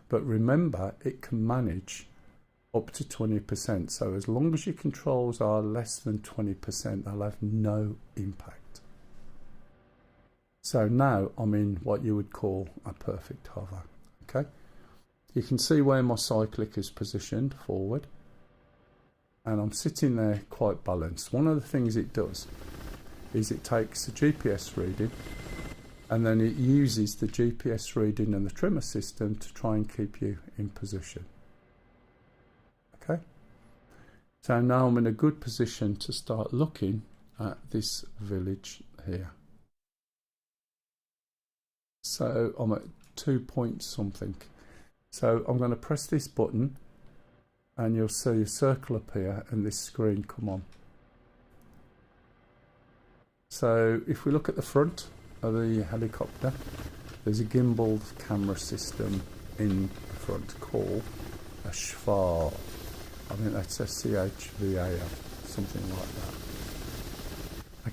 But remember, it can manage up to 20%. So as long as your controls are less than 20%, they'll have no impact. So now I'm in what you would call a perfect hover. Okay, you can see where my cyclic is positioned forward, and I'm sitting there quite balanced. One of the things it does is it takes the GPS reading and then it uses the GPS reading and the trimmer system to try and keep you in position. Okay, so now I'm in a good position to start looking at this village here. So I'm at 2 point something. So I'm going to press this button and you'll see a circle appear and this screen come on. So if we look at the front of the helicopter, there's a gimbaled camera system in front called a GhashPL. I think that's a CHVAL, something like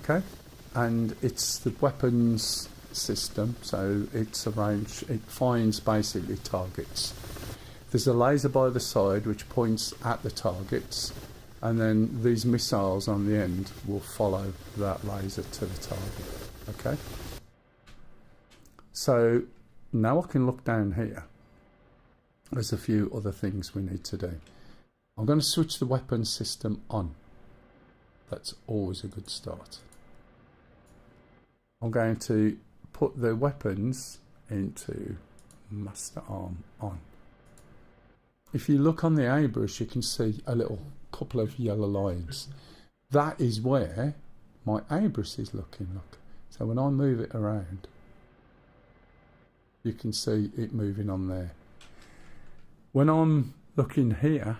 that. Okay, and it's the weapons system, so it's arranged, it finds basically targets. There's a laser by the side which points at the targets, and then these missiles on the end will follow that laser to the target. Okay, so now I can look down here. There's a few other things we need to do. I'm going to switch the weapons system on. That's always a good start. I'm going to put the weapons into master arm on. If you look on the airbrush, you can see a little couple of yellow lines. That is where my airbrush is looking. Look, so when I move it around, you can see it moving on there. When I'm looking here,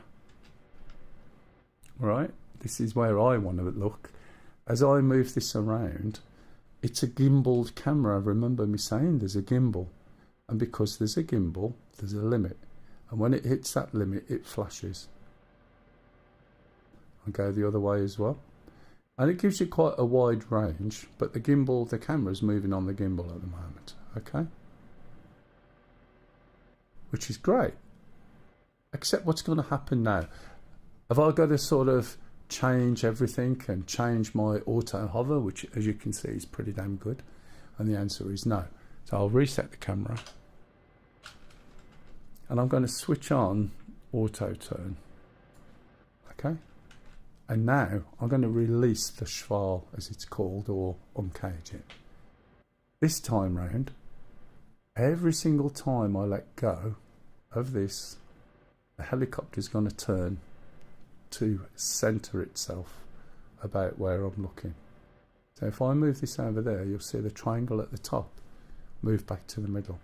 right, this is where I want to look. As I move this around, it's a gimbaled camera. Remember me saying there's a gimbal, and because there's a gimbal, there's a limit, and when it hits that limit, it flashes. I go the other way as well, and it gives you quite a wide range, but the gimbal, the camera's moving on the gimbal at the moment. Okay, which is great, except what's going to happen now? Have I got to sort of change everything and change my auto hover, which as you can see is pretty damn good? And the answer is no. So I'll reset the camera and I'm going to switch on auto turn. Okay, and now I'm going to release the GhashPL, as it's called, or uncage it. This time round, every single time I let go of this, the helicopter is going to turn to center itself about where I'm looking. So if I move this over there, you'll see the triangle at the top move back to the middle.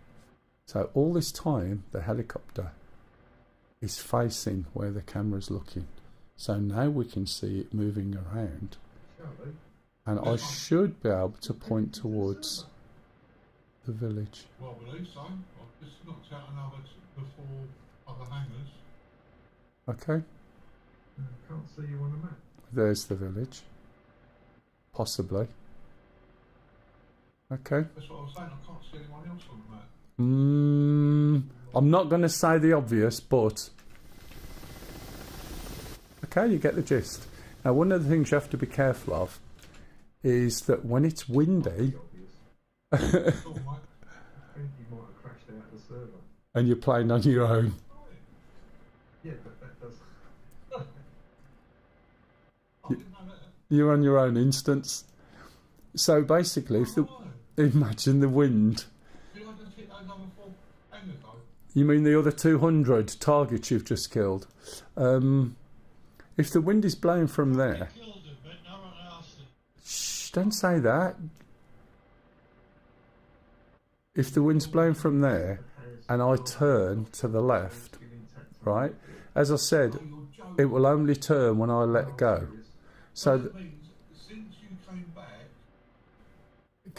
So all this time the helicopter is facing where the camera's looking. So now we can see it moving around, and I should be able to point towards the village. Well, I believe so. I've just knocked out another before other hangars. Okay, I can't see you on the map. there's the village, possibly. Okay. That's what I was saying, I can't see anyone else on the map. I'm not going to say the obvious, but okay, you get the gist. Now, one of the things you have to be careful of is that when it's windy Oh, mate. I think you might have crashed out the server. and you're playing on your own, Yeah, but that does. I didn't know that. you're on your own instance. So basically, if the, imagine the wind. Did I just hit another 4 hangars though? You mean the other 200 targets you've just killed? If the wind is blowing from there, Killed him, but no one else did. shh, don't say that. If the wind's blowing from there and I turn to the left, right, as I said, it will only turn when I let go. So That means since you came back,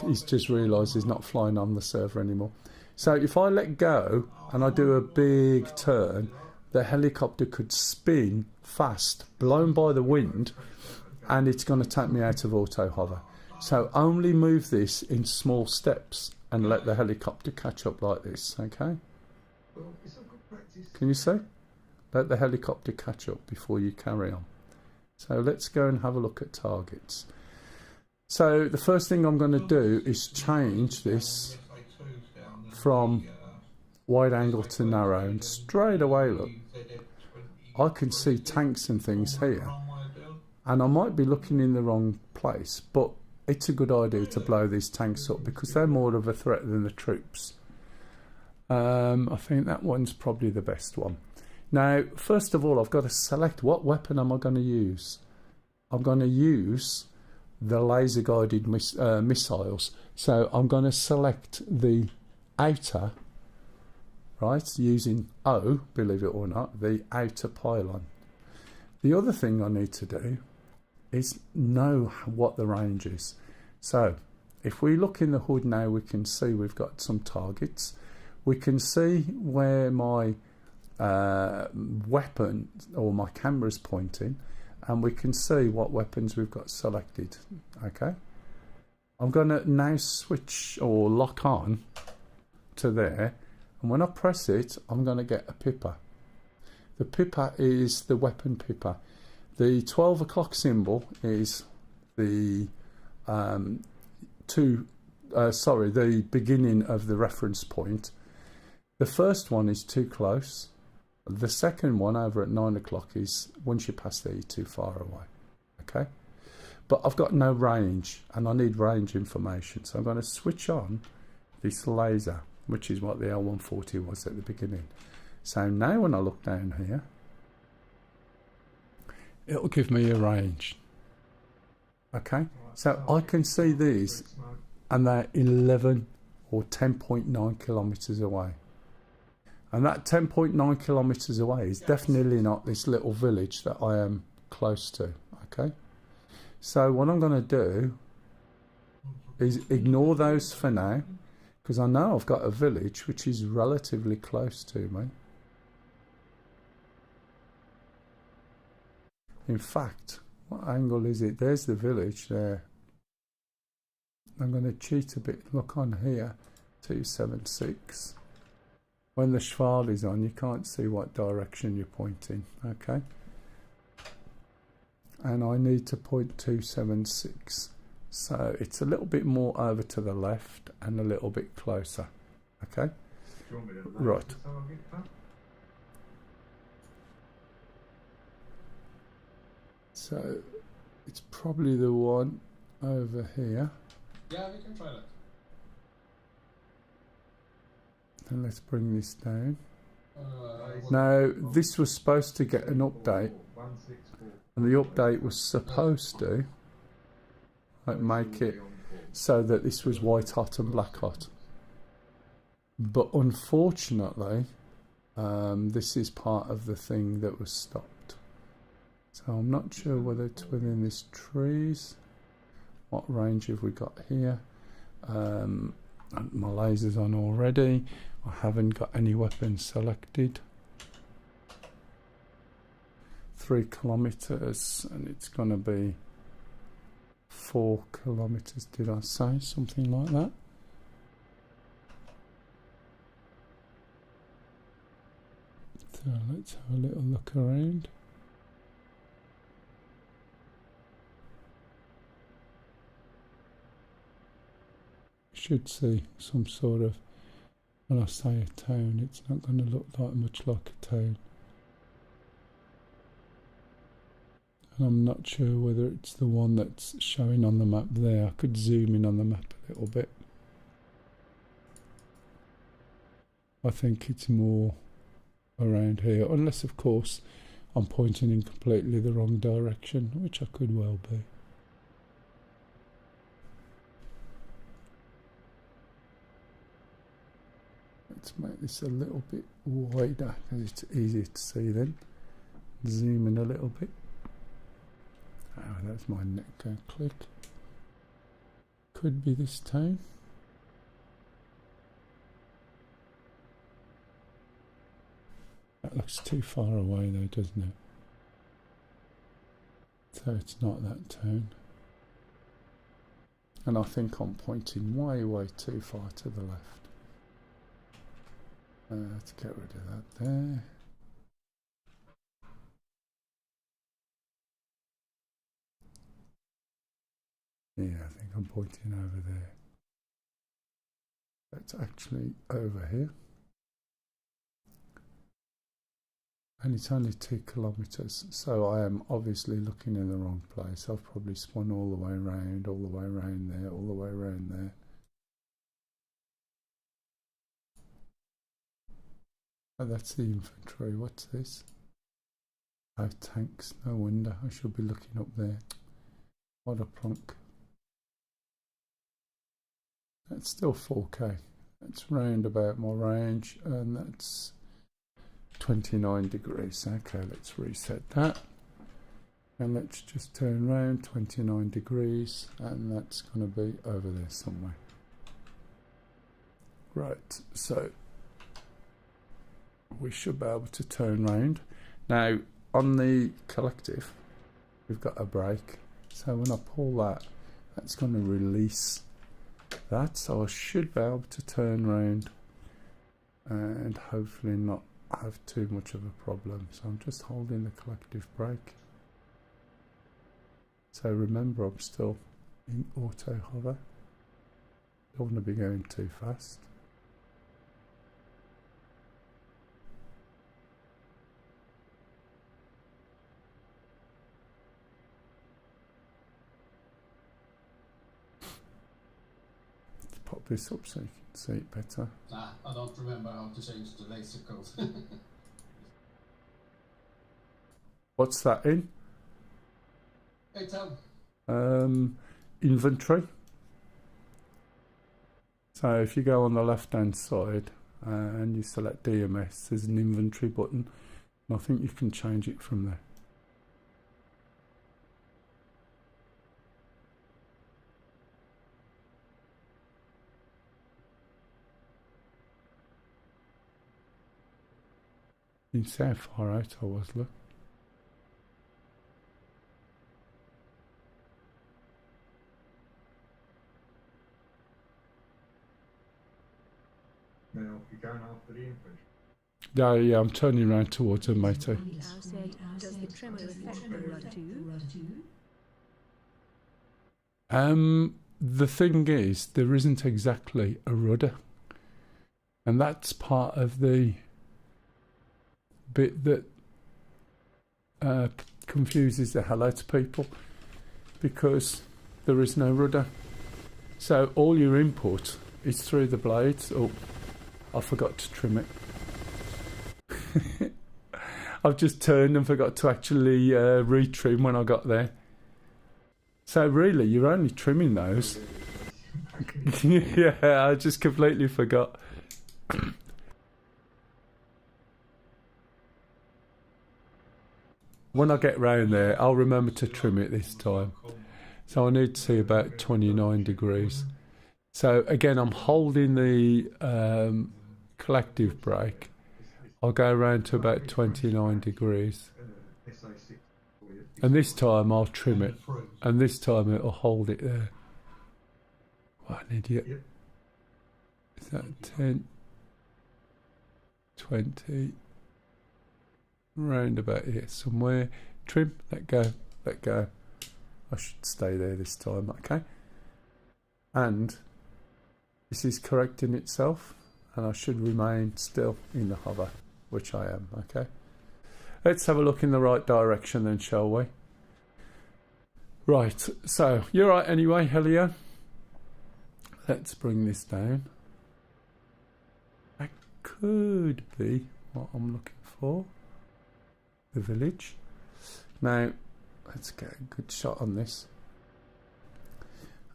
he's just realised he's not flying on the server anymore. So if I let go and I do a big turn, the helicopter could spin fast, blown by the wind, and it's going to take me out of auto hover. So only move this in small steps and let the helicopter catch up like this, okay? Well, it's a good practice. Can you see? Let the helicopter catch up before you carry on. So let's go and have a look at targets. So the first thing I'm going to do is change this from wide angle to narrow, and straight away, look, I can see tanks and things here, and I might be looking in the wrong place, but it's a good idea to blow these tanks up because they're more of a threat than the troops. I think that one's probably the best one. Now, first of all, I've got to select what weapon am I going to use. I'm going to use the laser guided missiles. So I'm going to select the outer, right, using O, believe it or not, the outer pylon. The other thing I need to do is know what the range is. So if we look in the hood now, we can see we've got some targets. We can see where my weapon or my camera's pointing, and we can see what weapons we've got selected. Okay, I'm going to now switch or lock on to there, and when I press it, I'm going to get a pipper. The pipper is the weapon pipper. The 12 o'clock symbol is the the beginning of the reference point. The first one is too close. The second one over at 9 o'clock is once you pass there, you're too far away. Okay, but I've got no range, and I need range information, so I'm going to switch on this laser, which is what the L140 was at the beginning. So now when I look down here, it'll give me a range. Okay, so I can see these, and they're 11 or 10.9 kilometers away. And that 10.9 kilometers away is definitely not this little village that I am close to. Okay, so what I'm going to do is ignore those for now, because I know I've got a village which is relatively close to me. In fact, what angle is it? There's the village there. I'm going to cheat a bit. Look on here, 276. When the Schwal is on, you can't see what direction you're pointing. Okay, and I need to point 276. So it's a little bit more over to the left and a little bit closer. Okay, right. So it's probably the one over here. Yeah, we can try that. And let's bring this down. Now, this was supposed to get an update, and the update was supposed to make it so that this was white hot and black hot. But unfortunately, this is part of the thing that was stopped. So I'm not sure whether it's within this trees. What range have we got here? My laser's on already. I haven't got any weapons selected. 3 kilometers, and it's going to be 4 kilometers. Did I say something like that? So let's have a little look around. Should see some sort of, when I say a town, it's not going to look like much like a town. And I'm not sure whether it's the one that's showing on the map there. I could zoom in on the map a little bit. I think it's more around here, unless of course I'm pointing in completely the wrong direction, which I could well be. Let's make this a little bit wider because it's easier to see then. Zoom in a little bit. Oh, that's my neck going click. Could be this town. That looks too far away though, doesn't it? So it's not that tone. And I think I'm pointing way too far to the left. Let's get rid of that there. Yeah, I think I'm pointing over there. It's actually over here. And it's only 2 kilometers, so I am obviously looking in the wrong place. I've probably spun all the way around, all the way around there, all the way around there. Oh, that's the infantry. What's this? Oh, tanks. No wonder. I should be looking up there. What a plonk. That's still 4K. That's round about my range, and that's 29 degrees. Okay, let's reset that. And let's just turn around 29 degrees, and that's going to be over there somewhere. Right, so we should be able to turn round. Now, on the collective, we've got a brake. So when I pull that, that's going to release that. So I should be able to turn round and hopefully not have too much of a problem. So I'm just holding the collective brake. So remember, I'm still in auto hover. Don't want to be going too fast. Let's pop this up so you can see it better. Nah, I don't remember how to change the laser code. What's that in? Hey Tom. Inventory. So if you go on the left hand side and you select DMS, there's an inventory button, and I think you can change it from there. You can see how far out I was, look. Now, you're going after the infantry. Yeah, I'm turning around towards him, matey. Now said, does the tremor affect the rudder too? The thing is, there isn't exactly a rudder, and that's part of the bit that confuses the hell out of people, because there is no rudder. So all your input is through the blades. Oh, I forgot to trim it. I've just turned and forgot to actually retrim when I got there. So really, you're only trimming those. Yeah, I just completely forgot. When I get round there, I'll remember to trim it this time. So I need to see about 29 degrees. So again, I'm holding the collective brake. I'll go around to about 29 degrees. And this time I'll trim it. And this time it'll hold it there. What an idiot. Is that 10, 20, round about here somewhere. Trim, let go, let go. I should stay there this time, okay? And this is correcting itself, and I should remain still in the hover, which I am, okay? Let's have a look in the right direction then, shall we? Right, so you're right anyway, Helio. Let's bring this down. That could be what I'm looking for. The village. Now, let's get a good shot on this.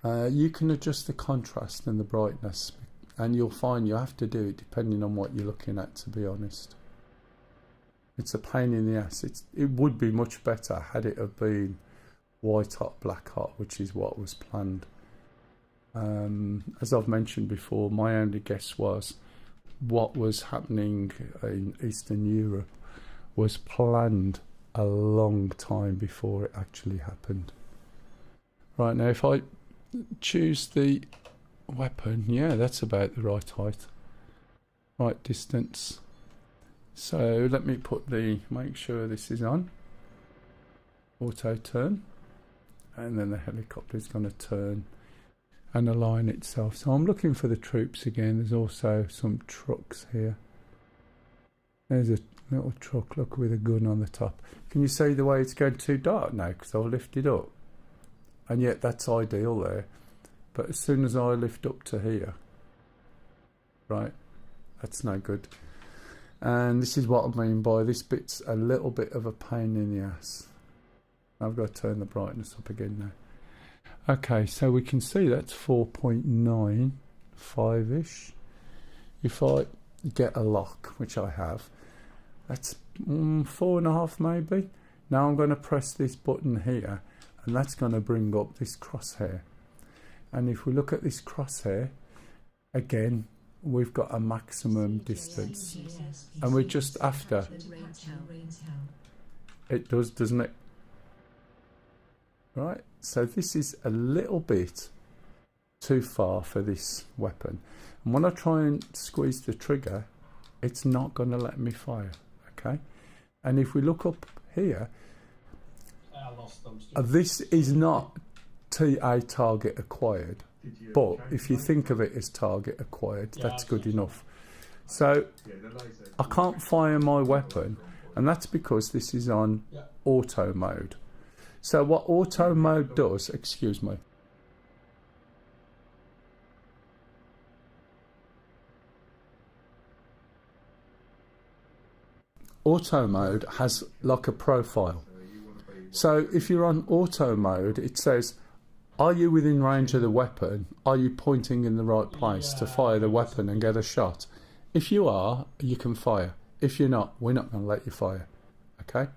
You can adjust the contrast and the brightness, and you'll find you have to do it depending on what you're looking at, to be honest. It's a pain in the ass. It would be much better had it have been white hot, black hot, which is what was planned. As I've mentioned before, my only guess was what was happening in Eastern Europe was planned a long time before it actually happened. Right, now if I choose the weapon, yeah, that's about the right height, right distance. So let me make sure this is on auto turn, and then the helicopter is going to turn and align itself. So I'm looking for the troops again. There's also some trucks here. There's a little truck, look, with a gun on the top. Can you see the way it's going too dark now because I'll lift it up? And yet that's ideal there. But as soon as I lift up to here, right, that's no good. And this is what I mean by this bit's a little bit of a pain in the ass. I've got to turn the brightness up again now. Okay, so we can see that's 4.95-ish. If I get a lock, which I have, that's 4.5 maybe. Now I'm going to press this button here, and that's going to bring up this crosshair. And if we look at this crosshair, again, we've got a maximum distance. And we're just after. It does, doesn't it? Right, so this is a little bit too far for this weapon. And when I try and squeeze the trigger, it's not going to let me fire, okay? And if we look up here, this is not TA target acquired, but if you think of it as target acquired, that's good enough. So I can't fire my weapon, and that's because this is on auto mode. So what auto mode does, excuse me, auto mode has like a profile. So if you're on auto mode, it says, are you within range of the weapon? Are you pointing in the right place to fire the weapon and get a shot? If you are, you can fire. If you're not, we're not going to let you fire. Okay?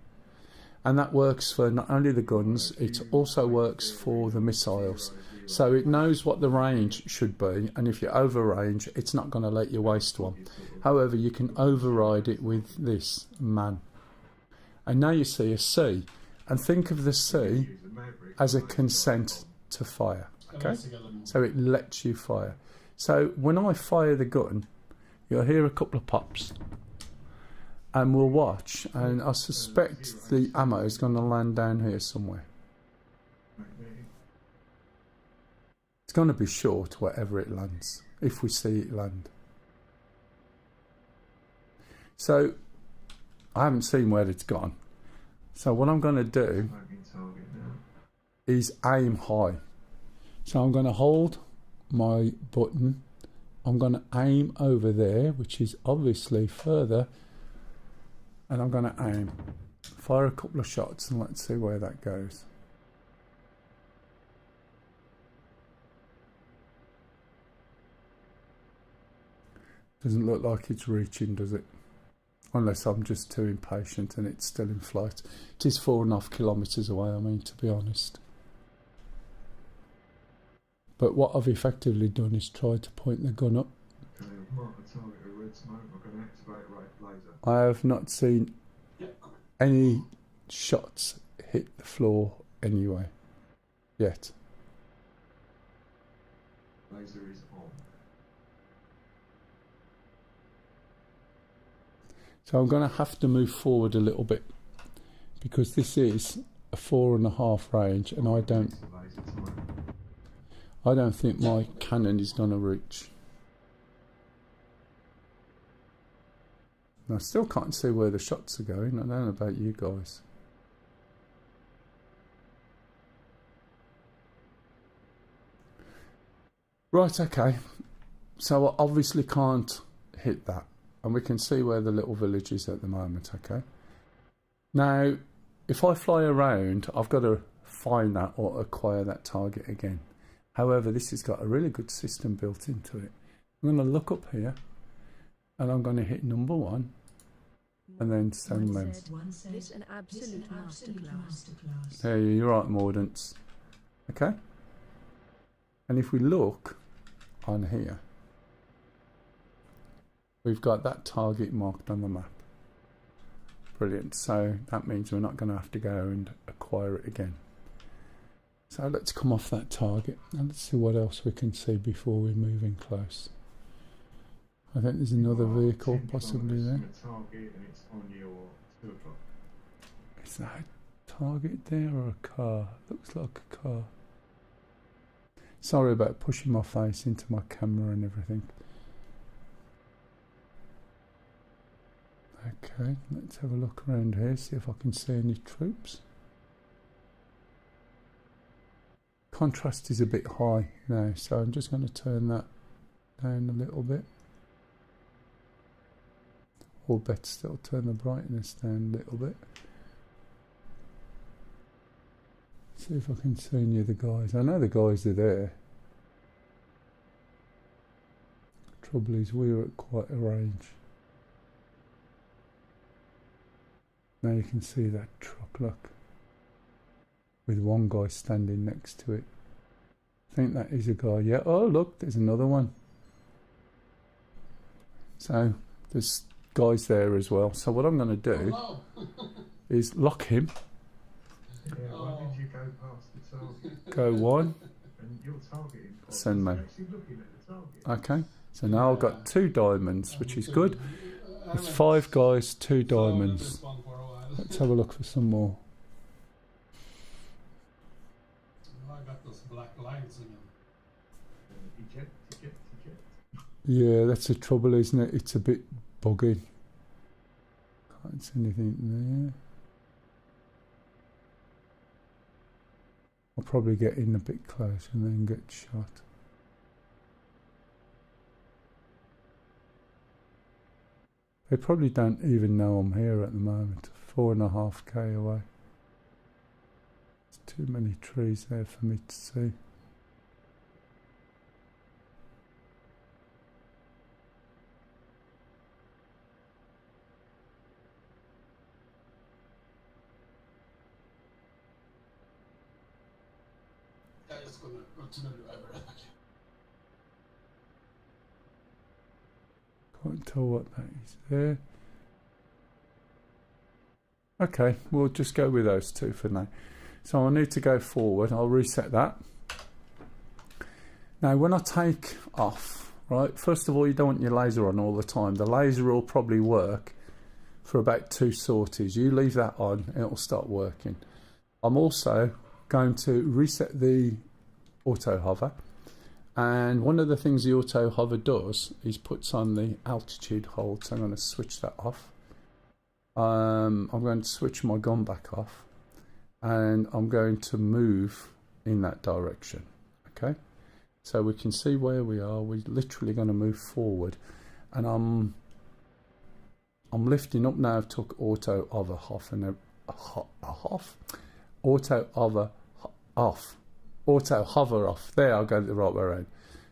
And that works for not only the guns, it also works for the missiles. So it knows what the range should be, and if you're over range, it's not going to let you waste one. However, you can override it with this man. And now you see a C, and think of the C as a consent to fire. Okay? So it lets you fire. So when I fire the gun, you'll hear a couple of pops. And we'll watch, and I suspect the ammo is going to land down here somewhere. It's going to be short wherever it lands, if we see it land. So, I haven't seen where it's gone. So what I'm going to do is aim high. So I'm going to hold my button. I'm going to aim over there, which is obviously further. And I'm going to aim, fire a couple of shots, and let's see where that goes. Doesn't look like it's reaching, does it? Unless I'm just too impatient and it's still in flight. It is 4.5 kilometres away, I mean, to be honest. But what I've effectively done is try to point the gun up. I have not seen any shots hit the floor anyway yet. Laser is on. So I'm going to have to move forward a little bit because this is a 4.5 range, and I don't think my cannon is going to reach. I still can't see where the shots are going. I don't know about you guys. Right, okay. So I obviously can't hit that. And we can see where the little village is at the moment, okay? Now, if I fly around, I've got to find that or acquire that target again. However, this has got a really good system built into it. I'm going to look up here, and I'm going to hit number 1. And then send them. This an absolute masterclass. There you're right, Mordants. Okay? And if we look on here, we've got that target marked on the map. Brilliant. So that means we're not going to have to go and acquire it again. So let's come off that target and let's see what else we can see before we move in close. I think there's another vehicle possibly there. Target and it's on your 2 o'clock. Is that a target there or a car? Looks like a car. Sorry about pushing my face into my camera and everything. Okay, let's have a look around here, see if I can see any troops. Contrast is a bit high now, so I'm just going to turn that down a little bit. Or better still, turn the brightness down a little bit. See if I can see any of the guys. I know the guys are there. Trouble is we're at quite a range. Now you can see that truck, look, with one guy standing next to it. I think that is a guy, yeah. Oh look, there's another one. So there's guys there as well. So what I'm going to do is lock him. Yeah, why did you go past the target? Go one. And you're targeting. Send me. Actually looking at the target. Okay. So now I've got 2 diamonds, which is good. There's 5 guys, 2 diamonds. Let's have a look for some more. I got those black lines in them. Eject. Yeah, that's the trouble, isn't it? It's a bit buggy. Can't see anything there. I'll probably get in a bit close and then get shot. They probably don't even know I'm here at the moment. 4.5k away. There's too many trees there for me to see. Jag just gonna gå till över det. Can't tell what that is there. Okay, we'll just go with those 2 for now. So I need to go forward. I'll reset that. Now when I take off, right, first of all you don't want your laser on all the time. The laser will probably work for about 2 sorties. You leave that on and it'll start working. I'm also going to reset the auto hover. And one of the things the auto hover does is puts on the altitude hold. So I'm going to switch that off. I'm going to switch my gun back off. And I'm going to move in that direction. Okay. So we can see where we are. We're literally going to move forward. And I'm lifting up now. I've took auto hover off and auto hover off. Auto hover off. There, I'll go the right way around.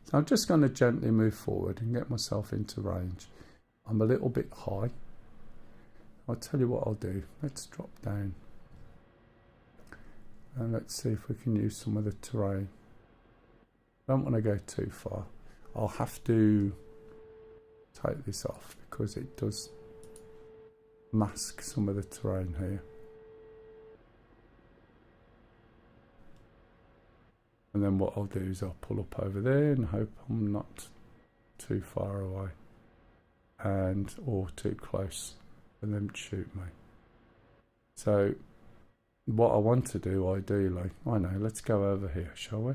So I'm just going to gently move forward and get myself into range. I'm a little bit high. I'll tell you what I'll do. Let's drop down. And let's see if we can use some of the terrain. I don't want to go too far. I'll have to take this off because it does mask some of the terrain here. And then what I'll do is I'll pull up over there and hope I'm not too far away and or too close for them to shoot me. So what I want to do ideally, I know, let's go over here, shall we?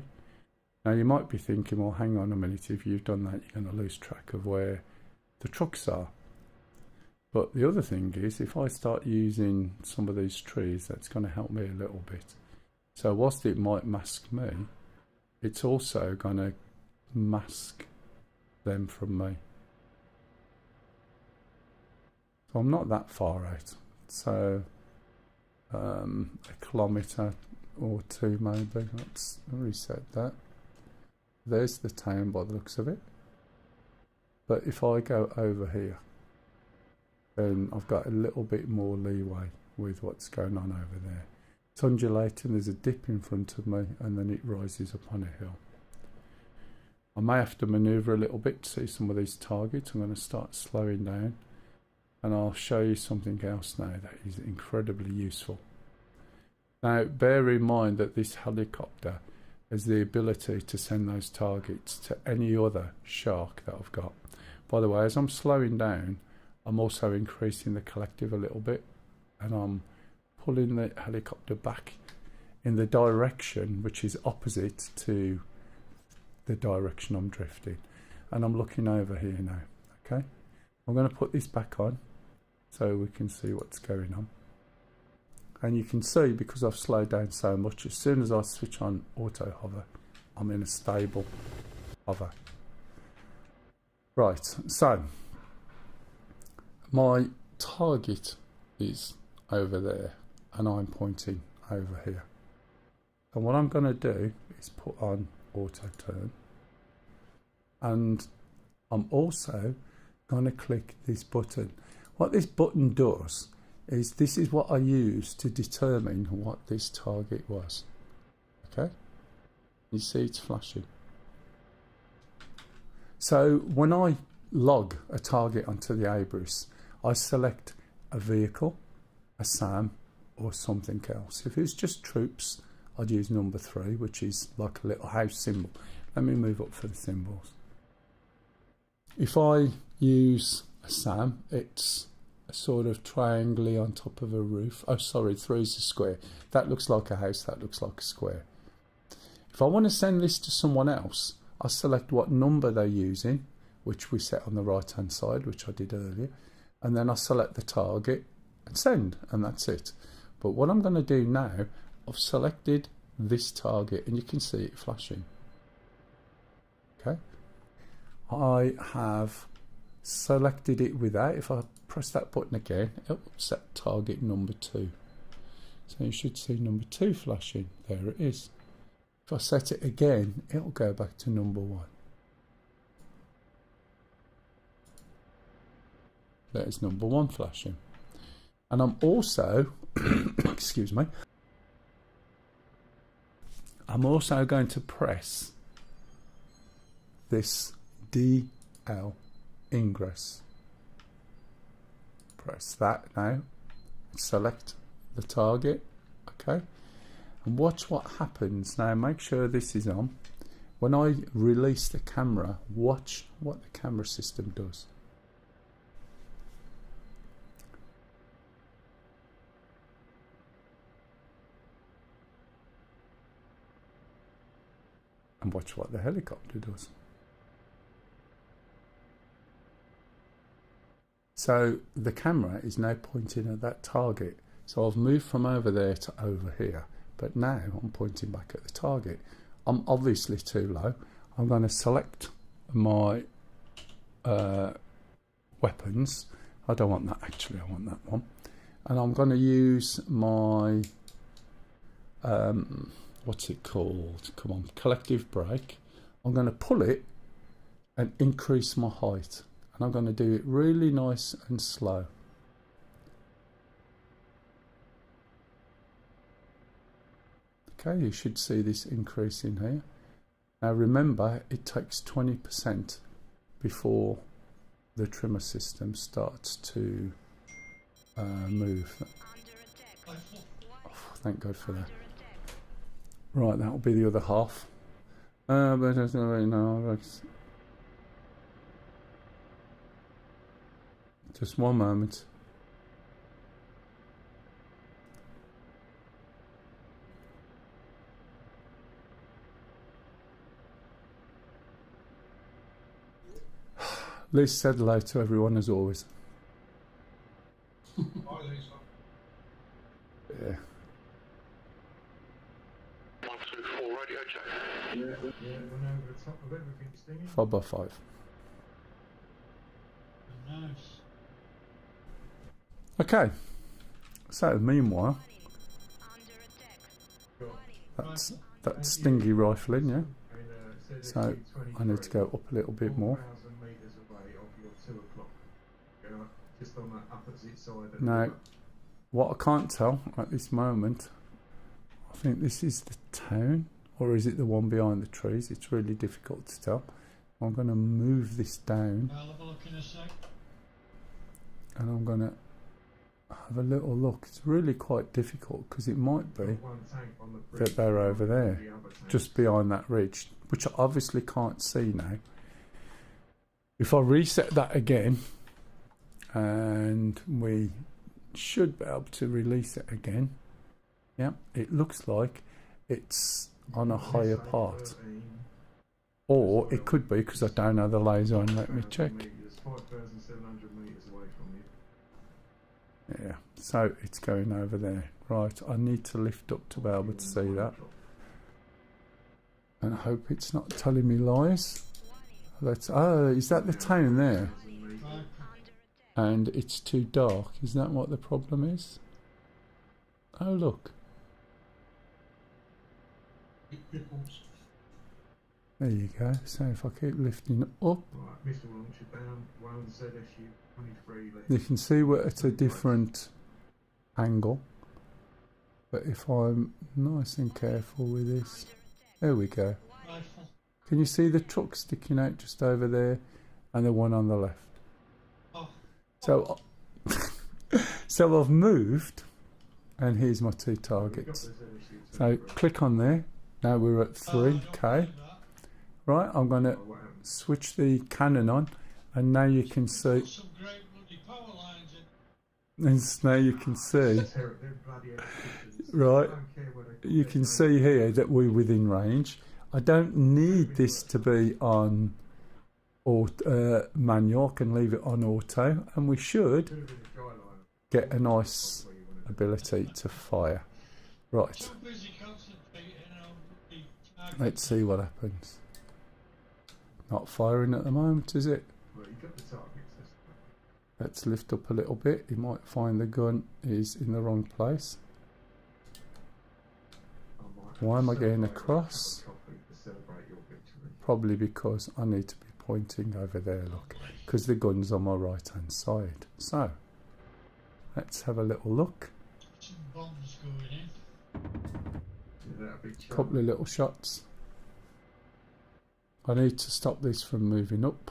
Now you might be thinking, well hang on a minute, if you've done that you're going to lose track of where the trucks are. But the other thing is, if I start using some of these trees, that's going to help me a little bit. So whilst it might mask me, it's also going to mask them from me. So I'm not that far out. So a kilometre or 2 maybe. Let's reset that. There's the town by the looks of it. But if I go over here, then I've got a little bit more leeway with what's going on over there. It's undulating, there's a dip in front of me and then it rises up on a hill. I may have to manoeuvre a little bit to see some of these targets. I'm going to start slowing down. and I'll show you something else now that is incredibly useful. Now bear in mind that this helicopter has the ability to send those targets to any other shark that I've got. By the way, as I'm slowing down, I'm also increasing the collective a little bit, and I'm pulling the helicopter back in the direction which is opposite to the direction I'm drifting. And I'm looking over here now. Okay, I'm going to put this back on so we can see what's going on. And you can see, because I've slowed down so much, as soon as I switch on auto hover, I'm in a stable hover. Right, so my target is over there and I'm pointing over here. And what I'm going to do is put on auto turn, and I'm also going to click this button. What this button does is, this is what I use to determine what this target was. Okay, you see it's flashing. So when I log a target onto the Abris, I select a vehicle, a SAM, or something else. If it's just troops, I'd use number 3, which is like a little house symbol. Let me move up for the symbols. If I use a SAM, it's a sort of triangle on top of a roof. Oh, sorry, 3 is a square. That looks like a house, that looks like a square. If I want to send this to someone else, I select what number they're using, which we set on the right hand side, which I did earlier, and then I select the target and send, and that's it. But what I'm going to do now, I've selected this target and you can see it flashing. Okay, I have selected it without. If I press that button again, it will set target number 2. So you should see number 2 flashing. There it is. If I set it again, it will go back to number 1. There's number 1 flashing. And I'm also, excuse me, I'm also going to press this DL ingress. Press that now, select the target, okay, and watch what happens. Now make sure this is on. When I release the camera, watch what the camera system does. And watch what the helicopter does. So the camera is now pointing at that target. So I've moved from over there to over here, but now I'm pointing back at the target. I'm obviously too low. I'm going to select my weapons. I don't want that actually, I want that one. And I'm going to use my what's it called? Come on, collective brake. I'm going to pull it and increase my height. And I'm going to do it really nice and slow. Okay, you should see this increase in here. Now remember, it takes 20% before the trimmer system starts to move. Oh, thank God for that. Right, that will be the other half. But I don't really know. Just one moment. Liz said hello to everyone as always. Hi, Lisa. Yeah. 124 radio check. Yeah, run over the top of everything, stinging. 5x5. Nice. Okay. So meanwhile, that's stingy rifling, yeah. So I need to go up a little bit more. 1,000 metres away off your 2 o'clock. Just on the opposite side. Now, what I can't tell at this moment, I think this is the town, or is it the one behind the trees? It's really difficult to tell. I'm going to move this down. I'll have a look in a sec. and I'm going to have a little look. It's really quite difficult because it might be One tank on the bridge, that they're over there, the other tanks. just behind that ridge, which I obviously can't see now. If I reset that again, and we should be able to release it again. Yeah, it looks like it's on a higher part. Or it could be because I don't know the laser and let me check. 5,700 metres away from you. Yeah, so it's going over there. Right, I need to lift up to be able to see that. And I hope it's not telling me lies. Let's, oh, is that the town there? And it's too dark. Is that what the problem is? Oh, look. There you go. So if I keep lifting up, Right, missile launcher down, 1 ZSU 23 left. you can see we're at a different angle. But if I'm nice and careful with this, there we go. Rifle. Can you see the truck sticking out just over there and the one on the left? Oh, So, so I've moved, and here's my two targets. So click on there. Now we're at 3K. Right, I'm going to switch the cannon on, and now you can see. some great bloody power lines in. And now you can see. Right, you can see here that we're within range. I don't need this to be on manual. I can leave it on auto, and we should get a nice ability to fire. Right, Too busy concentrating on the target. let's see what happens. Not firing at the moment, is it? Let's lift up a little bit. You might find the gun is in the wrong place. Why am I getting across? Probably because I need to be pointing over there, look, because the gun's on my right hand side. So let's have a little look. Some bombs going in. Couple of little shots. I need to stop this from moving up.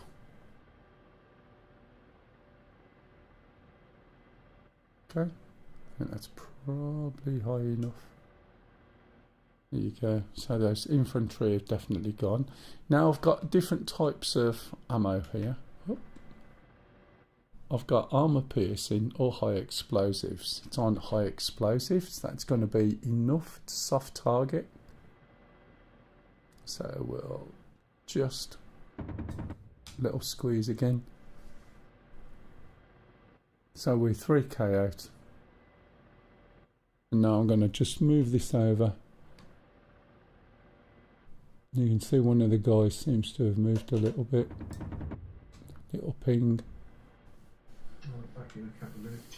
Okay, I think that's probably high enough. There you go. So those infantry have definitely gone. Now I've got different types of ammo here. Oh. I've got armor piercing or high explosives. It's on high explosives. That's going to be enough to soft target. So we'll just little squeeze again. So we're 3K out. And now I'm going to just move this over. You can see one of the guys seems to have moved a little bit. Little ping. Back in a couple of minutes.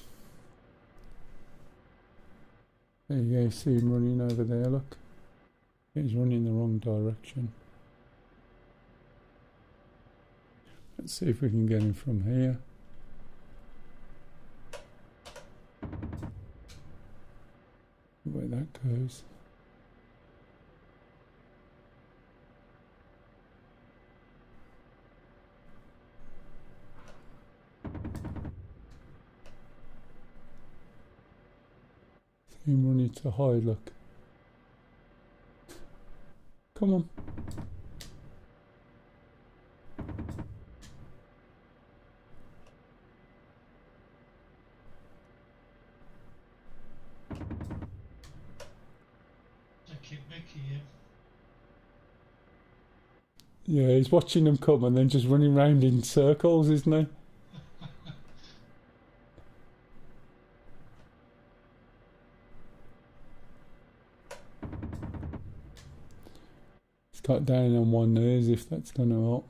There you go, you see him running over there, look. He's running the wrong direction. Let's see if we can get him from here. Where that goes. See him running to hide, look. Come on. Yeah, he's watching them come and then just running round in circles, isn't he? He's got down on one knee as if that's going to help.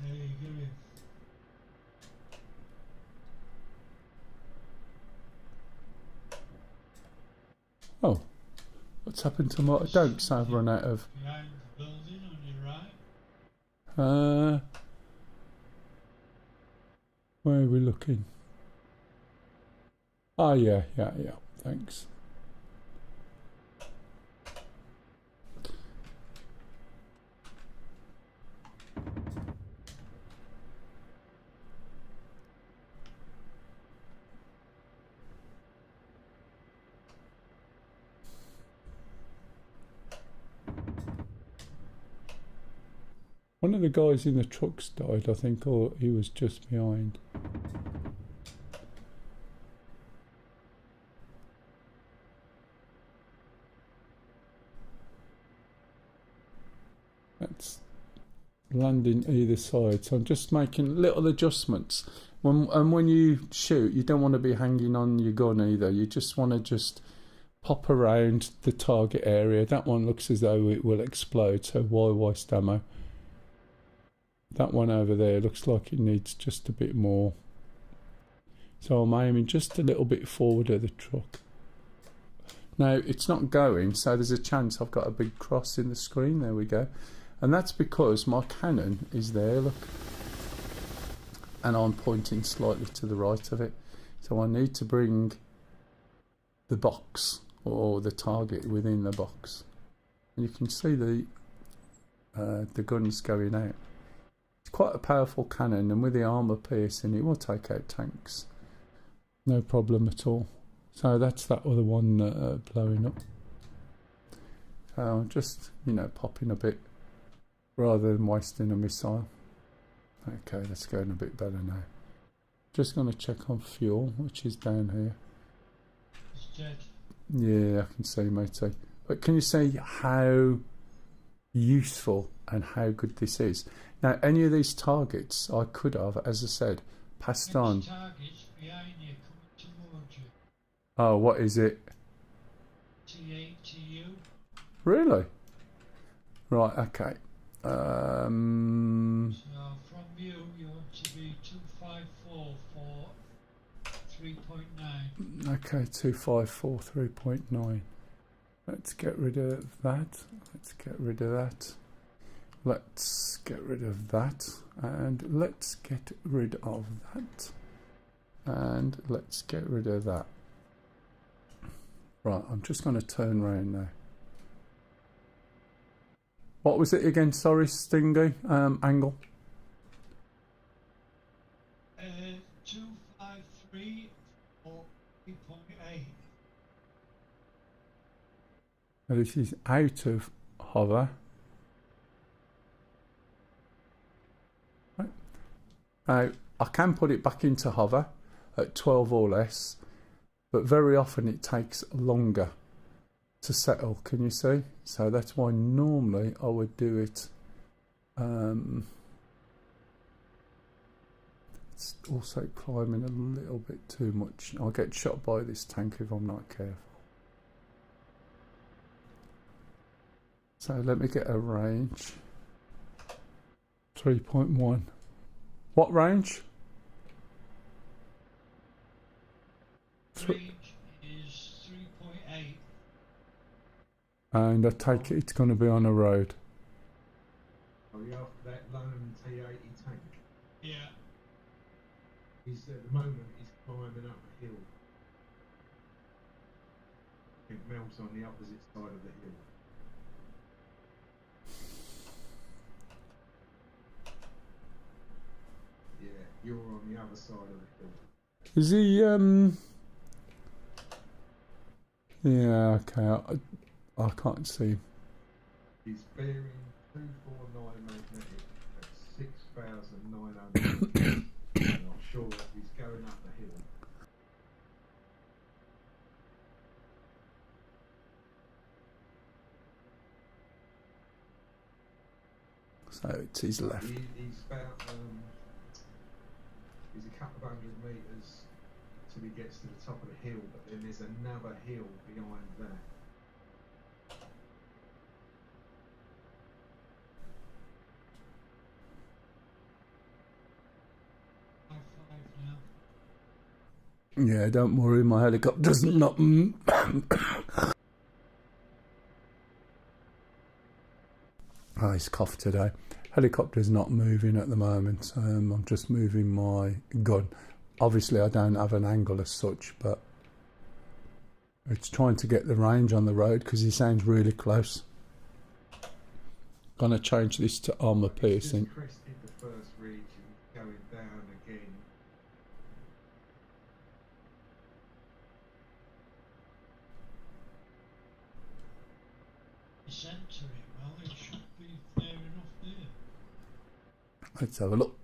There you go. Oh, what's happened to my don'ts? I've run out of. Behind the building on your right. Where are we looking? Oh yeah, thanks. One of the guys in the trucks died, I think, or he was just behind. That's landing either side, so I'm just making little adjustments. And when you shoot, you don't want to be hanging on your gun either. You just want to just pop around the target area. That one looks as though it will explode, so why waste ammo? That one over there looks like it needs just a bit more. So I'm aiming just a little bit forward of the truck. Now it's not going, so there's a chance I've got a big cross in the screen. There we go. And that's because my cannon is there, look. And I'm pointing slightly to the right of it. So I need to bring the box or the target within the box. And you can see the guns going out. It's quite a powerful cannon, and with the armour piercing it will take out tanks. No problem at all. So that's that other one blowing up. So I'm just, you know, popping a bit rather than wasting a missile. Okay, that's going a bit better now. Just going to check on fuel, which is down here. It's dead. Yeah, I can see, matey. But can you see how useful and how good this is? Now, any of these targets I could have, as I said, passed on. Targets behind you coming towards you. Oh, what is it? T8 to you. Really? Right, okay. So from you, you want to be 254 for 3.9. Okay, 254, 3.9. Let's get rid of that. Let's get rid of that. Let's get rid of that. And let's get rid of that. And let's get rid of that. Right, I'm just going to turn around now. What was it again? Sorry, Stingy. Angle. 253 for 3.8. Now this is out of hover. Right. Now I can put it back into hover at 12 or less, but very often it takes longer to settle. Can you see? So that's why normally I would do it. It's also climbing a little bit too much. I'll get shot by this tank if I'm not careful. So let me get a range. 3.1. What range? Range is 3.8. And I take it it's going to be on a road. Are you after that lone T80 tank? Yeah. He's at the moment he's climbing up a hill. It melts on the opposite side of the hill. Yeah, you're on the other side of the hill. Is he yeah, okay, I can't see. He's bearing 249 magnetic at 6,900. I'm not sure if he's going up the hill. So it's his left. He's about he's a couple of hundred metres till he gets to the top of the hill, but then there's another hill behind that. Yeah, don't worry, my helicopter's not. Oh, he's coughed today. Helicopter's not moving at the moment. I'm just moving my gun. Obviously, I don't have an angle as such, but it's trying to get the range on the road because he sounds really close. Gonna change this to armour piercing. Just crested the first ridge and going down again. Centering, well, it should be fair enough there. Let's have a look.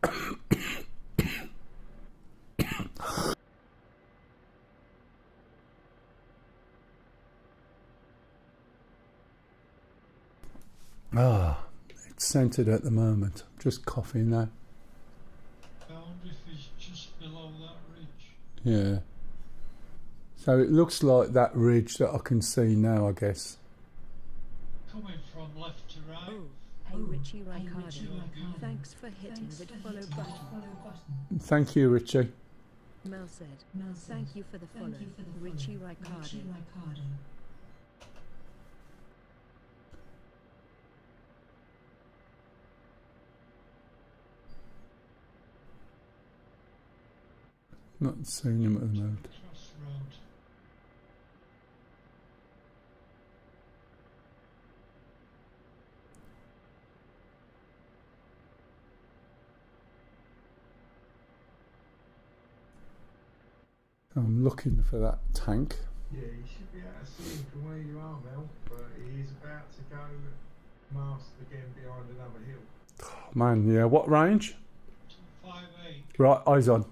It's centered at the moment. I'm just coughing now. I wonder if it's just below that ridge. Yeah. So it looks like that ridge that I can see now, I guess. Coming from left to right. Oh, hey Richie Ricardo. Thanks for hitting that follow button. Thank you, Richie. Mel said, thank you for the follow, Richie Ricardo. Not seeing him at the moment. Crossroad. I'm looking for that tank. Yeah, you should be able to see him from where you are, Mel, but he is about to go mast again behind another hill. Oh, man, yeah. What range? 258. Right, eyes on.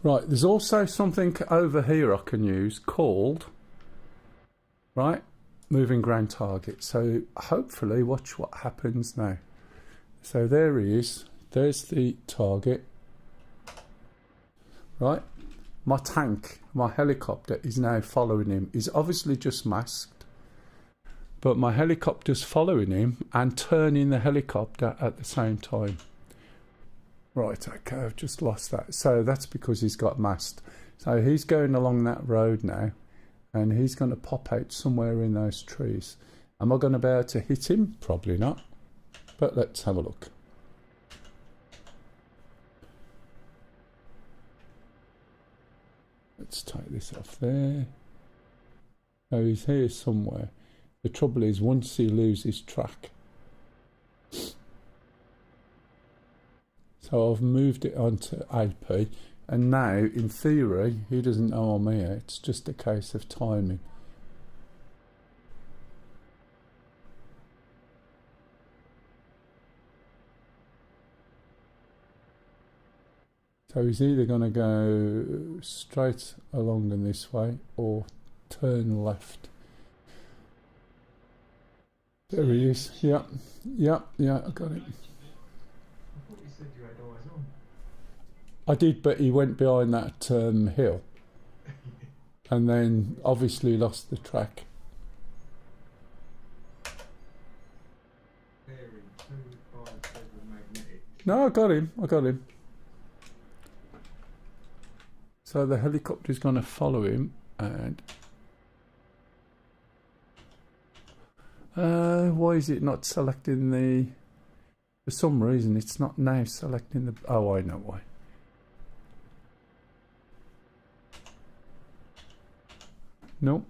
Right, there's also something over here I can use called, right, moving ground target. So hopefully watch what happens now. So there he is. There's the target. Right, my tank, my helicopter is now following him. He's obviously just masked, but my helicopter's following him and turning the helicopter at the same time. Right, okay, I've just lost that. So that's because he's got masked. So he's going along that road now, and he's going to pop out somewhere in those trees. Am I going to be able to hit him? Probably not. But let's have a look. Let's take this off there. Oh, he's here somewhere. The trouble is, once he loses track. So I've moved it onto AP, and now, in theory, he doesn't know I'm here. It's just a case of timing. So he's either going to go straight along in this way or turn left. There he is. Yeah, I got it. I thought you said you had eyes on. I did, but he went behind that hill and then obviously lost the track. Bearing 257 magnetic. No, I got him. So the helicopter's going to follow him, and why is it not selecting the... For some reason it's not now selecting the... Oh, I know why. No.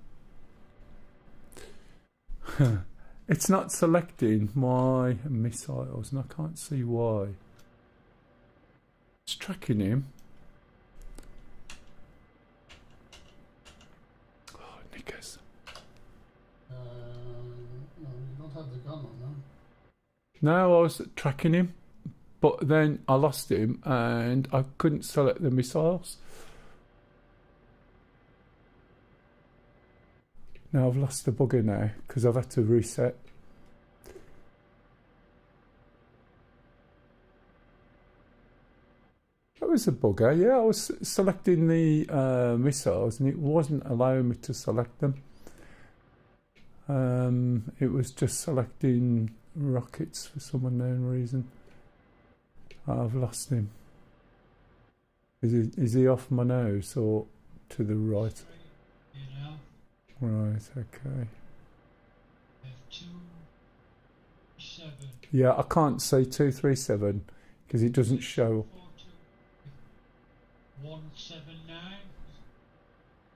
It's not selecting my missiles, and I can't see why. It's tracking him. No, you don't have the gun on, no? No, I was tracking him, but then I lost him and I couldn't select the missiles. Now I've lost the bugger now because I've had to reset. That was a bugger, yeah. I was selecting the missiles and it wasn't allowing me to select them. It was just selecting rockets for some unknown reason. I've lost him. Is he off my nose or to the right? You know, Right, okay. 237. Yeah, I can't say 237 because it doesn't show. 179.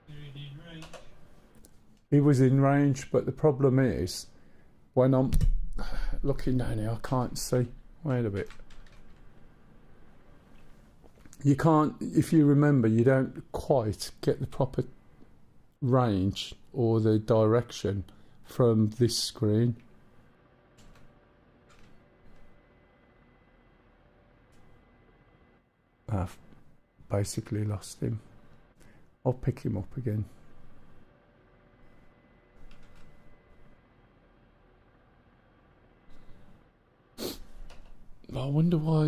You're in range. He was in range, but the problem is when I'm looking down here, I can't see. Wait a bit. You can't, if you remember, you don't quite get the proper range or the direction from this screen. I've basically lost him. I'll pick him up again. I wonder why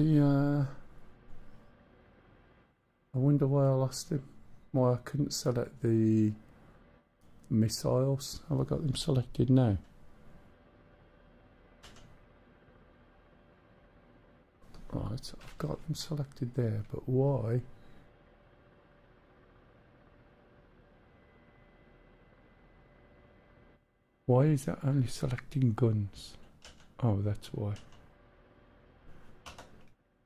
I lost him. Why I couldn't select the missiles. Have I got them selected now? Right, I've got them selected there, but why? Why is that only selecting guns? Oh, that's why.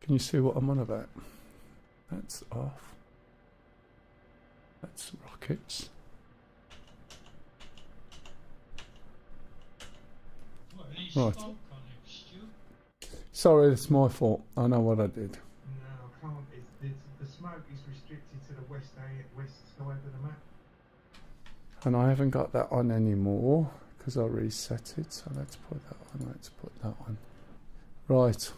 Can you see what I'm on about? That's off. That's rockets. Right. Sorry, it's my fault. I know what I did. No, I can't. The smoke is restricted to the west side of the map. And I haven't got that on anymore because I reset it. So let's put that on. Let's put that on. Right.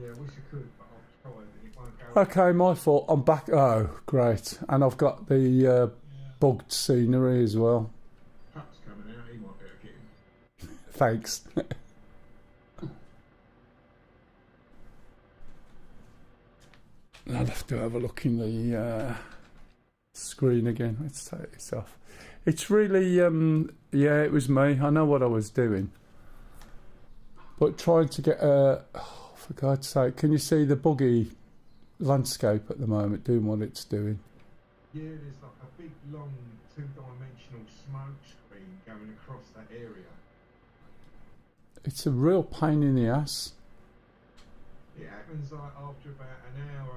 Yeah, I wish I could, but I've tried and it won't go. Okay, my fault. I'm back. Oh, great. And I've got the bugged scenery as well. Pup's coming out. He might be able to get him. Thanks. I'll have to have a look in the screen again. Let's take this off. It's really, yeah, it was me. I know what I was doing. But trying to get oh, for God's sake, can you see the buggy landscape at the moment doing what it's doing? Yeah, there's like a big, long, two-dimensional smoke screen going across that area. It's a real pain in the ass. It happens like after about an hour,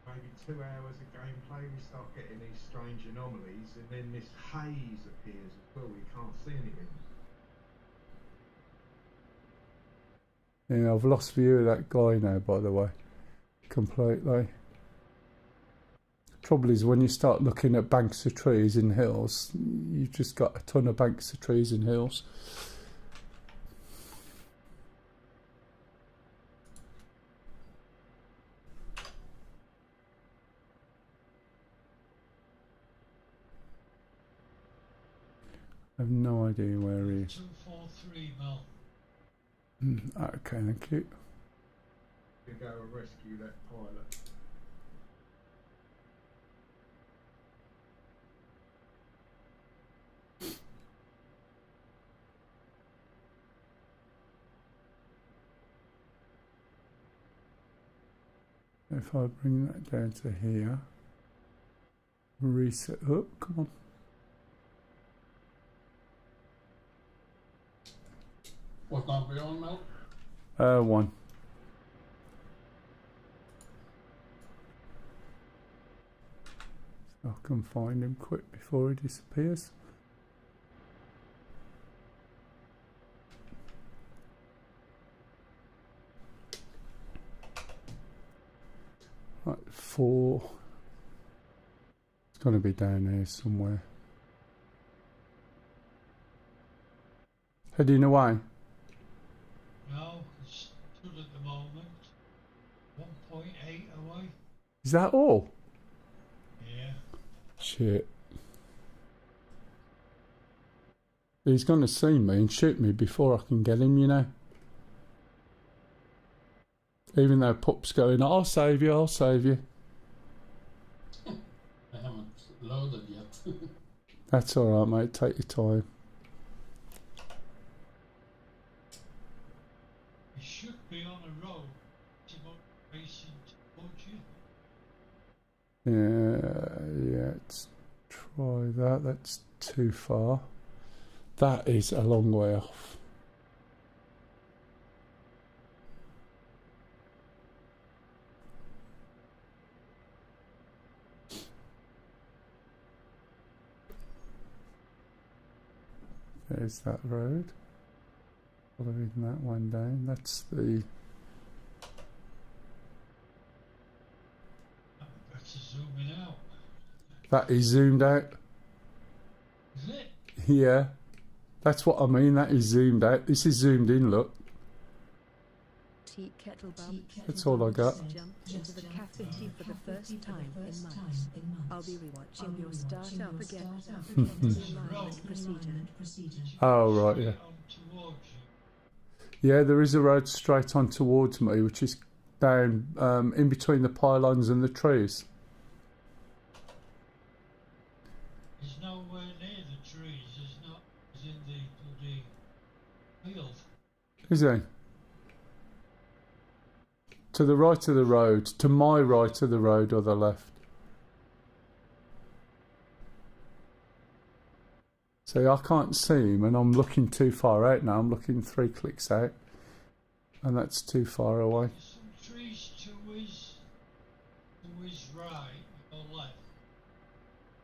maybe 2 hours of gameplay, we start getting these strange anomalies, and then this haze appears as well. We can't see anything. Yeah, I've lost view of that guy now, by the way, completely. Trouble is, when you start looking at banks of trees and hills, you've just got a ton of banks of trees and hills. I have no idea where he is. 243 Mel. Okay, thank you. To go and rescue that pilot. If I bring that down to here, reset up, come on. What number are you on now? 1. So I can find him quick before he disappears. Right, 4. It's going to be down here somewhere. Heading away. No, it's stood at the moment. 1.8 away. Is that all? Yeah. Shit. He's going to see me and shoot me before I can get him, you know. Even though Pup's going, I'll save you, I'll save you. I haven't loaded yet. That's alright, mate. Take your time. It should be on a road. It's about racing towards you. Yeah, let's try that. That's too far. That is a long way off. There's that road. Following that one down. That's the... That's zooming out. That is zoomed out. Is it? Yeah. That's what I mean. That is zoomed out. This is zoomed in, look. tea kettle barbecue. That's all I got. Jumped into the cafeteria for the first time in months. I'll be rewatching your startup again. Alignment procedure. Oh, right, yeah. Yeah, there is a road straight on towards me, which is down in between the pylons and the trees. He's nowhere near the trees. He's in the bloody field. Is he? To the right of the road, to my right of the road or the left? See, I can't see him and I'm looking too far out now. I'm looking 3 clicks out and that's too far away. Some trees to his right or left.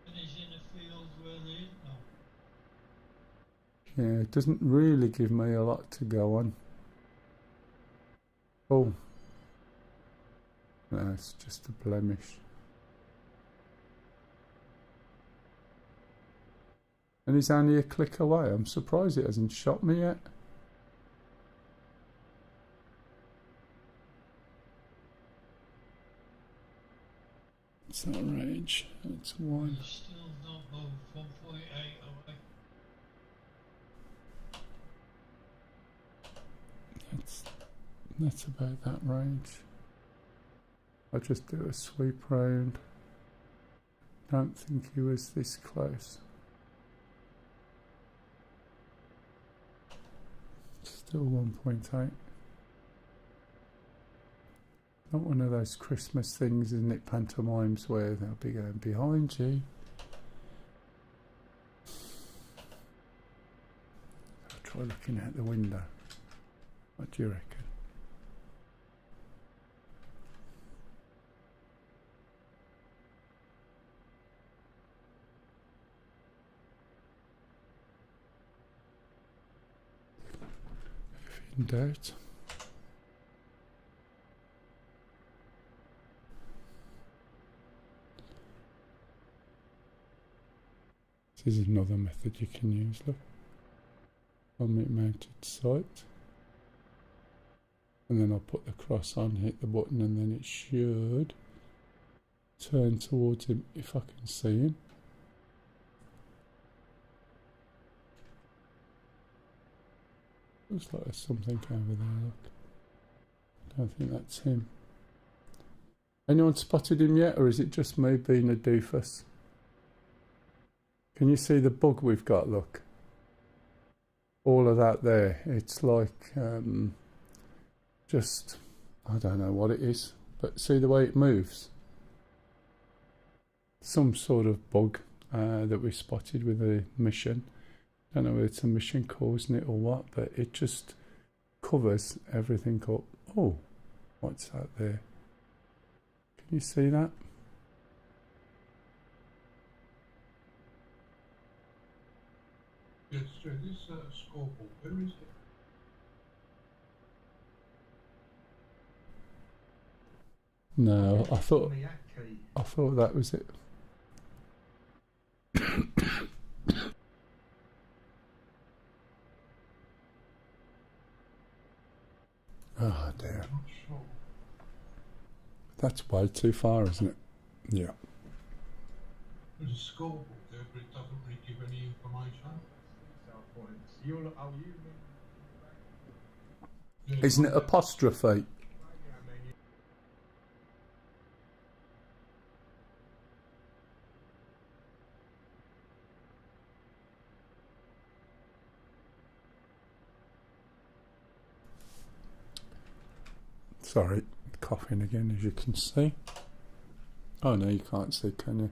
And he's in a field where there is no. Yeah, it doesn't really give me a lot to go on. Oh. No, it's just a blemish. And he's only a click away. I'm surprised it hasn't shot me yet. What's that range? It's 1. He's still not above 1.8 away. That's about that range. I'll just do a sweep round. Don't think he was this close. Still 1.8. Not one of those Christmas things, isn't it? Pantomimes where they'll be going behind you. I'll try looking out the window. What do you reckon? If in doubt. This is another method you can use, look. Helmet mounted sight. And then I'll put the cross on, hit the button, and then it should turn towards him if I can see him. Looks like there's something over there, look. Don't think that's him. Anyone spotted him yet, or is it just me being a doofus? Can you see the bug we've got, look? All of that there. It's like, just, I don't know what it is, but see the way it moves? Some sort of bug that we spotted with a mission. Don't know whether it's a mission causing it or what, but it just covers everything up. Oh, what's that there? Can you see that? Yes, sir. This scoreboard, where is it? No, I thought that was it. Oh dear. Sure. That's way too far, isn't it? Yeah. There's a scoreboard there, but it doesn't really give any information. Isn't it apostrophe? Sorry, coughing again, as you can see. Oh no, you can't see, can you?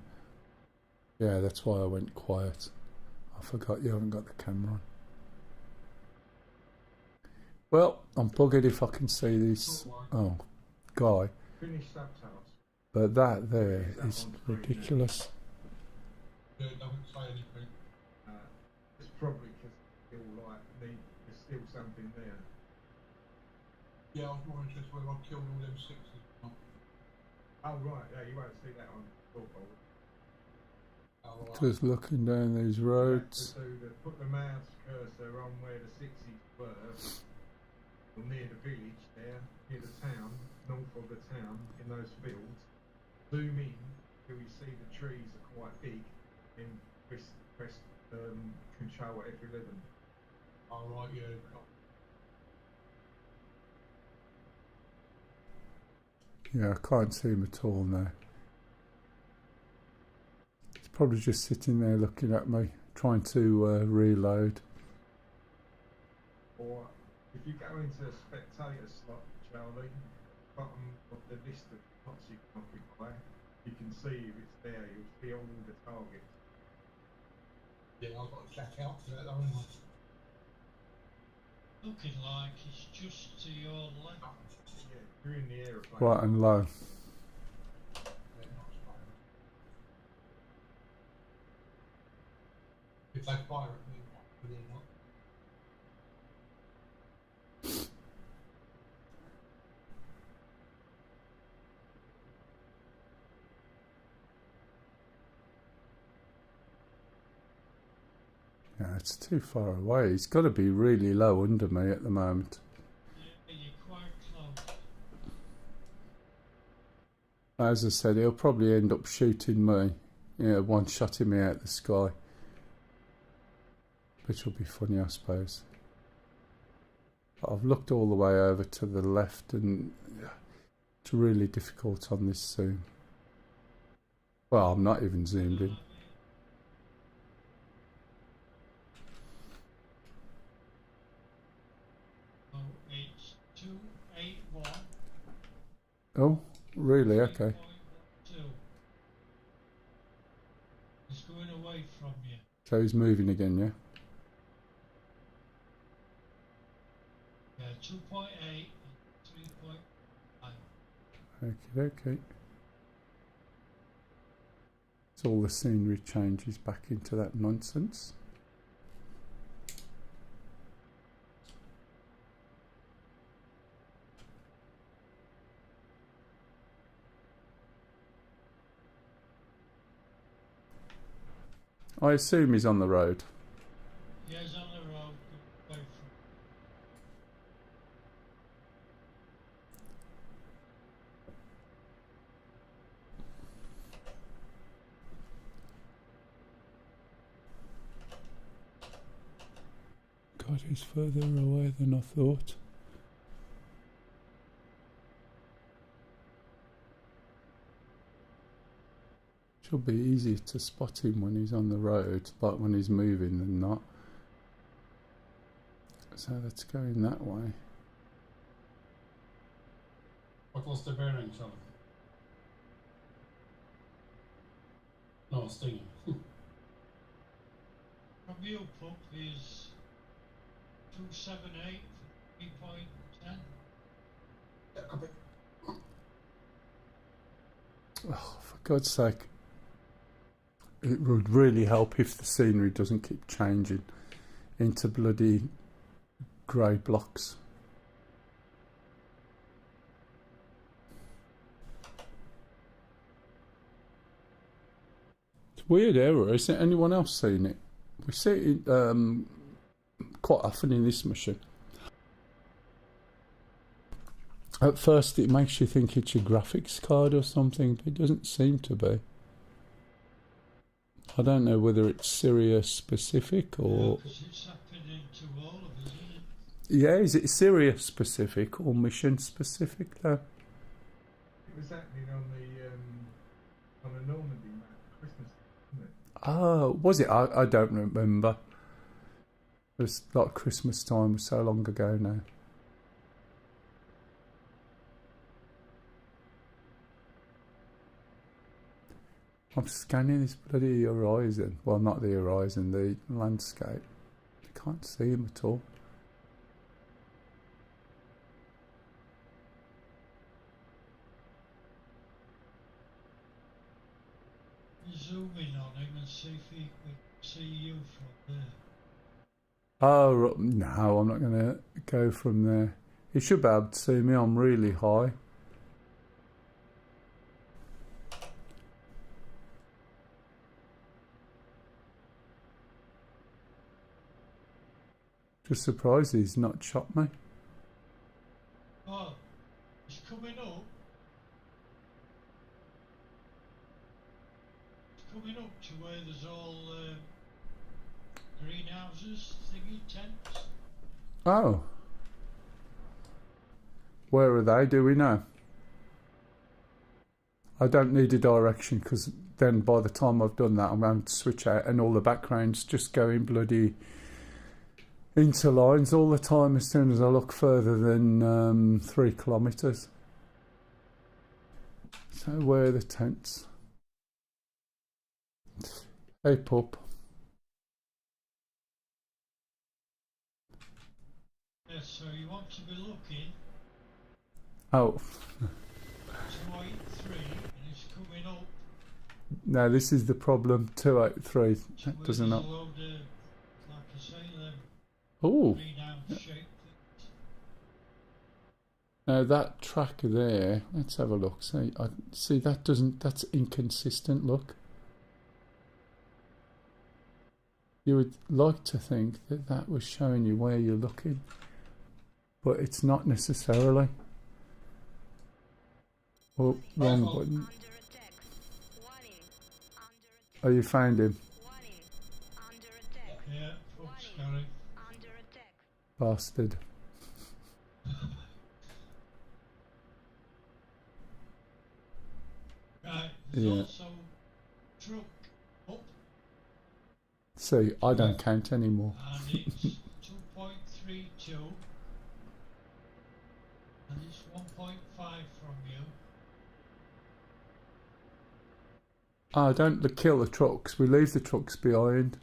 Yeah, that's why I went quiet. I forgot you haven't got the camera on. Well, I'm buggered if I can see this guy. But that there is ridiculous. Yeah, it doesn't say anything. It's probably because there's still something there. Yeah, I was more interested whether I killed all them sixes or not. Oh right, yeah, you won't see that on scoreboard. Oh, right. Just looking down these roads. Put the mouse cursor on where the sixes were, near the village there, near the town, north of the town, in those fields. Zoom in till you see the trees are quite big, and press control at F11. All right, yeah. Yeah, I can't see him at all now. He's probably just sitting there looking at me, trying to reload. Or if you go into a spectator slot, Charlie, bottom of the list of plots you can occupy, you can see if it's there, you'll see all the targets. Yeah, I've got to check out for that, haven't I? Looking like it's just to your left. Yeah, you're in the aeroplane. Right and low. If they fire at me, they're not. Yeah, it's too far away. He's got to be really low under me at the moment. Yeah, you're quite close. As I said, he'll probably end up shooting me, one-shotting me out the sky. Which will be funny, I suppose. But I've looked all the way over to the left, and it's really difficult on this zoom. Well, I'm not even zoomed in. Oh, really? Okay. He's going away from you. So he's moving again, yeah? Yeah, 2.8 and 3.5. Okay. So all the scenery changes back into that nonsense. I assume he's on the road. Yeah, he's on the road. Away from. God, he's further away than I thought. Should be easier to spot him when he's on the road, but when he's moving than not. So let's go in that way. What was the bearing, Charlie? No, stinging. From you, Pup, is 278 for 3.10. Yeah, copy. Oh, for God's sake. It would really help if the scenery doesn't keep changing into bloody grey blocks. It's a weird error. Hasn't anyone else seen it? We see it quite often in this mission. At first it makes you think it's your graphics card or something, but it doesn't seem to be. I don't know whether it's Syria specific or... Because it's happening to all of us, isn't it? Yeah, is it Syria specific or mission specific though? It was happening on the Normandy map, Christmas, wasn't it? Oh, was it? I don't remember. It was like Christmas time, was so long ago now. I'm scanning this bloody horizon. Well, not the horizon, the landscape. I can't see him at all. Zoom in on him and see if he can see you from there. Oh, no, I'm not going to go from there. He should be able to see me. I'm really high. Just surprised he's not shot me. Oh. Where are they? Do we know? I don't need a direction because then by the time I've done that I'm going to switch out and all the backgrounds just going bloody into lines all the time as soon as I look further than 3 kilometres. So where are the tents? Hey pup. Yes, so you want to be looking Oh. 283 and it's coming up. No, this is the problem. 283. That doesn't There's help. a load of, like I say, them Oh. green-out shape things. Now that track there, let's have a look. See that doesn't, that's inconsistent, look. You would like to think that that was showing you where you're looking, but it's not necessarily. Oh, wrong button. Oh, you found him. Yeah, folks, Gary. Bastard. Right, there's Yeah. also truck up See, I don't count anymore. and it's 2.32 and it's 1.5 from you. Ah, don't kill the trucks. We leave the trucks behind.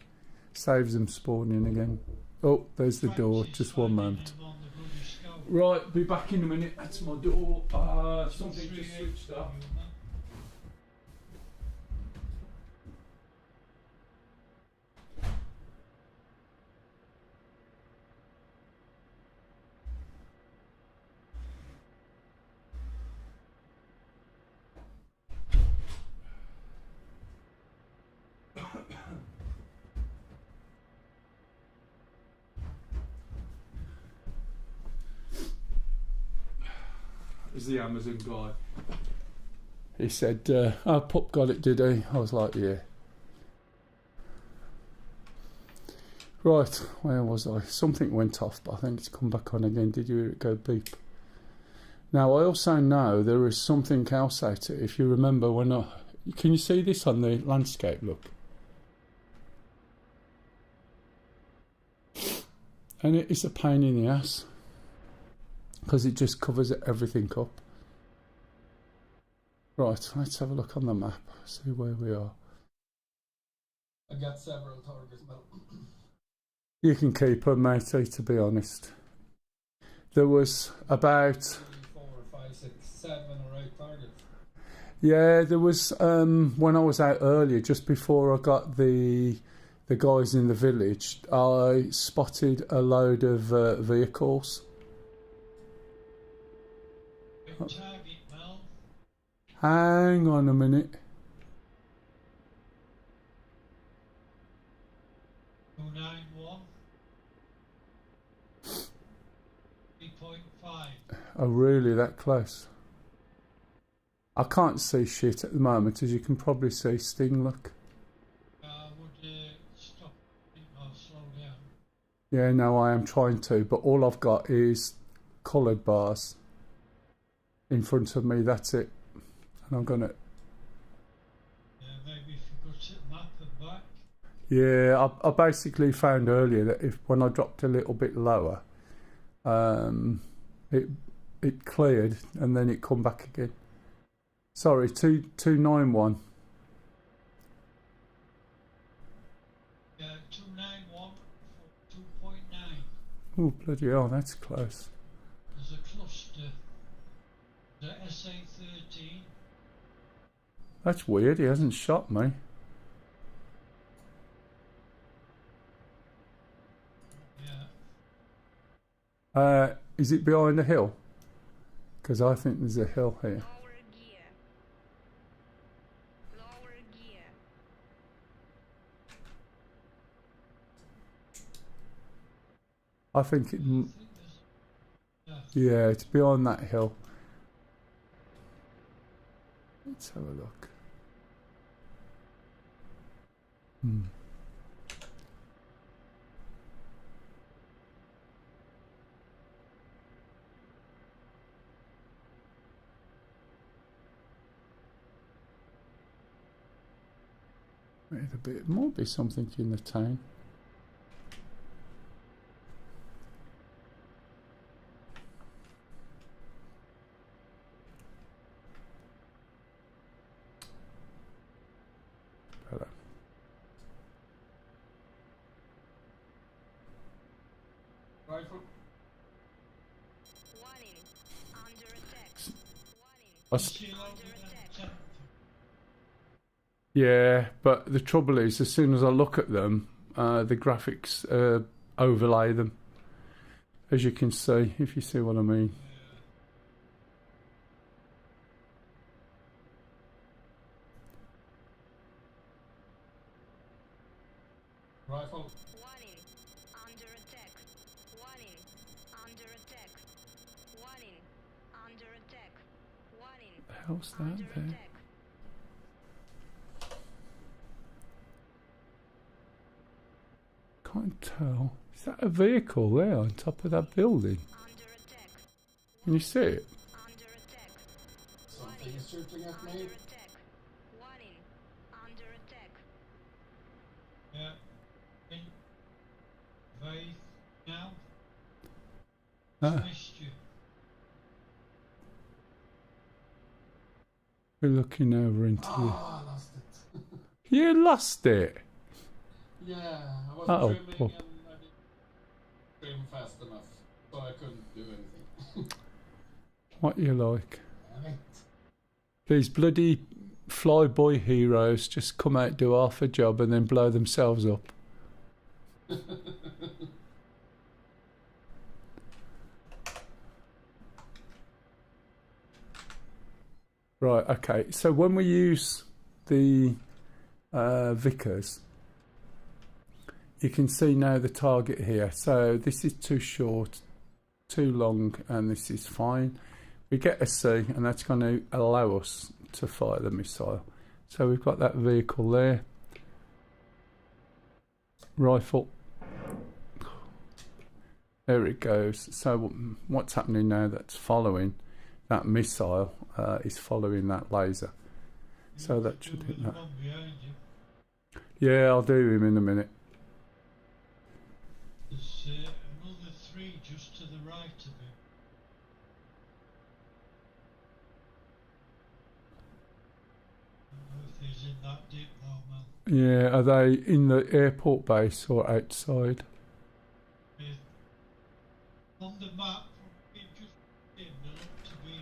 Saves them spawning again. Oh, there's the door. Just one moment. On the bloody scope. Right, be back in a minute. That's my door. Something just switched off. Is the Amazon guy. He said, oh, Pup got it, did he? I was like, yeah. Right, where was I? Something went off, but I think it's come back on again. Did you hear it go beep? Now, I also know there is something else out here. If you remember when I... Can you see this on the landscape? Look. And it is a pain in the ass. Because it just covers everything up. Right, let's have a look on the map. See where we are. I got several targets, but You can keep them, matey, to be honest. There was about... 3, 4, 5, 6, 7 or 8 targets. Yeah, there was... when I was out earlier, just before I got the guys in the village, I spotted a load of vehicles. Target, Mel. Hang on a minute. 291. 3.5. Oh, really? That close? I can't see shit at the moment, as you can probably see. Sting, look. I would stop or slow down. Yeah, no, I am trying to, but all I've got is coloured bars in front of me. That's it. And I'm gonna... Maybe if you go to the map and back. Yeah, I basically found earlier that if when I dropped a little bit lower, it cleared and then it come back again. Sorry, 291. Yeah, 291 for 2.9. Oh, bloody hell, that's close. There's a cluster. The SA-13. That's weird, he hasn't shot me. Yeah. Is it behind a hill? Because I think there's a hill here. Lower gear. Lower gear. I think it... I think there's, Yeah, it's behind that hill. Let's have a look. Might be something in the town. Hello. Rifle. Warning. Under attack. Warning. Us- Under attack. Yeah, but the trouble is, as soon as I look at them, the graphics overlay them. As you can see, if you see what I mean. Rifle. Warning. Under attack. Warning. Under attack. Warning. Under attack. Warning. The hell's that Under there? attack. Can't tell. Is that a vehicle there on top of that building? Under attack. Can you see it? Under attack. Something is shooting at Under me. attack. Warning. Under attack. Yeah. In faith now. Ah, Missed you. we're looking over into the... Ah, I lost it. You lost it! Yeah, I was Oh, trimming poor. and I didn't trim fast enough, so I couldn't do anything. What you like? Damn it. These bloody flyboy heroes just come out, do half a job and then blow themselves up. Right, okay. So when we use the Vickers, you can see now the target here. So this is too short, too long, and this is fine. We get a C, and that's going to allow us to fire the missile. So we've got that vehicle there. Rifle. There it goes. So what's happening now? That's following that missile is following that laser. So that should hit that. One behind you. Yeah, I'll do him in a minute. There's another 3 just to the right of him. I don't know if he's in that deep though, man. Yeah, are they in the airport base or outside? On the map, it just in, there looked to be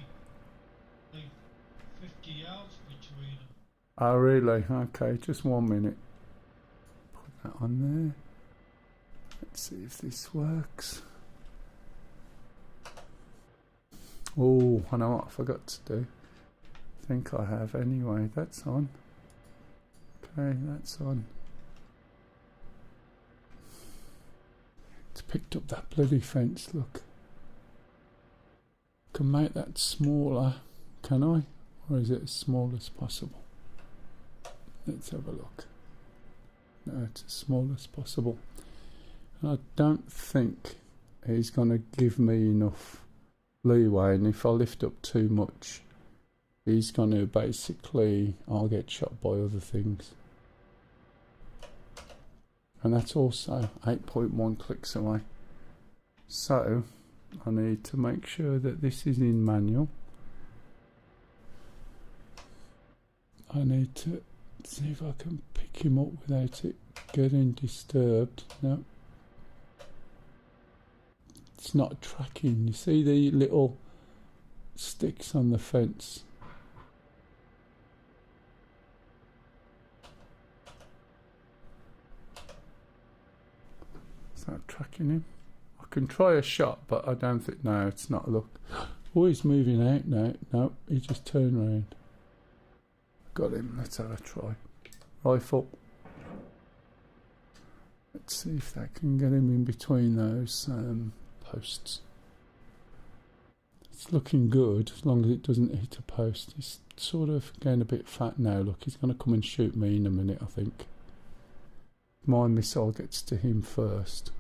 like 50 yards between them. Oh, really? Okay, just 1 minute. Put that on there. Let's see if this works. Oh, I know what I forgot to do. I think I have anyway. That's on. Okay, that's on. It's picked up that bloody fence, look. Can make that smaller, can I? Or is it as small as possible? Let's have a look. No, it's as small as possible. I don't think he's going to give me enough leeway, and if I lift up too much, he's going to basically, I'll get shot by other things. And that's also 8.1 clicks away. So I need to make sure that this is in manual. I need to see if I can pick him up without it getting disturbed. No, it's not tracking. You see the little sticks on the fence? It's not tracking him. I can try a shot, but I don't think... No, it's not. Look. Oh, he's moving out now. No, he just turned round. Got him. Let's have a try. Rifle. Let's see if that can get him in between those posts. It's looking good as long as it doesn't hit a post. He's sort of getting a bit fat now. Look, he's going to come and shoot me in a minute, I think. My missile gets to him first.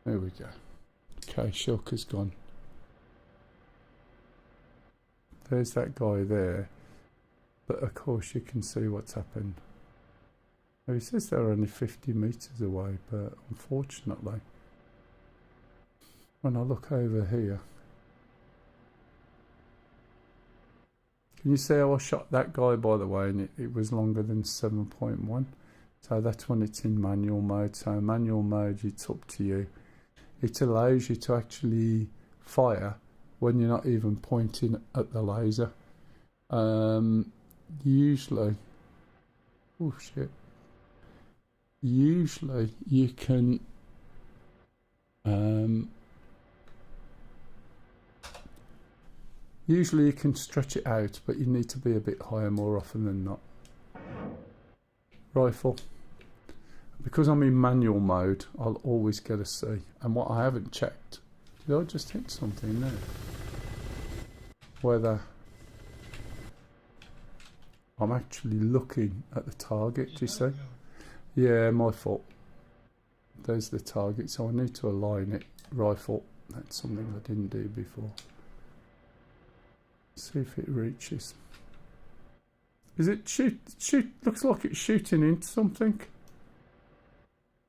There we go. Okay, Shulker's gone. There's that guy there. But of course you can see what's happened. Now, he says they're only 50 metres away, but unfortunately, when I look over here, can you see how I shot that guy, by the way, and it was longer than 7.1? So that's when it's in manual mode. So manual mode, it's up to you. It allows you to actually fire when you're not even pointing at the laser. Usually, oh shit. Usually you can stretch it out, but you need to be a bit higher more often than not. Rifle. Because I'm in manual mode, I'll always get a C. And what I haven't checked, did I just hit something there? Whether I'm actually looking at the target, do you see? Yeah, my fault. There's the target, so I need to align it. Rifle. That's something I didn't do before. See if it reaches. Is it shoot? Looks like it's shooting into something.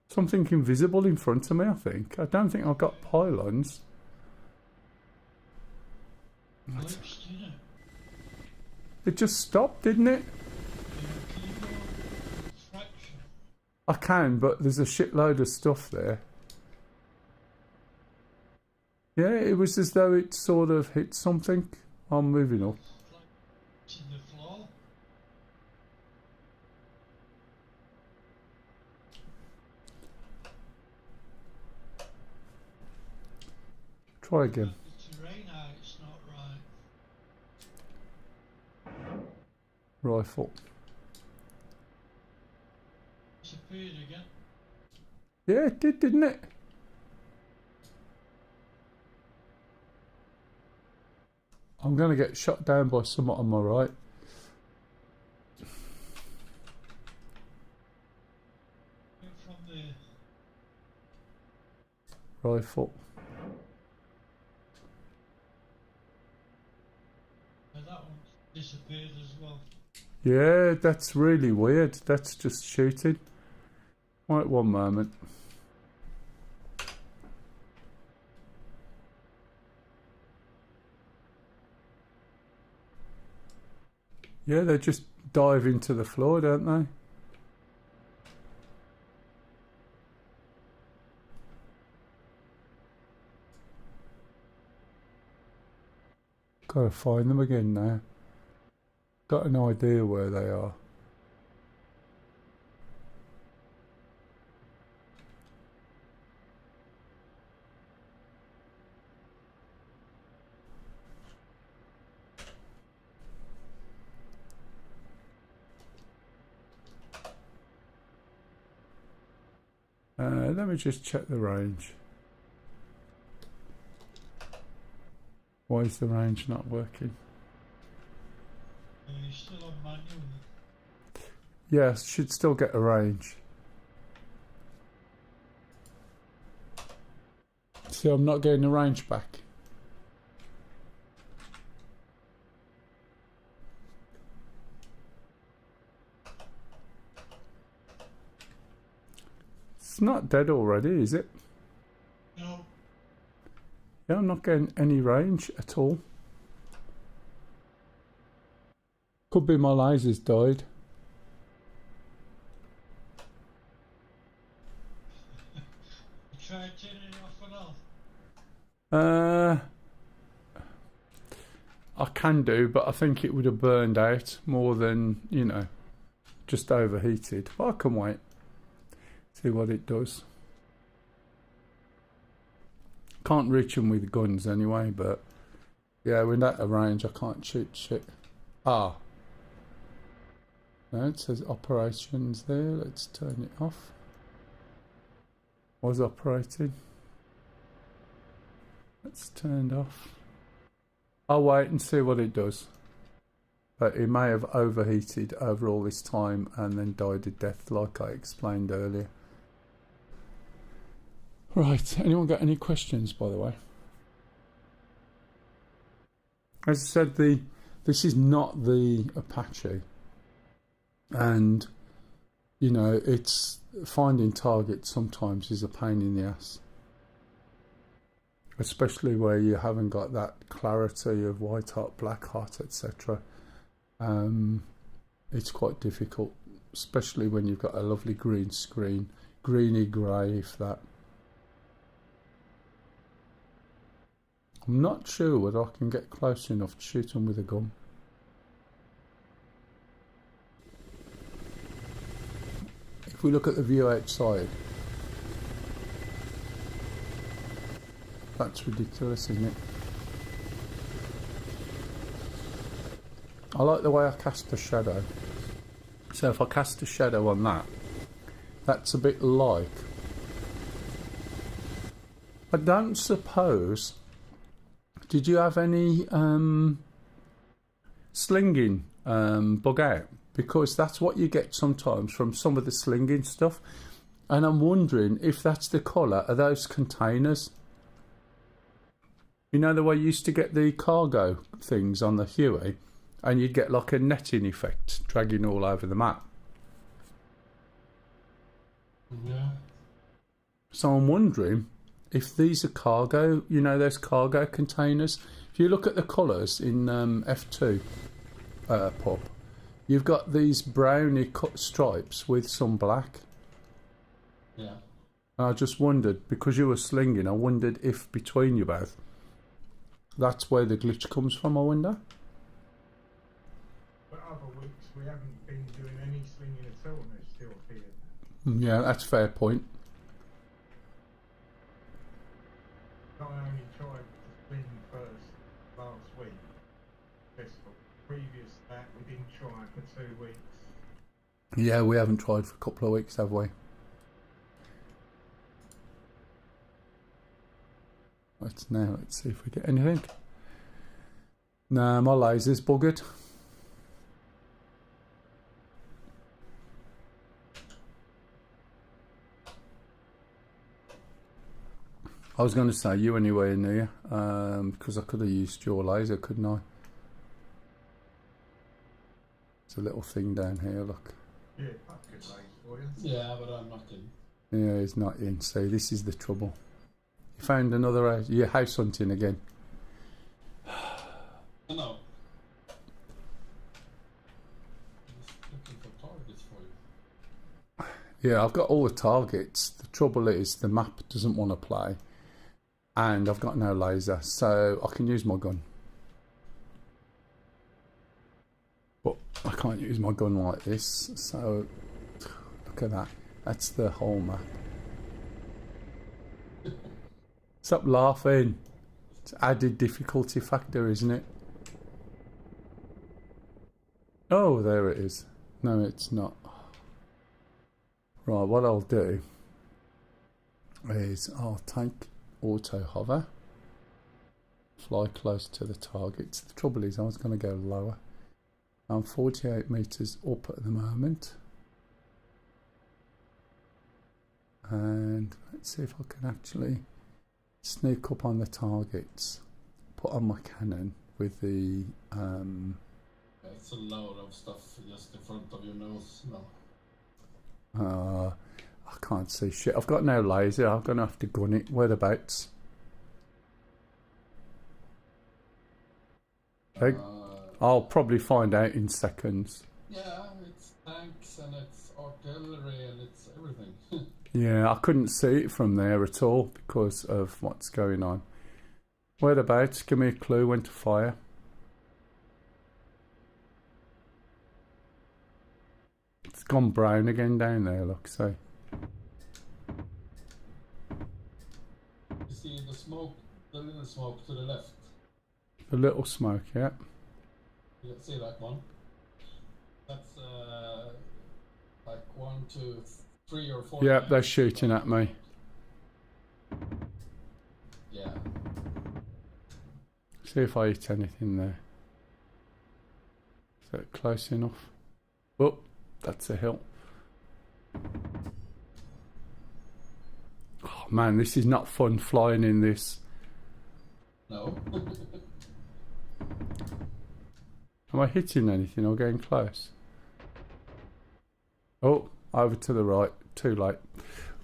Something invisible in front of me, I think. I don't think I've got pylons. It just stopped, didn't it? I can, but there's a shitload of stuff there. Yeah, it was as though it sort of hit something. I'm moving up. Try again. The terrain out, it's not right. Rifle. Disappeared again. Yeah, it did, didn't it? I'm going to get shot down by someone on my right. From the Rifle. that one disappeared as well. Yeah, that's really weird. That's just shooting. Wait one moment. Yeah, they just dive into the floor, don't they? Gotta find them again now. Got an idea where they are. Let me just check the range. Why is the range not working? You're still on manual. Yes, should still get a range. See, I'm not getting the range back. It's not dead already, is it? No. Yeah, I'm not getting any range at all. Could be my lasers died. Try turning it off and off. I can do, but I think it would have burned out more than, you know, just overheated. But I can wait. See what it does. Can't reach them with guns anyway, but yeah, with that range I can't shoot shit. Ah. No, it says operations there. Let's turn it off. Was operating. That's turned off. I'll wait and see what it does. But it may have overheated over all this time and then died a death like I explained earlier. Right, anyone got any questions, by the way? As I said, the This is not the Apache, and you know, it's finding targets sometimes is a pain in the ass, especially where you haven't got that clarity of white hot, black hot, etc. It's quite difficult, especially when you've got a lovely green screen, greeny grey, if that. I'm not sure whether I can get close enough to shoot them with a gun. If we look at the view outside, that's ridiculous, isn't it? I like the way I cast the shadow. So if I cast a shadow on that, that's a bit like... I don't suppose... Did you have any slinging bug out? Because that's what you get sometimes from some of the slinging stuff. And I'm wondering if that's the colour of those containers. You know the way you used to get the cargo things on the Huey, and you'd get like a netting effect dragging all over the map. Yeah. So I'm wondering if these are cargo, you know, those cargo containers. If you look at the colours in F2 pub, you've got these browny cut stripes with some black. Yeah. And I just wondered, because you were slinging, I wondered if between you both, that's where the glitch comes from, I wonder. But other weeks we haven't been doing any slinging at all and they've still appeared. Yeah, that's a fair point. I only tried to spin first last week. Successful. Previous to that, we didn't try for 2 weeks. Yeah, we haven't tried for a couple of weeks, have we? Let's see if we get anything. Nah, my laser's buggered. I was going to say you anywhere near, because I could have used your laser, couldn't I? It's a little thing down here, look. Yeah, that's good laser for you. Yeah, but I'm not in. Yeah, he's not in. See, this is the trouble. You found another house. You're house hunting again. No. Just looking for targets for you. Yeah, I've got all the targets. The trouble is the map doesn't want to play. And I've got no laser, so I can use my gun. But I can't use my gun like this, so look at that. That's the whole map. Stop laughing. It's added difficulty factor, isn't it? Oh, there it is. No, it's not. Right, what I'll do is I'll take auto hover, fly close to the targets. The trouble is I was going to go lower. I'm 48 meters up at the moment, and let's see if I can actually sneak up on the targets, put on my cannon with the It's a load of stuff just in front of your nose now. I can't see shit. I've got no laser. I'm going to have to gun it. Whereabouts? I'll probably find out in seconds. Yeah, it's tanks and it's artillery and it's everything. Yeah, I couldn't see it from there at all because of what's going on. Whereabouts? Give me a clue when to fire. It's gone brown again down there, look, so. You see the smoke, the little smoke to the left? The little smoke, yeah. You see that one? That's like 1, 2, 3 or 4. Yep, they're shooting at me. Yeah. See if I hit anything there. Is that close enough? Oh, that's a hill. Oh man, this is not fun flying in this. No. Am I hitting anything or getting close? Oh, over to the right. Too late.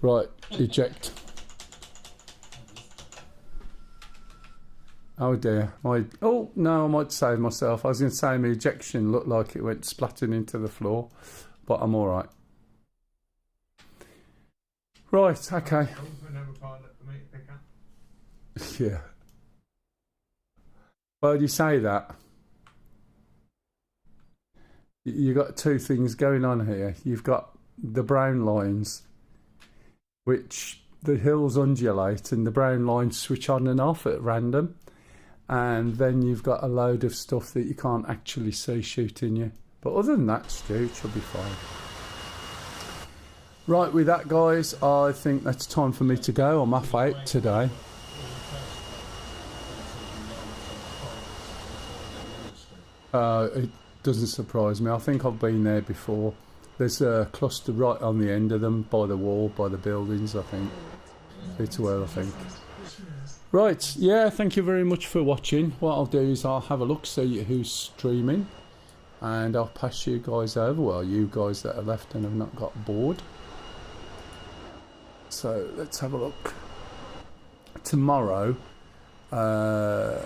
Right, eject. Oh dear. Oh no, I might save myself. I was going to say my ejection looked like it went splatting into the floor, but I'm all right. Right, okay. Yeah. Well, you say that. You got two things going on here. You've got the brown lines, which the hills undulate, and the brown lines switch on and off at random. And then you've got a load of stuff that you can't actually see shooting you. But other than that, Stu, it should be fine. Right, with that, guys, I think that's time for me to go. I'm off out today. It doesn't surprise me. I think I've been there before. There's a cluster right on the end of them, by the wall, by the buildings, I think. It's well, I think. Right, yeah, thank you very much for watching. What I'll do is I'll have a look, see who's streaming, and I'll pass you guys over. Well, you guys that are left and have not got bored. So let's have a look. Tomorrow, I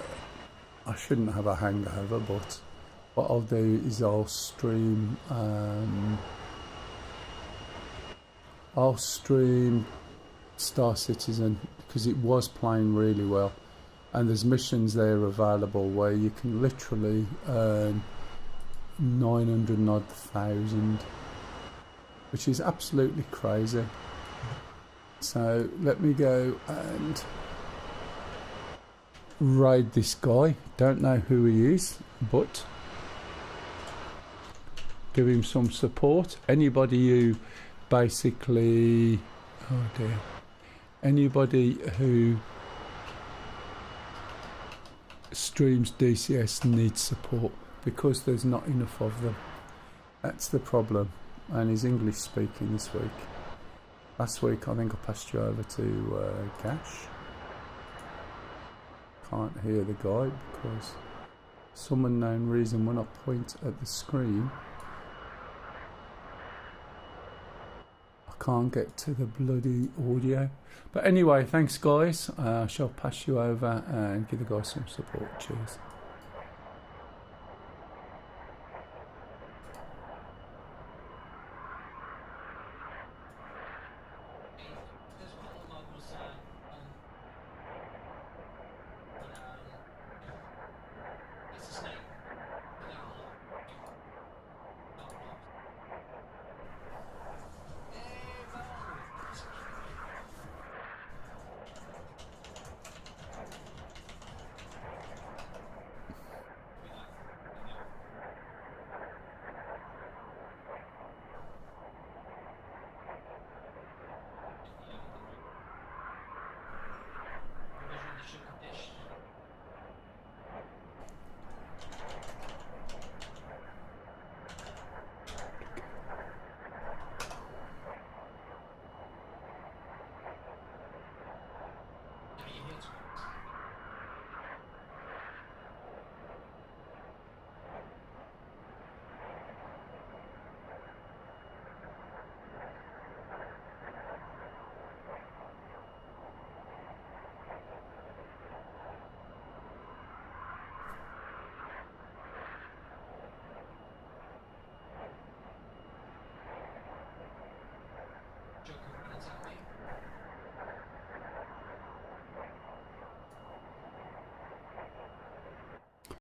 shouldn't have a hangover, but what I'll do is I'll stream Star Citizen, because it was playing really well, and there's missions there available where you can literally earn 900,000, which is absolutely crazy. So let me go and raid this guy. Don't know who he is, but give him some support. Anybody who basically, oh dear, anybody who streams DCS needs support, because there's not enough of them. That's the problem. And he's English speaking this week. Last week I think I passed you over to Gash. Can't hear the guy because some unknown reason when I point at the screen I can't get to the bloody audio. But anyway, thanks guys. I shall pass you over and give the guys some support. Cheers.